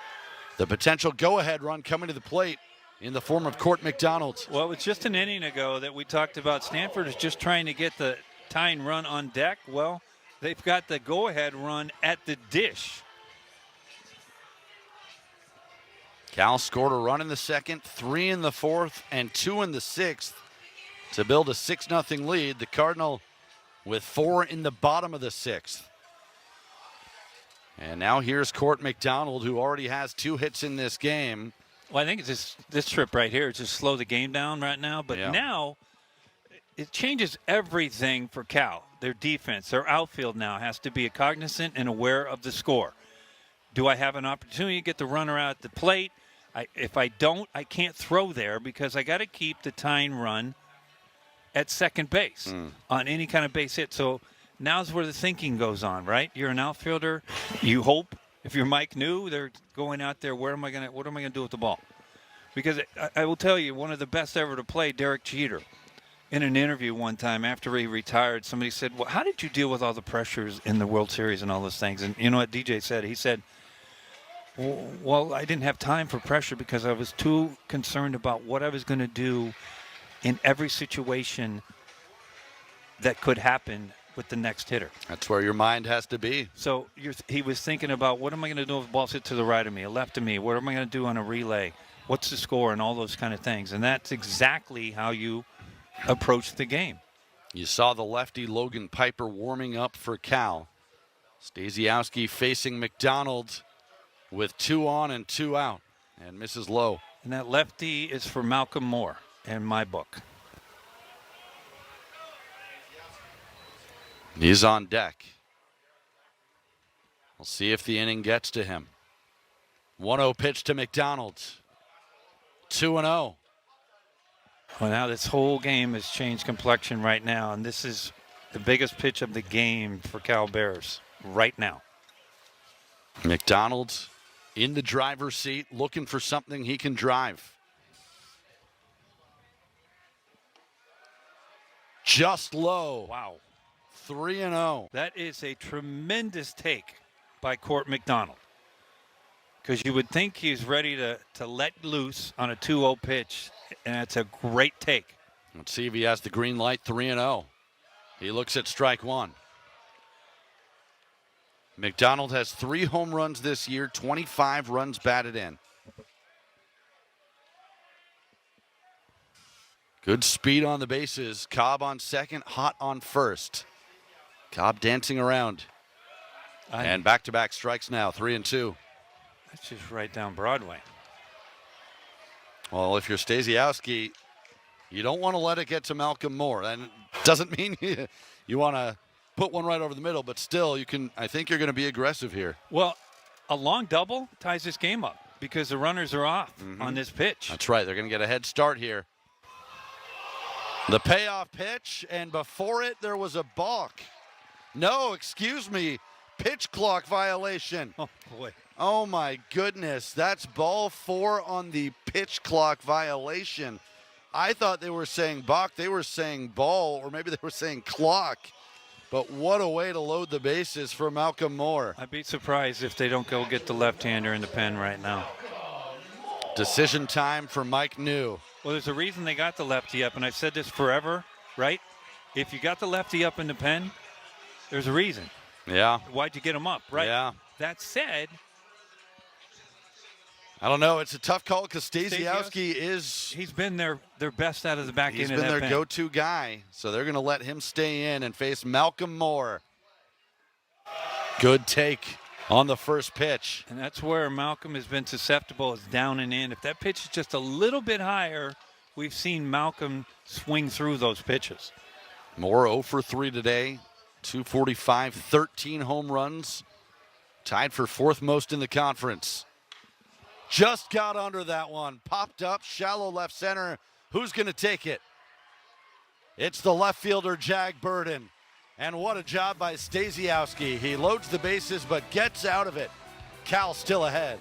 The potential go-ahead run coming to the plate in the form of Court McDonald. Well, it was just an inning ago that we talked about Stanford is just trying to get the tying run on deck. Well, they've got the go-ahead run at the dish. Cal scored a run in the second, 3 in the fourth, and 2 in the sixth to build a 6-0 lead. The Cardinal with 4 in the bottom of the sixth. And now here's Court McDonald, who already has 2 hits in this game. Well, I think it's this trip right here is just slow the game down right now. But now it changes everything for Cal. Their defense, their outfield now has to be cognizant and aware of the score. Do I have an opportunity to get the runner out at the plate? If I don't, I can't throw there because I got to keep the tying run at second base on any kind of base hit. So now's where the thinking goes on, right? You're an outfielder. You hope if you're Mike New, they're going out there. What am I gonna do with the ball? Because I will tell you, one of the best ever to play, Derek Jeter, in an interview one time after he retired, somebody said, "Well, how did you deal with all the pressures in the World Series and all those things?" And you know what DJ said? He said, "Well, I didn't have time for pressure because I was too concerned about what I was going to do in every situation that could happen with the next hitter." That's where your mind has to be. So he was thinking about, what am I going to do if the ball's hit to the right of me, or left of me? What am I going to do on a relay? What's the score? And all those kind of things. And that's exactly how you approach the game. You saw the lefty Logan Piper warming up for Cal. Stasiowski facing McDonald with 2 on and 2 out, and misses low. And that lefty is for Malcolm Moore in my book. He's on deck. We'll see if the inning gets to him. 1-0 pitch to McDonald. 2-0. Well, now this whole game has changed complexion right now, and this is the biggest pitch of the game for Cal Bears right now. McDonald in the driver's seat, looking for something he can drive. Just low. Wow. 3-0. That is a tremendous take by Court McDonald. Because you would think he's ready to let loose on a 2-0 pitch, and that's a great take. Let's see if he has the green light. 3-0. He looks at strike one. McDonald has 3 home runs this year, 25 runs batted in. Good speed on the bases. Cobb on second, Hott on first. Cobb dancing around. And back-to-back strikes now, 3-2. That's just right down Broadway. Well, if you're Stasiowski, you don't want to let it get to Malcolm Moore. And doesn't mean you want to put one right over the middle, but still, I think you're going to be aggressive here. Well, A long double ties this game up because the runners are off on this pitch. That's right. They're going to get a head start here. The payoff pitch, and before it, there was a balk. No, excuse me, pitch clock violation. Oh, boy. Oh, my goodness. That's ball 4 on the pitch clock violation. I thought they were saying balk. They were saying ball, or maybe they were saying clock. But what a way to load the bases for Malcolm Moore. I'd be surprised if they don't go get the left-hander in the pen right now. Decision time for Mike New. Well, there's a reason they got the lefty up, and I've said this forever, right? If you got the lefty up in the pen, there's a reason. Yeah. Why'd you get him up, right? Yeah. That said, I don't know. It's a tough call because Stasiowski is... He's been their best out of the back He's end of been that their pen. go-to guy, so they're going to let him stay in and face Malcolm Moore. Good take on the first pitch. And that's where Malcolm has been susceptible, is down and in. If that pitch is just a little bit higher, we've seen Malcolm swing through those pitches. Moore 0 for 3 today, 245, 13 home runs, tied for 4th most in the conference. Just got under that one, popped up, shallow left center. Who's going to take it? It's the left fielder, Jag Burden. And what a job by Stasiowski. He loads the bases but gets out of it. Cal still ahead.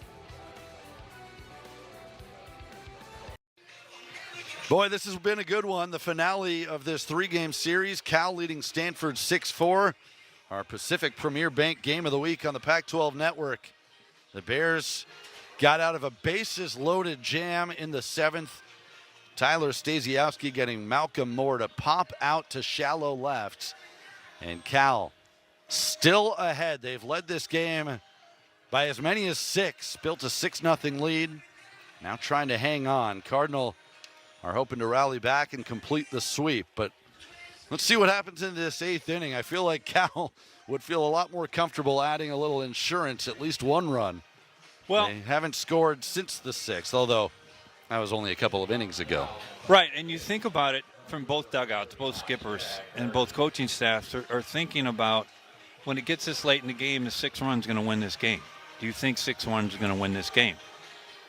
Boy, this has been a good one. The finale of this 3-game series. Cal leading Stanford 6-4. Our Pacific Premier Bank game of the week on the Pac-12 Network. The Bears got out of a bases-loaded jam in the 7th. Tyler Stasiowski getting Malcolm Moore to pop out to shallow left. And Cal still ahead. They've led this game by as many as 6. Built a 6-0 lead. Now trying to hang on. Cardinal are hoping to rally back and complete the sweep. But let's see what happens in this 8th inning. I feel like Cal would feel a lot more comfortable adding a little insurance, at least 1 run. Well, they haven't scored since the 6th, although that was only a couple of innings ago. right, and you think about it from both dugouts, both skippers, and both coaching staffs are thinking about when it gets this late in the game, the 6 runs going to win this game. Do you think 6 runs are going to win this game?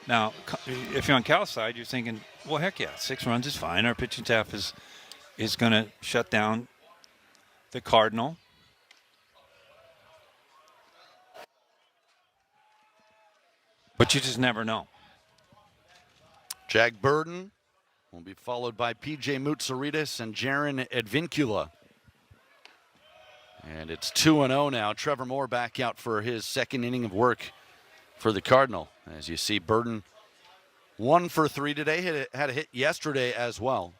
Now, if you're on Cal's side, you're thinking, well, heck yeah, 6 runs is fine. Our pitching staff is going to shut down the Cardinal. But you just never know. Jag Burden will be followed by P.J. Moutsouridis and Jaron Advincula. And it's 2-0 now. Trevor Moore back out for his 2nd inning of work for the Cardinal. As you see, Burden 1 for 3 today. Had a hit yesterday as well.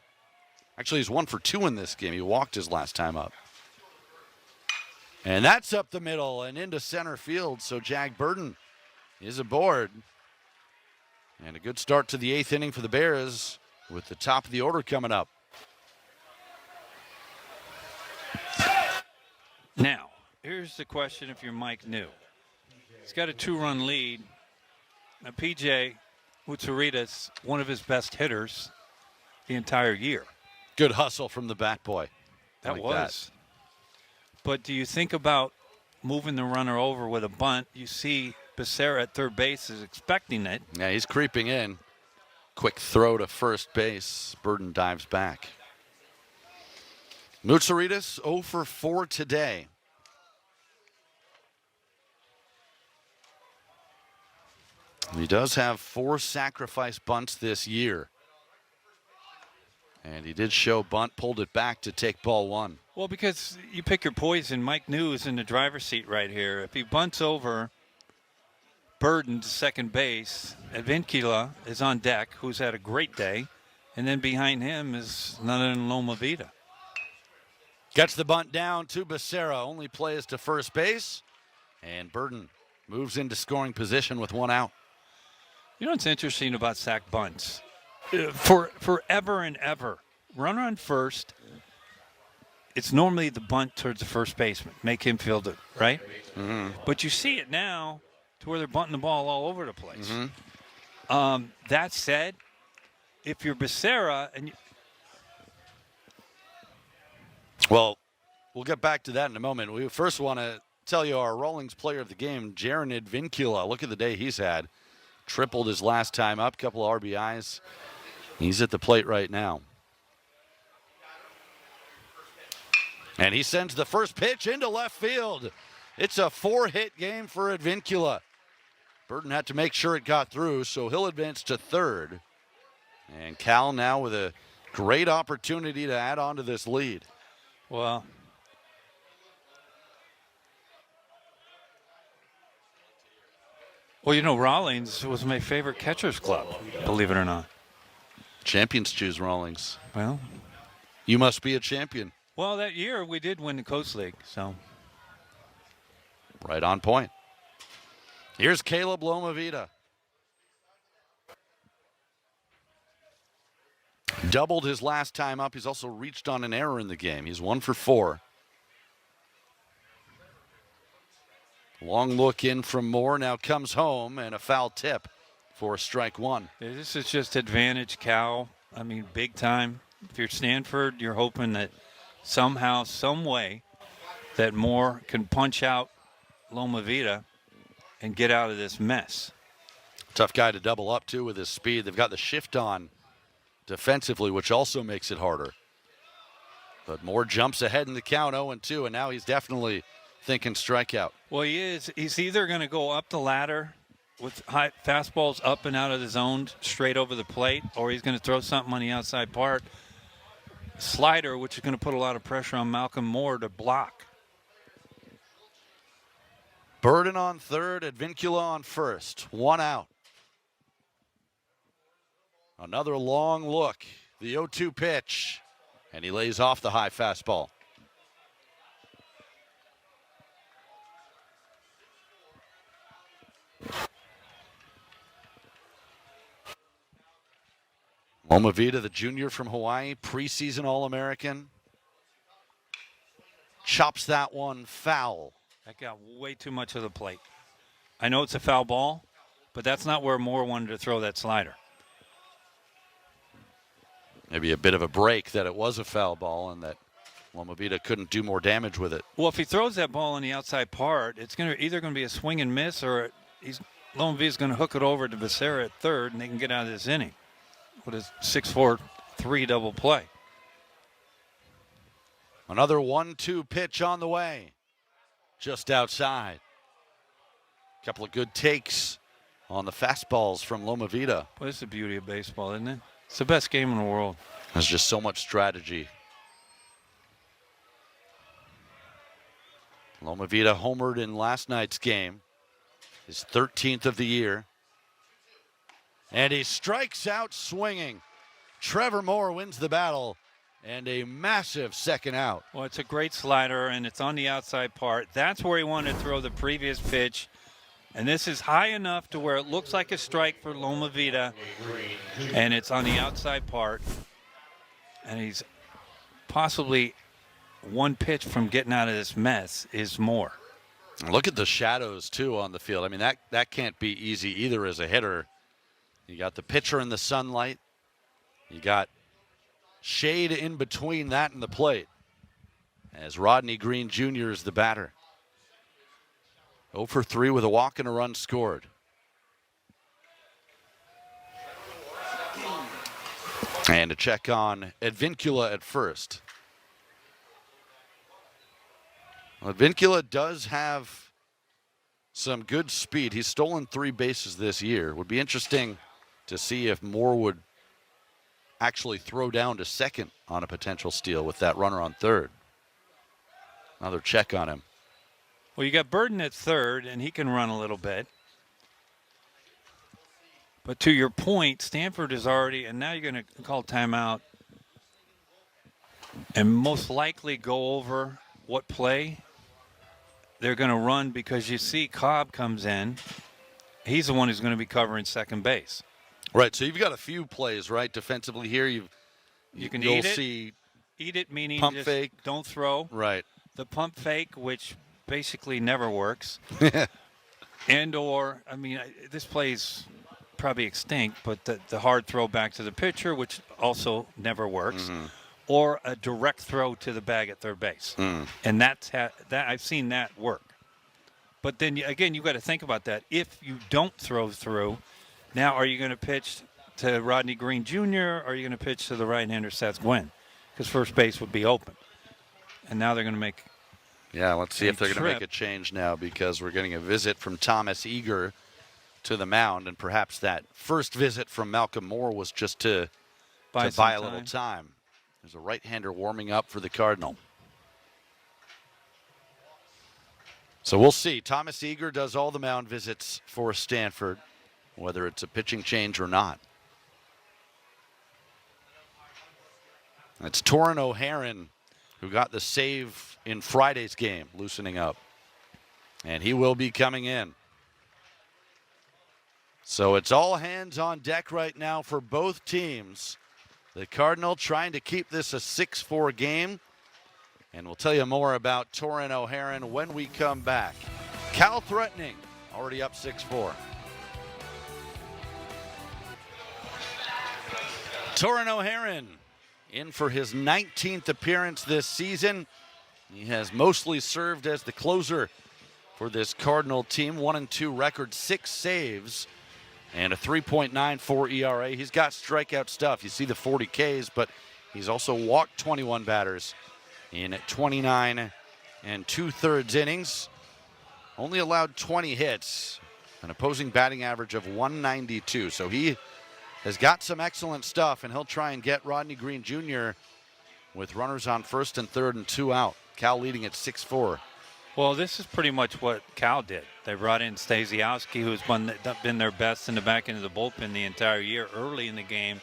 Actually, he's 1 for 2 in this game. He walked his last time up. And that's up the middle and into center field. So Jag Burden is aboard. And a good start to the 8th inning for the Bears with the top of the order coming up. Now, here's the question if you're Mike New. He's got a 2-run lead. Now, P.J. Moutsouridis, one of his best hitters the entire year. Good hustle from the bat boy. That Like was. But do you think about moving the runner over with a bunt? You see Becerra at third base is expecting it. Yeah, he's creeping in. Quick throw to first base. Burden dives back. Moutsouridis 0 for 4 today. He does have 4 sacrifice bunts this year. And he did show bunt, pulled it back to take ball 1. Well, because you pick your poison. Mike New is in the driver's seat right here. If he bunts over Burden to second base, Advincula is on deck, who's had a great day. And then behind him is none other than Loma Vida. Gets the bunt down to Becerra. Only plays to first base. And Burden moves into scoring position with 1 out. You know what's interesting about sack bunts? For forever and ever, runner on first, it's normally the bunt towards the first baseman. Make him field it, right? Mm-hmm. But you see it now to where they're bunting the ball all over the place. That said, if you're Becerra and Well, we'll get back to that in a moment. We first want to tell you, our Rawlings player of the game, Jaron Advincula, look at the day he's had. Tripled his last time up, couple of RBIs. He's at the plate right now. And he sends the first pitch into left field. It's a 4-hit game for Advincula. Burton had to make sure it got through, so he'll advance to third. And Cal now with a great opportunity to add on to this lead. Well, you know, Rawlings was my favorite catcher's club, believe it or not. Champions choose Rawlings. Well, You must be a champion. well, that year we did win the Coast League, so. Right on point. Here's Caleb Lomavita. Doubled his last time up. He's also reached on an error in the game. He's 1 for 4. Long look in from Moore. Now comes home and a foul tip for strike one. This is just advantage Cal. I mean, big time. If you're Stanford, you're hoping that somehow, some way, that Moore can punch out Lomavita and get out of this mess. Tough guy to double up to with his speed. They've got the shift on defensively, which also makes it harder. But Moore jumps ahead in the count, 0-2, and now he's definitely thinking strikeout. Well, he is. He's either going to go up the ladder with high fastballs up and out of the zone straight over the plate, or he's going to throw something on the outside part. Slider, which is going to put a lot of pressure on Malcolm Moore to block. Burden on third, Advincula on first. 1 out. Another long look. The 0-2 pitch. And he lays off the high fastball. Lomavita, the junior from Hawaii, preseason All-American. Chops that one foul. That got way too much of the plate. I know it's a foul ball, but that's not where Moore wanted to throw that slider. Maybe a bit of a break that it was a foul ball and that Lomavita couldn't do more damage with it. Well, if he throws that ball on the outside part, it's either going to be a swing and miss, or Lomavita's going to hook it over to Becerra at third, and they can get out of this inning with a 6-4-3 double play. Another 1-2 pitch on the way. Just outside. Couple of good takes on the fastballs from Lomavita. Well, this is the beauty of baseball, isn't it? It's the best game in the world. There's just so much strategy. Lomavita homered in last night's game. His 13th of the year. And he strikes out swinging. Trevor Moore wins the battle. And a massive second out. Well, it's a great slider, and it's on the outside part. That's where he wanted to throw the previous pitch. And this is high enough to where it looks like a strike for Lomavita, and it's on the outside part. And he's possibly one pitch from getting out of this mess is Moore. Look at the shadows, too, on the field. I mean, that can't be easy either as a hitter. You got the pitcher in the sunlight. You got shade in between that and the plate, as Rodney Green Jr. is the batter. 0 for 3 with a walk and a run scored. And a check on Advincula at first. Well, Advincula does have some good speed. He's stolen 3 bases this year. Would be interesting to see if Moore would actually throw down to second on a potential steal with that runner on third. Another check on him. Well, you got Burden at third, and he can run a little bit. But to your point, Stanford is already, and now you're going to call timeout and most likely go over what play they're going to run, because you see Cobb comes in. He's the one who's going to be covering second base. Right, so you've got a few plays, right, defensively here. You can you'll eat it. see Eat it, meaning pump just fake. Don't throw. Right. The pump fake, which basically never works. And or, I mean, this play's probably extinct, but the hard throw back to the pitcher, which also never works. Mm-hmm. Or a direct throw to the bag at third base. And that I've seen that work. But then again, you've got to think about that. If you don't throw through, now are you going to pitch to Rodney Green Jr. or are you going to pitch to the right-hander Seth Gwynn? Because first base would be open. And now they're going to make Yeah, let's see a if they're going to make a trip. change now, because we're getting a visit from Thomas Eager to the mound, and perhaps that first visit from Malcolm Moore was just to buy buy a some little time. time. There's a right-hander warming up for the Cardinal. So we'll see. Thomas Eager does all the mound visits for Stanford, whether it's a pitching change or not. It's Torin O'Haron who got the save in Friday's game, loosening up. And he will be coming in. So it's all hands on deck right now for both teams. The Cardinal trying to keep this a 6-4 game. And we'll tell you more about Torin O'Haron when we come back. Cal threatening, already up 6-4. Torin O'Haron in for his 19th appearance this season. He has mostly served as the closer for this Cardinal team. 1-2 record, 6 saves, and a 3.94 ERA. He's got strikeout stuff. You see the 40 Ks, but he's also walked 21 batters in 29 2/3 innings. Only allowed 20 hits, an opposing batting average of 192. So he has got some excellent stuff, and he'll try and get Rodney Green Jr. with runners on first and third and 2 out. Cal leading at 6-4. Well, this is pretty much what Cal did. They brought in Stasiowski, who's been their best in the back end of the bullpen the entire year early in the game.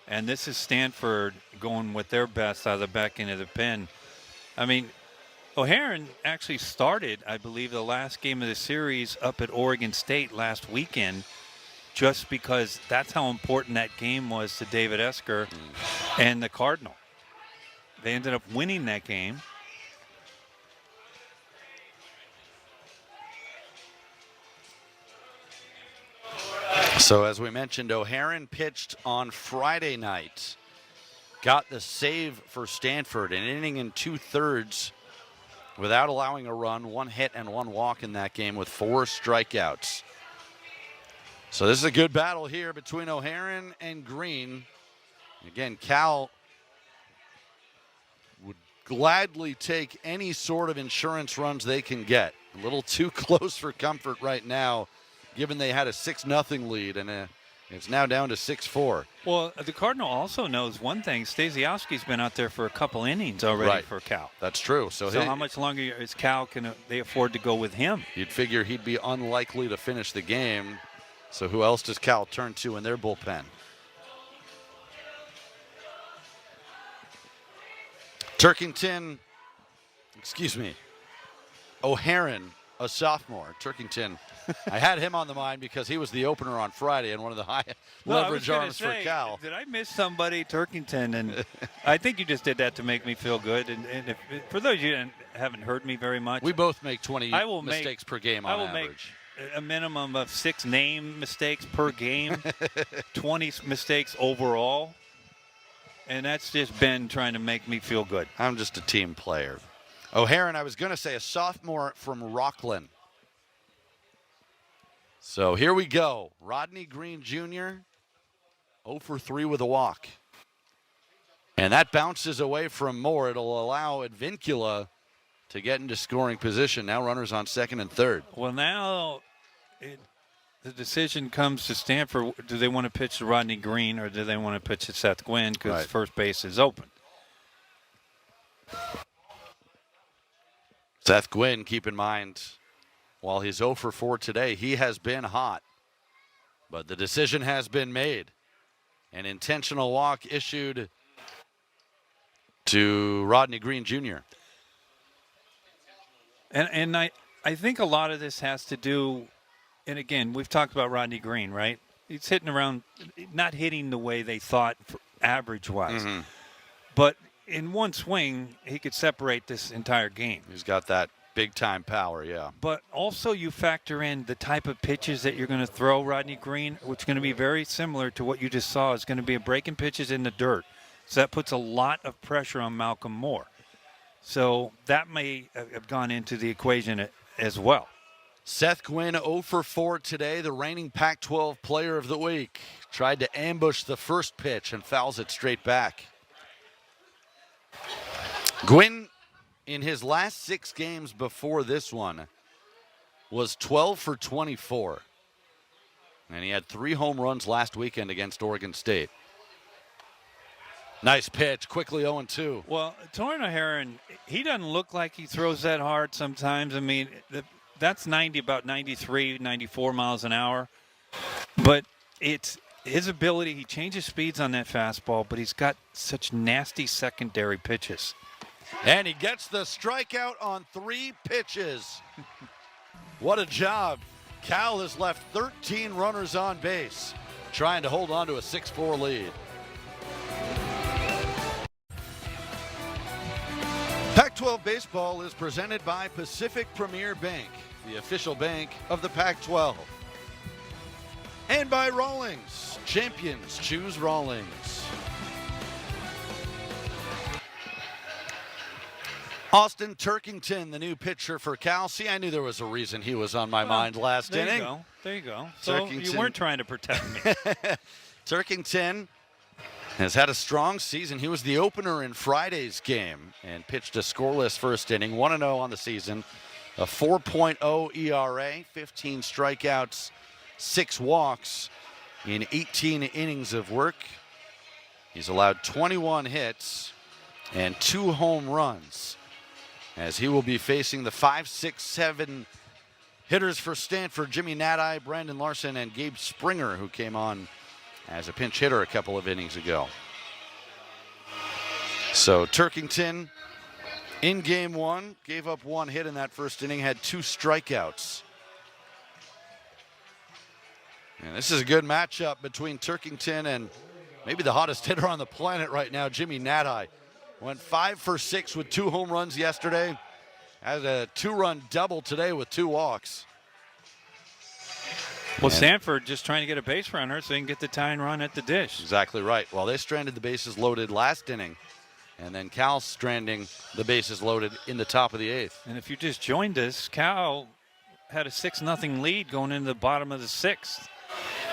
And this is Stanford going with their best out of the back end of the pen. I mean, O'Haron actually started, I believe, the last game of the series up at Oregon State last weekend, just because that's how important that game was to David Esker and the Cardinal. They ended up winning that game. So as we mentioned, O'Haron pitched on Friday night. Got the save for Stanford, an inning and 2/3 without allowing a run, 1 hit and 1 walk in that game with 4 strikeouts. So this is a good battle here between O'Haron and Green. Again, Cal would gladly take any sort of insurance runs they can get. A little too close for comfort right now, given they had a 6-0 lead, and it's now down to 6-4. Well, the Cardinal also knows one thing. Stasiowski's been out there for a couple innings already Right. for Cal. That's true. So How much longer is Cal can they afford to go with him? you'd figure he'd be unlikely to finish the game. So who else does Cal turn to in their bullpen? O'Haron, a sophomore. Turkington, I had him on the mind because he was the opener on Friday and one of the high leverage arms for Cal. Did I miss somebody, Turkington? And I think you just did that to make me feel good. And for those of you that haven't heard me very much, We both make 20 I will mistakes per game I on will average. make a minimum of 6 name mistakes per game, 20 mistakes overall. And that's just Ben trying to make me feel good. I'm just a team player. O'Haron, I was going to say a sophomore from Rockland. So here we go. Rodney Green Jr., 0 for 3 with a walk. And that bounces away from Moore. It'll allow Advincula to get into scoring position. Now runners on second and third. Well, now the decision comes to Stanford. Do they want to pitch to Rodney Green or do they want to pitch to Seth Gwynn because Right. first base is open? Seth Gwynn, keep in mind, while he's 0 for 4 today, he has been hot. But the decision has been made. An intentional walk issued to Rodney Green Jr. And I think a lot of this has to do, and again, we've talked about Rodney Green, right? He's hitting around, not hitting the way they thought average-wise. Mm-hmm. But in one swing, he could separate this entire game. He's got that big-time power, yeah. But also you factor in the type of pitches that you're going to throw, Rodney Green, which is going to be very similar to what you just saw. It's going to be a breaking pitches in the dirt. So that puts a lot of pressure on Malcolm Moore. So that may have gone into the equation as well. Seth Gwynn 0 for 4 today, the reigning Pac-12 Player of the Week. Tried to ambush the first pitch and fouls it straight back. Gwynn, in his last 6 games before this one, was 12 for 24. And he had 3 home runs last weekend against Oregon State. Nice pitch, quickly 0-2. Well, Torrin O'Haron, he doesn't look like he throws that hard sometimes. I mean, that's about 93, 94 miles an hour. But it's his ability. He changes speeds on that fastball, but he's got such nasty secondary pitches. And he gets the strikeout on 3 pitches. What a job. Cal has left 13 runners on base, trying to hold on to a 6-4 lead. Pac-12 baseball is presented by Pacific Premier Bank, the official bank of the Pac-12. And by Rawlings. Champions choose Rawlings. Austin Turkington, the new pitcher for Cal. See, I knew there was a reason he was on my mind last inning. There you go. So you weren't trying to protect me. Turkington has had a strong season. He was the opener in Friday's game and pitched a scoreless first inning, 1-0 on the season, a 4.0 ERA, 15 strikeouts, 6 walks in 18 innings of work. He's allowed 21 hits and 2 home runs, as he will be facing the 5, 6, 7 hitters for Stanford, Jimmy Nadai, Brandon Larson, and Gabe Springer, who came on as a pinch hitter a couple of innings ago. So Turkington in game 1 gave up 1 hit in that first inning, had 2 strikeouts. And this is a good matchup between Turkington and maybe the hottest hitter on the planet right now, Jimmy Nadai. Went 5 for 6 with 2 home runs yesterday. Had a 2-run double today with 2 walks. Well, Stanford just trying to get a base runner so they can get the tying run at the dish. Exactly right. Well, they stranded the bases loaded last inning, and then Cal stranding the bases loaded in the top of the 8th. And if you just joined us, Cal had a 6-0 lead going into the bottom of the 6th.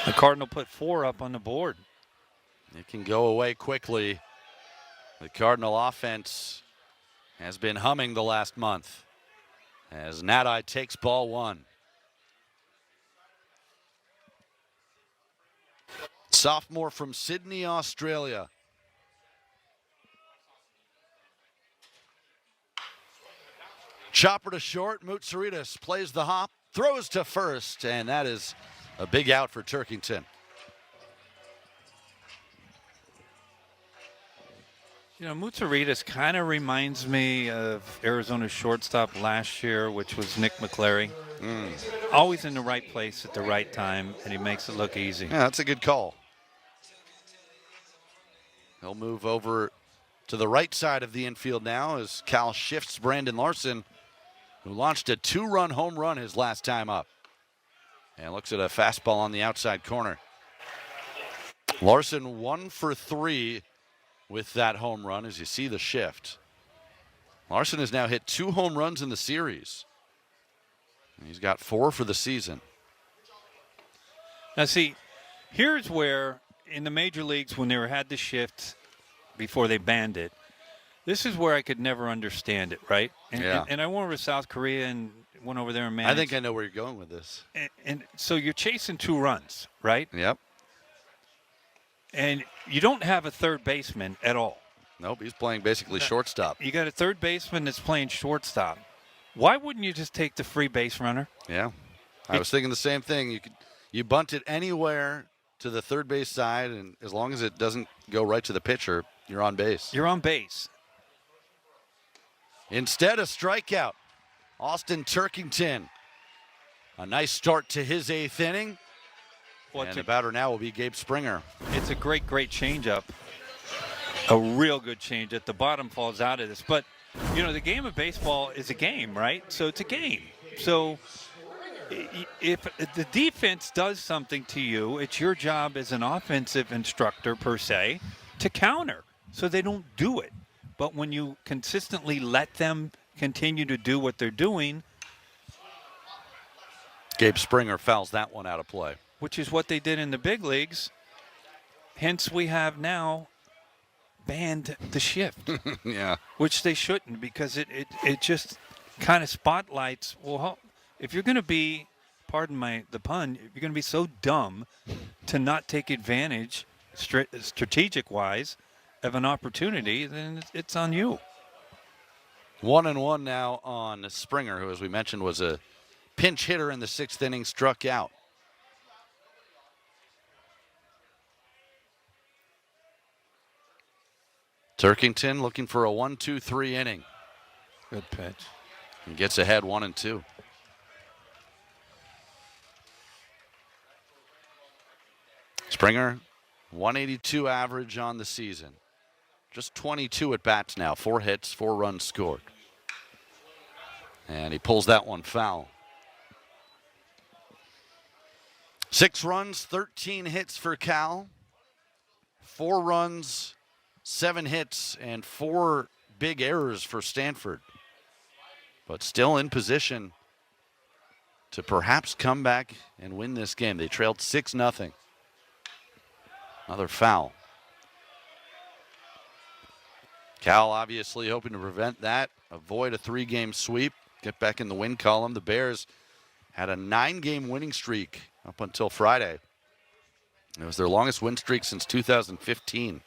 The Cardinal put 4 up on the board. It can go away quickly. The Cardinal offense has been humming the last month as Nadai takes ball 1. Sophomore from Sydney, Australia. Chopper to short. Moutsaritas plays the hop, throws to first, and that is a big out for Turkington. You know, Moutsaritas kind of reminds me of Arizona's shortstop last year, which was Nick McClary. Always in the right place at the right time, and he makes it look easy. Yeah, that's a good call. He'll move over to the right side of the infield now as Cal shifts Brandon Larson, who launched a 2-run home run his last time up. And looks at a fastball on the outside corner. Larson 1 for 3 with that home run, as you see the shift. Larson has now hit 2 home runs in the series. And he's got 4 for the season. Now, see, here's where in the major leagues, when they had the shift before they banned it, this is where I could never understand it, right? And I went over to South Korea and went over there and managed. I think I know where you're going with this. And so you're chasing 2 runs, right? Yep. And you don't have a third baseman at all. Nope, he's playing basically shortstop. You got a third baseman that's playing shortstop. Why wouldn't you just take the free base runner? Yeah, I was thinking the same thing. You bunt it anywhere to the third base side, and as long as it doesn't go right to the pitcher, you're on base. You're on base. Instead, a strikeout. Austin Turkington. A nice start to his 8th inning. And the batter now will be Gabe Springer. It's a great changeup. A real good changeup. The bottom falls out of this. But, you know, the game of baseball is a game, right? So it's a game. So if the defense does something to you, it's your job as an offensive instructor, per se, to counter so they don't do it. But when you consistently let them continue to do what they're doing, Gabe Springer fouls that one out of play. Which is what they did in the big leagues. Hence, we have now banned the shift. Yeah. Which they shouldn't, because it just kind of spotlights, well, if you're going to be, pardon the pun, if you're going to be so dumb to not take advantage strategic-wise of an opportunity, then it's on you. 1-1 now on Springer, who, as we mentioned, was a pinch hitter in the 6th inning, struck out. Turkington looking for a 1-2-3 inning. Good pitch. He gets ahead 1-2. Springer, 182 average on the season. Just 22 at bats now. 4 hits, 4 runs scored. And he pulls that one foul. 6 runs, 13 hits for Cal. 4 runs, 7 hits, and 4 big errors for Stanford. But still in position to perhaps come back and win this game. They trailed 6-0. Another foul. Cal obviously hoping to prevent that, avoid a 3-game sweep, get back in the win column. The Bears had a 9-game winning streak up until Friday. It was their longest win streak since 2015.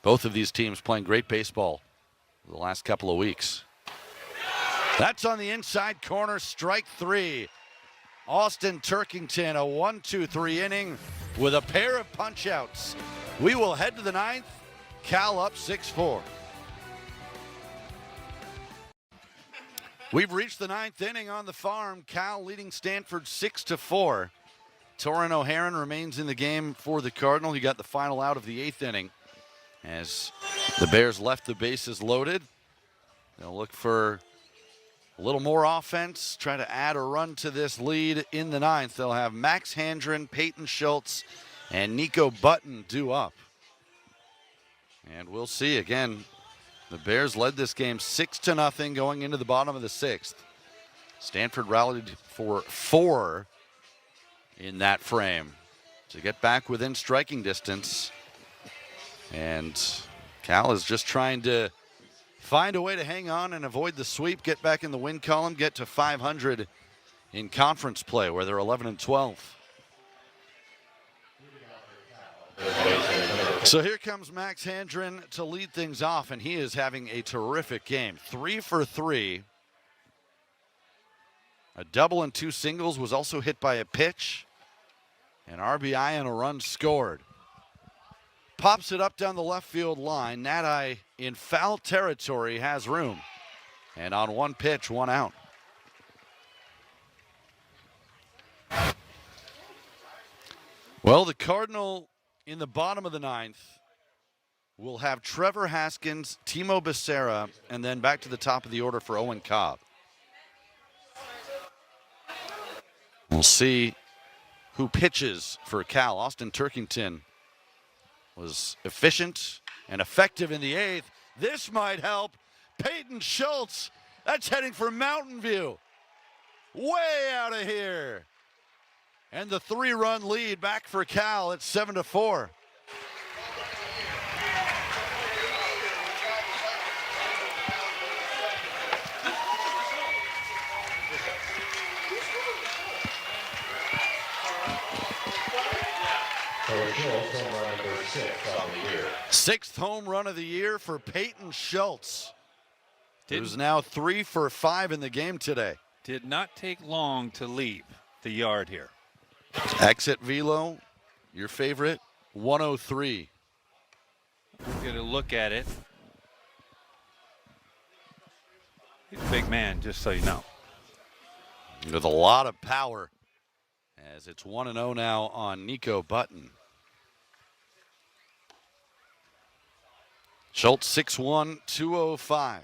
Both of these teams playing great baseball the last couple of weeks. That's on the inside corner, strike 3. Austin Turkington, a 1-2-3 inning with a pair of punch-outs. We will head to the 9th. Cal up 6-4. We've reached the 9th inning on the farm. Cal leading Stanford 6-4. Torrin O'Haron remains in the game for the Cardinal. He got the final out of the 8th inning as the Bears left the bases loaded. They'll look for a little more offense, try to add a run to this lead in the 9th. They'll have Max Handren, Peyton Schultz, and Nico Button due up. And we'll see again. The Bears led this game 6-0 going into the bottom of the 6th. Stanford rallied for 4 in that frame to get back within striking distance. And Cal is just trying to find a way to hang on and avoid the sweep, get back in the win column, get to 500 in conference play where they're 11-12. So here comes Max Handren to lead things off, and he is having a terrific game. 3 for 3. A double and 2 singles, was also hit by a pitch. An RBI and a run scored. Pops it up down the left field line. Nati in foul territory has room. And on 1 pitch, 1 out. Well, the Cardinal in the bottom of the 9th will have Trevor Haskins, Timo Becerra, and then back to the top of the order for Owen Cobb. We'll see who pitches for Cal. Austin Turkington was efficient and effective in the 8th. This might help. Peyton Schultz, that's heading for Mountain View. Way out of here. And the 3-run lead back for Cal at 7-4. Sixth home run of the year for Peyton Schultz, who's now 3 for 5 in the game today. Did not take long to leave the yard here. Exit velo, your favorite, 103. Get a look at it. He's a big man, just so you know. With a lot of power, as it's 1-0 now on Nico Button. Schultz 6'1", 205.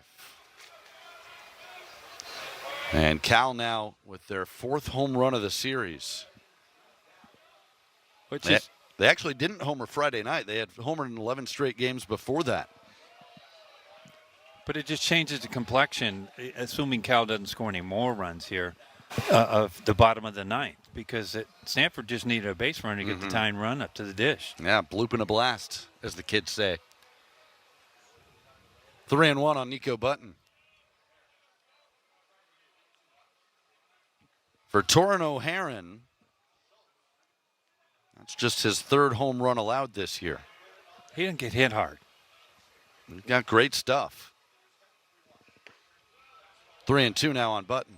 And Cal now with their 4th home run of the series. They actually didn't homer Friday night. They had homered in 11 straight games before that. But it just changes the complexion, assuming Cal doesn't score any more runs here. of the bottom of the ninth because Stanford just needed a base runner to get the tying run up to the dish. Yeah, bloop and a blast, as the kids say. 3-1 on Nico Button. For Torin O'Haron, that's just his third home run allowed this year. He didn't get hit hard. He's got great stuff. 3-2 now on Button.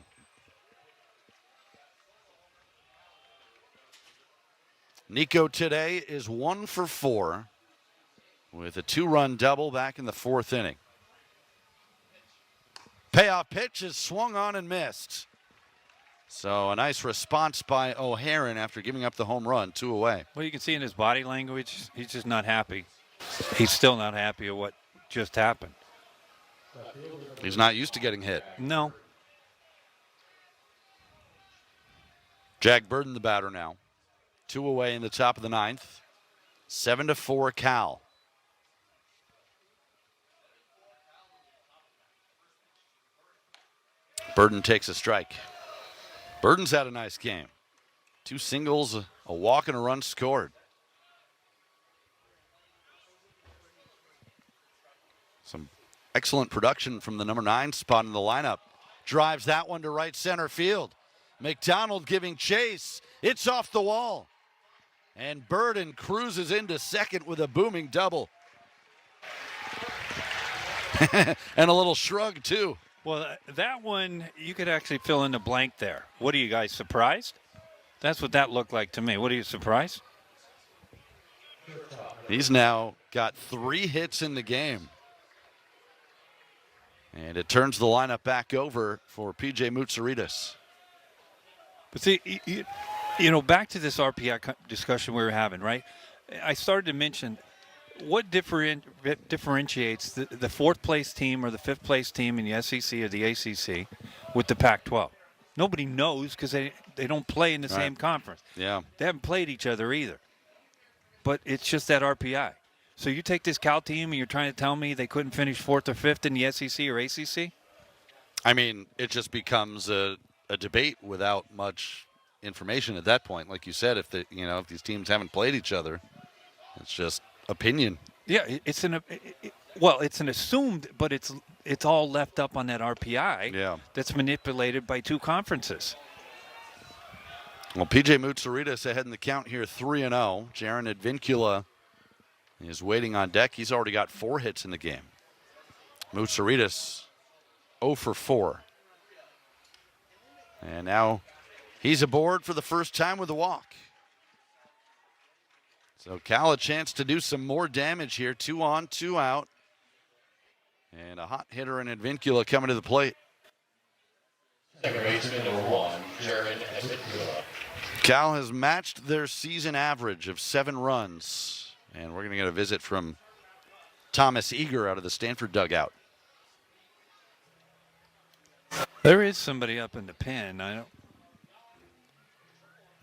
Nico today is 1 for 4 with a 2-run double back in the 4th inning. Payoff pitch is swung on and missed. So a nice response by O'Haron after giving up the home run, 2 away. Well, you can see in his body language, he's just not happy. He's still not happy at what just happened. He's not used to getting hit. No. Jack Burden the batter now. 2 away in the top of the 9th. 7-4 Cal. Burden takes a strike. Burden's had a nice game. 2 singles, a walk, and a run scored. Some excellent production from the number 9 spot in the lineup. Drives that one to right center field. McDonald giving chase. It's off the wall. And Burden cruises into second with a booming double. And a little shrug, too. Well, that one, you could actually fill in the blank there. What are you guys, surprised? That's what that looked like to me. What are you, surprised? He's now got 3 hits in the game. And it turns the lineup back over for P.J. Moutsouridis. But see, you know, back to this RPI discussion we were having, right? I started to mention what differentiates the 4th place team or the 5th place team in the SEC or the ACC with the Pac-12. Nobody knows because they don't play in the same conference. Yeah. They haven't played each other either. But it's just that RPI. So you take this Cal team and you're trying to tell me they couldn't finish 4th or 5th in the SEC or ACC? I mean, it just becomes a debate without much information at that point. Like you said, if these teams haven't played each other, it's just opinion. Yeah, it's an assumed, but it's all left up on that RPI. Yeah. That's manipulated by 2 conferences. Well, P.J. Moutsouridis ahead in the count here, 3-0. Jaron Advincula is waiting on deck. He's already got 4 hits in the game. Moutsouridis 0 for 4. And now he's aboard for the first time with a walk. So Cal a chance to do some more damage here. 2 on, 2 out. And a hot hitter in Advincula coming to the plate. Second baseman, number 1, Jaron Advincula. Cal has matched their season average of 7 runs. And we're going to get a visit from Thomas Eager out of the Stanford dugout. There is somebody up in the pen.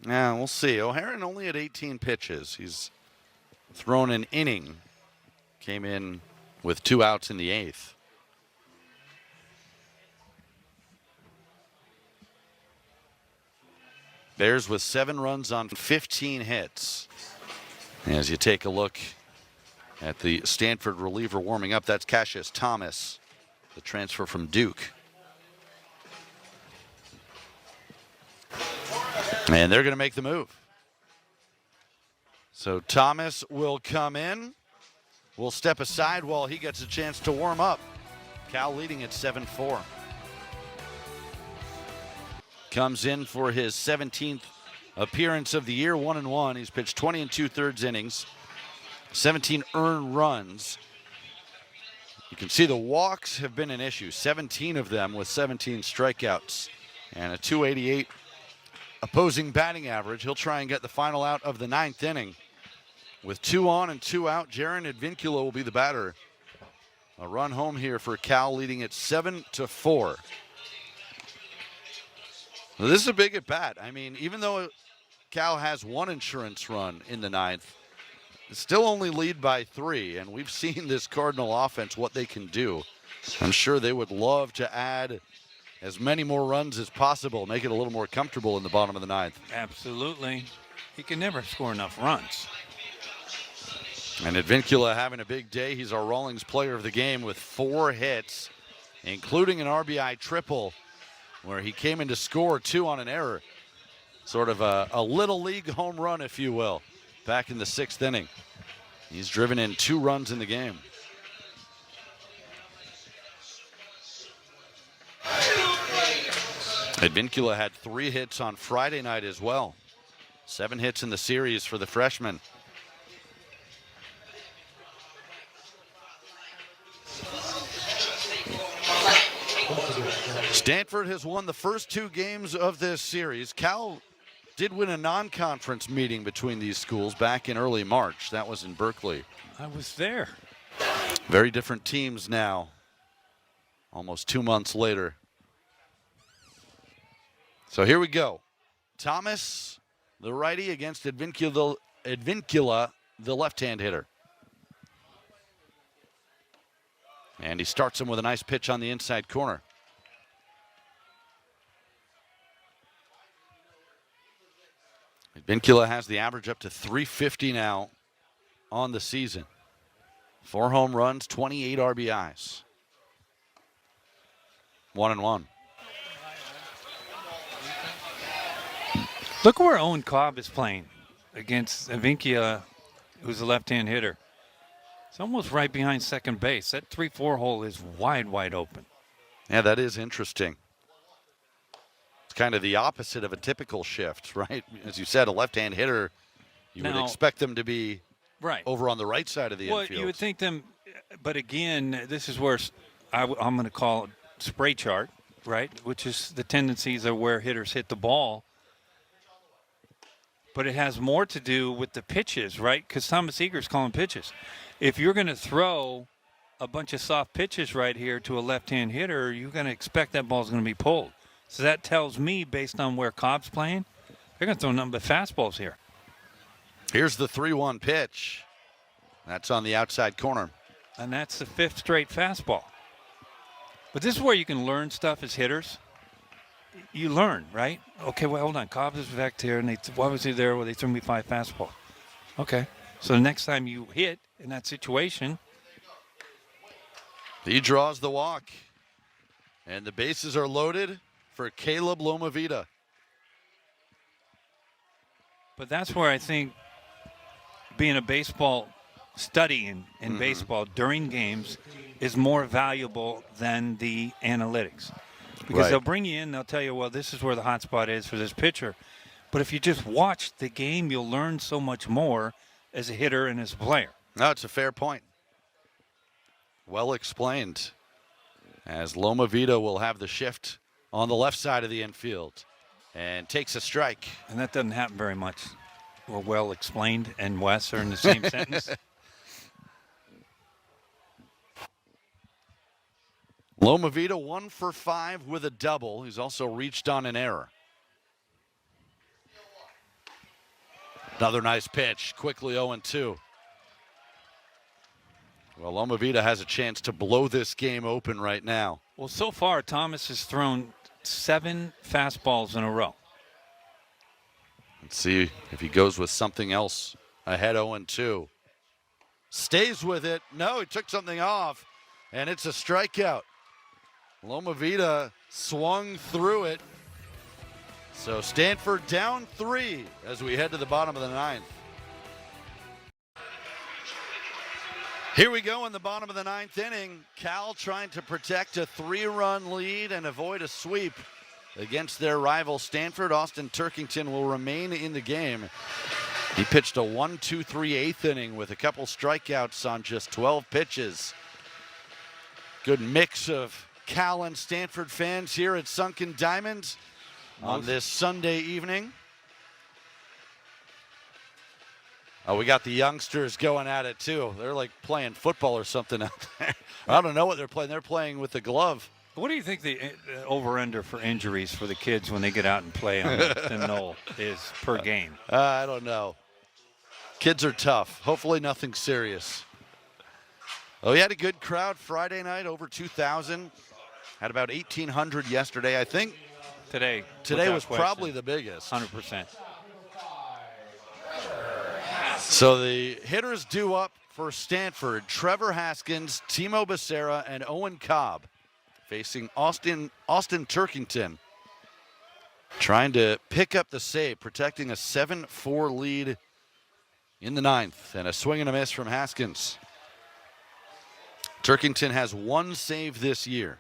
Yeah, we'll see. O'Haron only had 18 pitches. He's thrown an inning. Came in with 2 outs in the 8th. Bears with 7 runs on 15 hits. As you take a look at the Stanford reliever warming up, that's Cassius Thomas, the transfer from Duke. And they're going to make the move. So Thomas will come in. We'll step aside while he gets a chance to warm up. Cal leading at 7-4. Comes in for his 17th appearance of the year, 1-1. He's pitched 20 2/3 innings, 17 earned runs. You can see the walks have been an issue, 17 of them with 17 strikeouts and a .288 opposing batting average. He'll try and get the final out of the 9th inning. With 2 on and 2 out, Jaron Advincula will be the batter. A run home here for Cal, leading at 7-4. This is a big at bat. I mean, even though Cal has 1 insurance run in the 9th, still only lead by 3, and we've seen this Cardinal offense, what they can do. I'm sure they would love to add as many more runs as possible, make it a little more comfortable in the bottom of the ninth. Absolutely. He can never score enough runs. And Advincula having a big day. He's our Rawlings player of the game with 4 hits, including an RBI triple, where he came in to score 2 on an error. Sort of a little league home run, if you will, back in the 6th inning. He's driven in 2 runs in the game. Advincula had 3 hits on Friday night as well. 7 hits in the series for the freshman. Stanford has won the first 2 games of this series. Cal did win a non-conference meeting between these schools back in early March. That was in Berkeley. I was there. Very different teams now, almost 2 months later. So here we go. Thomas, the righty, against Advincula, the left-hand hitter. And he starts him with a nice pitch on the inside corner. Advincula has the average up to 350 now on the season. 4 home runs, 28 RBIs. 1-1. Look where Owen Cobb is playing against Advincula, who's a left-hand hitter. It's almost right behind second base. That 3-4 hole is wide open. Yeah, that is interesting. It's kind of the opposite of a typical shift, right? As you said, a left-hand hitter, you would expect them to be right over on the right side of the infield. Well, you would think them, but again, this is where I'm going to call it spray chart, right? Which is the tendencies of where hitters hit the ball. But it has more to do with the pitches, right? Because Thomas Eager's calling pitches. If you're going to throw a bunch of soft pitches right here to a left-hand hitter, you're going to expect that ball's going to be pulled. So that tells me, based on where Cobb's playing, they're going to throw nothing but fastballs here. Here's the 3-1 pitch. That's on the outside corner. And that's the 5th straight fastball. But this is where you can learn stuff as hitters. You learn, right? Okay, well, hold on. Cobb is back here, and why was he there? Well, they threw me 5 fastballs. Okay. So the next time you hit in that situation. He draws the walk. And the bases are loaded for Caleb Lomavita. But that's where I think being a baseball study in baseball during games is more valuable than the analytics. Because they'll bring you in, they'll tell you, well, this is where the hot spot is for this pitcher. But if you just watch the game, you'll learn so much more as a hitter and as a player. No, it's a fair point. Well explained. As Lomavita will have the shift on the left side of the infield and takes a strike. And that doesn't happen very much. Or well explained and Wes are in the same sentence. Lomavita 1 for 5 with a double. He's also reached on an error. Another nice pitch, quickly 0-2. Well, Lomavita has a chance to blow this game open right now. Well, so far, Thomas has thrown 7 fastballs in a row. Let's see if he goes with something else ahead 0-2. Stays with it. No, he took something off, and it's a strikeout. Lomavita swung through it. So Stanford down 3 as we head to the bottom of the 9th. Here we go in the bottom of the 9th inning. Cal trying to protect a 3-run lead and avoid a sweep against their rival Stanford. Austin Turkington will remain in the game. He pitched a 1-2-3 8th inning with a couple strikeouts on just 12 pitches. Good mix of Cal and Stanford fans here at Sunken Diamond on this Sunday evening. Oh, we got the youngsters going at it too. They're like playing football or something out there. I don't know what they're playing. They're playing with the glove. What do you think the over-under for injuries for the kids when they get out and play on the knoll is per game? I don't know. Kids are tough. Hopefully nothing serious. Oh, we had a good crowd Friday night, over 2,000. Had about 1,800 yesterday, I think. Today Was probably the biggest. 100%. So the hitters due up for Stanford: Trevor Haskins, Timo Becerra, and Owen Cobb, facing Austin Turkington, trying to pick up the save, protecting a 7-4 lead in the ninth, and a swing and a miss from Haskins. Turkington has one save this year.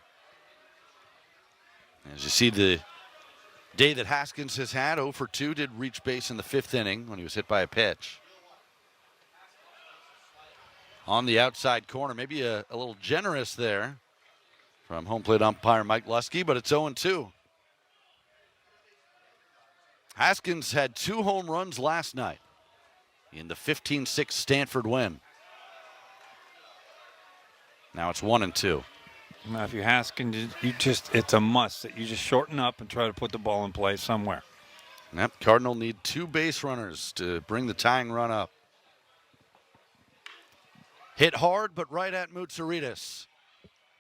As you see, the day that Haskins has had, 0 for 2, did reach base in the 5th inning when he was hit by a pitch. On the outside corner, maybe a little generous there from home plate umpire Mike Lusky, but it's 0-2. Haskins had 2 home runs last night in the 15-6 Stanford win. Now it's 1-2. Now, if you're Haskins, it's a must that you just shorten up and try to put the ball in play somewhere. Yep, Cardinal need 2 base runners to bring the tying run up. Hit hard, but right at Mutsaritas.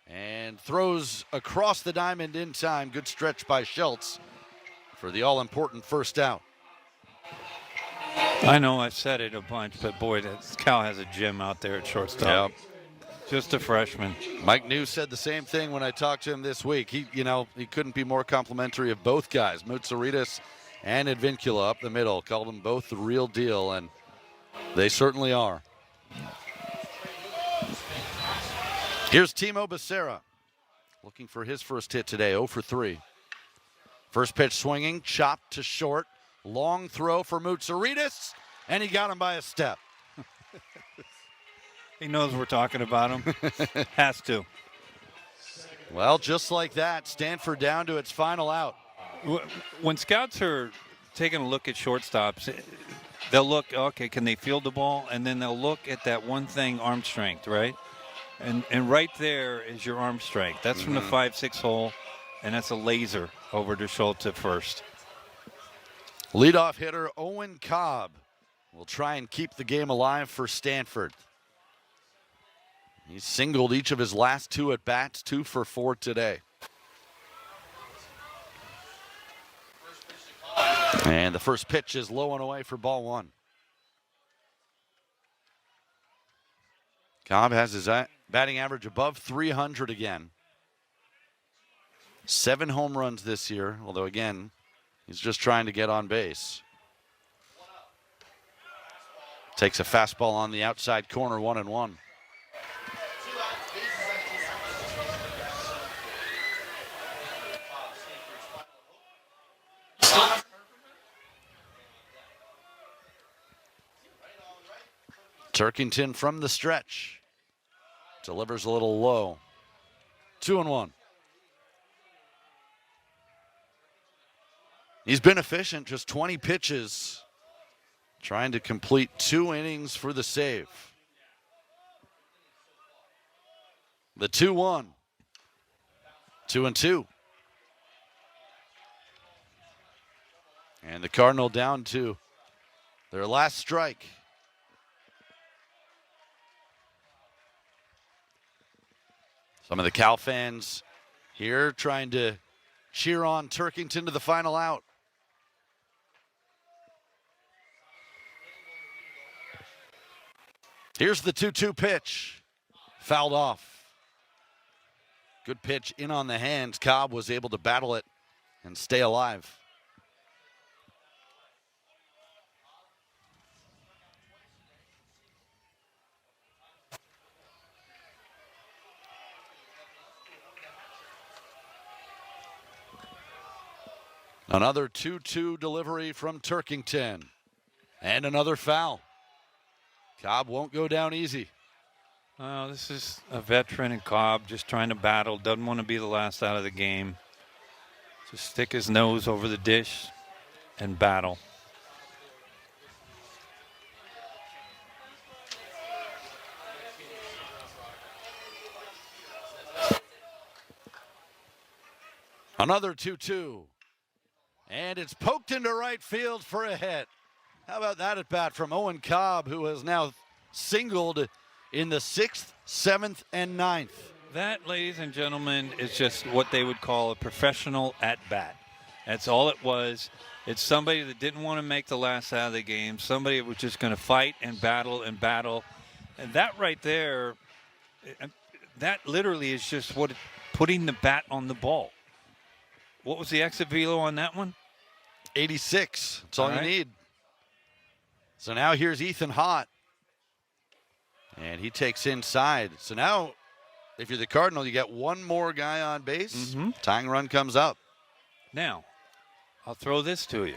And throws across the diamond in time. Good stretch by Schultz for the all-important first out. I know I've said it a bunch, but boy, Cal has a gem out there at shortstop. Yep. Just a freshman. Mike New said the same thing when I talked to him this week. He couldn't be more complimentary of both guys, Mutsaritas and Advincula up the middle. Called them both the real deal, and they certainly are. Here's Timo Becerra, looking for his first hit today, 0 for 3. First pitch swinging, chopped to short, long throw for Mutsaritas, and he got him by a step. He knows we're talking about him. Has to. Well, just like that, Stanford down to its final out. When scouts are taking a look at shortstops, they'll look, okay, can they field the ball? And then they'll look at that one thing, arm strength, right? And right there is your arm strength. That's from the 5-6 hole, and that's a laser over to Schultz at first. Leadoff hitter Owen Cobb will try and keep the game alive for Stanford. He's singled each of his last 2 at-bats, 2 for 4 today. And the first pitch is low and away for ball 1. Cobb has his batting average above 300 again. 7 home runs this year, although again, he's just trying to get on base. Takes a fastball on the outside corner, 1-1. Turkington from the stretch. Delivers a little low. 2-1. He's been efficient, just 20 pitches. Trying to complete 2 innings for the save. The 2-1. 2-2. And the Cardinal down to their last strike. Some of the Cal fans here trying to cheer on Turkington to the final out. Here's the 2-2 pitch. Fouled off. Good pitch in on the hands. Cobb was able to battle it and stay alive. Another 2-2 delivery from Turkington. And another foul. Cobb won't go down easy. This is a veteran in Cobb just trying to battle. Doesn't want to be the last out of the game. Just stick his nose over the dish and battle. Another 2-2. And it's poked into right field for a hit. How about that at bat from Owen Cobb, who has now singled in the 6th, 7th, and 9th. That, ladies and gentlemen, is just what they would call a professional at-bat. That's all it was. It's somebody that didn't want to make the last out of the game, somebody that was just going to fight and battle and battle. And that right there, that literally is just putting the bat on the ball. What was the exit velo on that one? 86. That's all you right. need. So now here's Ethan Hott. And he takes inside. So now, if you're the Cardinal, you get one more guy on base. Tying run comes up. Now, I'll throw this to you.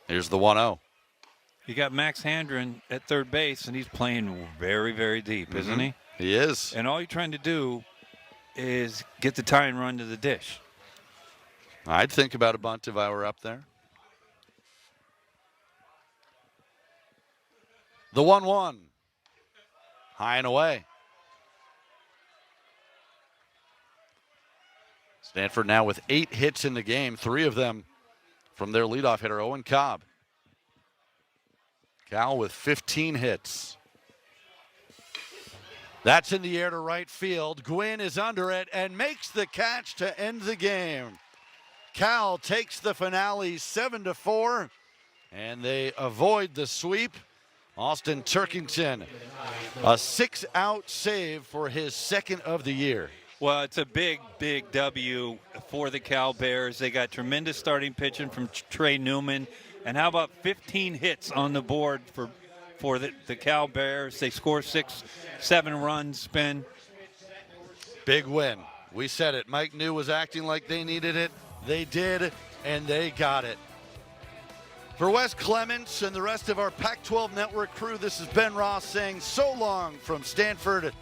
Here's the 1-0. You got Max Handren at third base, and he's playing very, very deep, isn't he? He is. And all you're trying to do is get the tying run to the dish. I'd think about a bunt if I were up there. The 1-1. High and away. Stanford now with 8 hits in the game, 3 of them from their leadoff hitter, Owen Cobb. Cal with 15 hits. That's in the air to right field. Gwynn is under it and makes the catch to end the game. Cal takes the finale 7-4, and they avoid the sweep. Austin Turkington, a 6-out save for his second of the year. Well, it's a big, big W for the Cal Bears. They got tremendous starting pitching from Trey Newman. And how about 15 hits on the board for the Cal Bears? They score 6-7 runs, Ben. Big win. We said it. Mike New was acting like they needed it. They did, and they got it. For Wes Clements and the rest of our Pac-12 Network crew, this is Ben Ross saying so long from Stanford.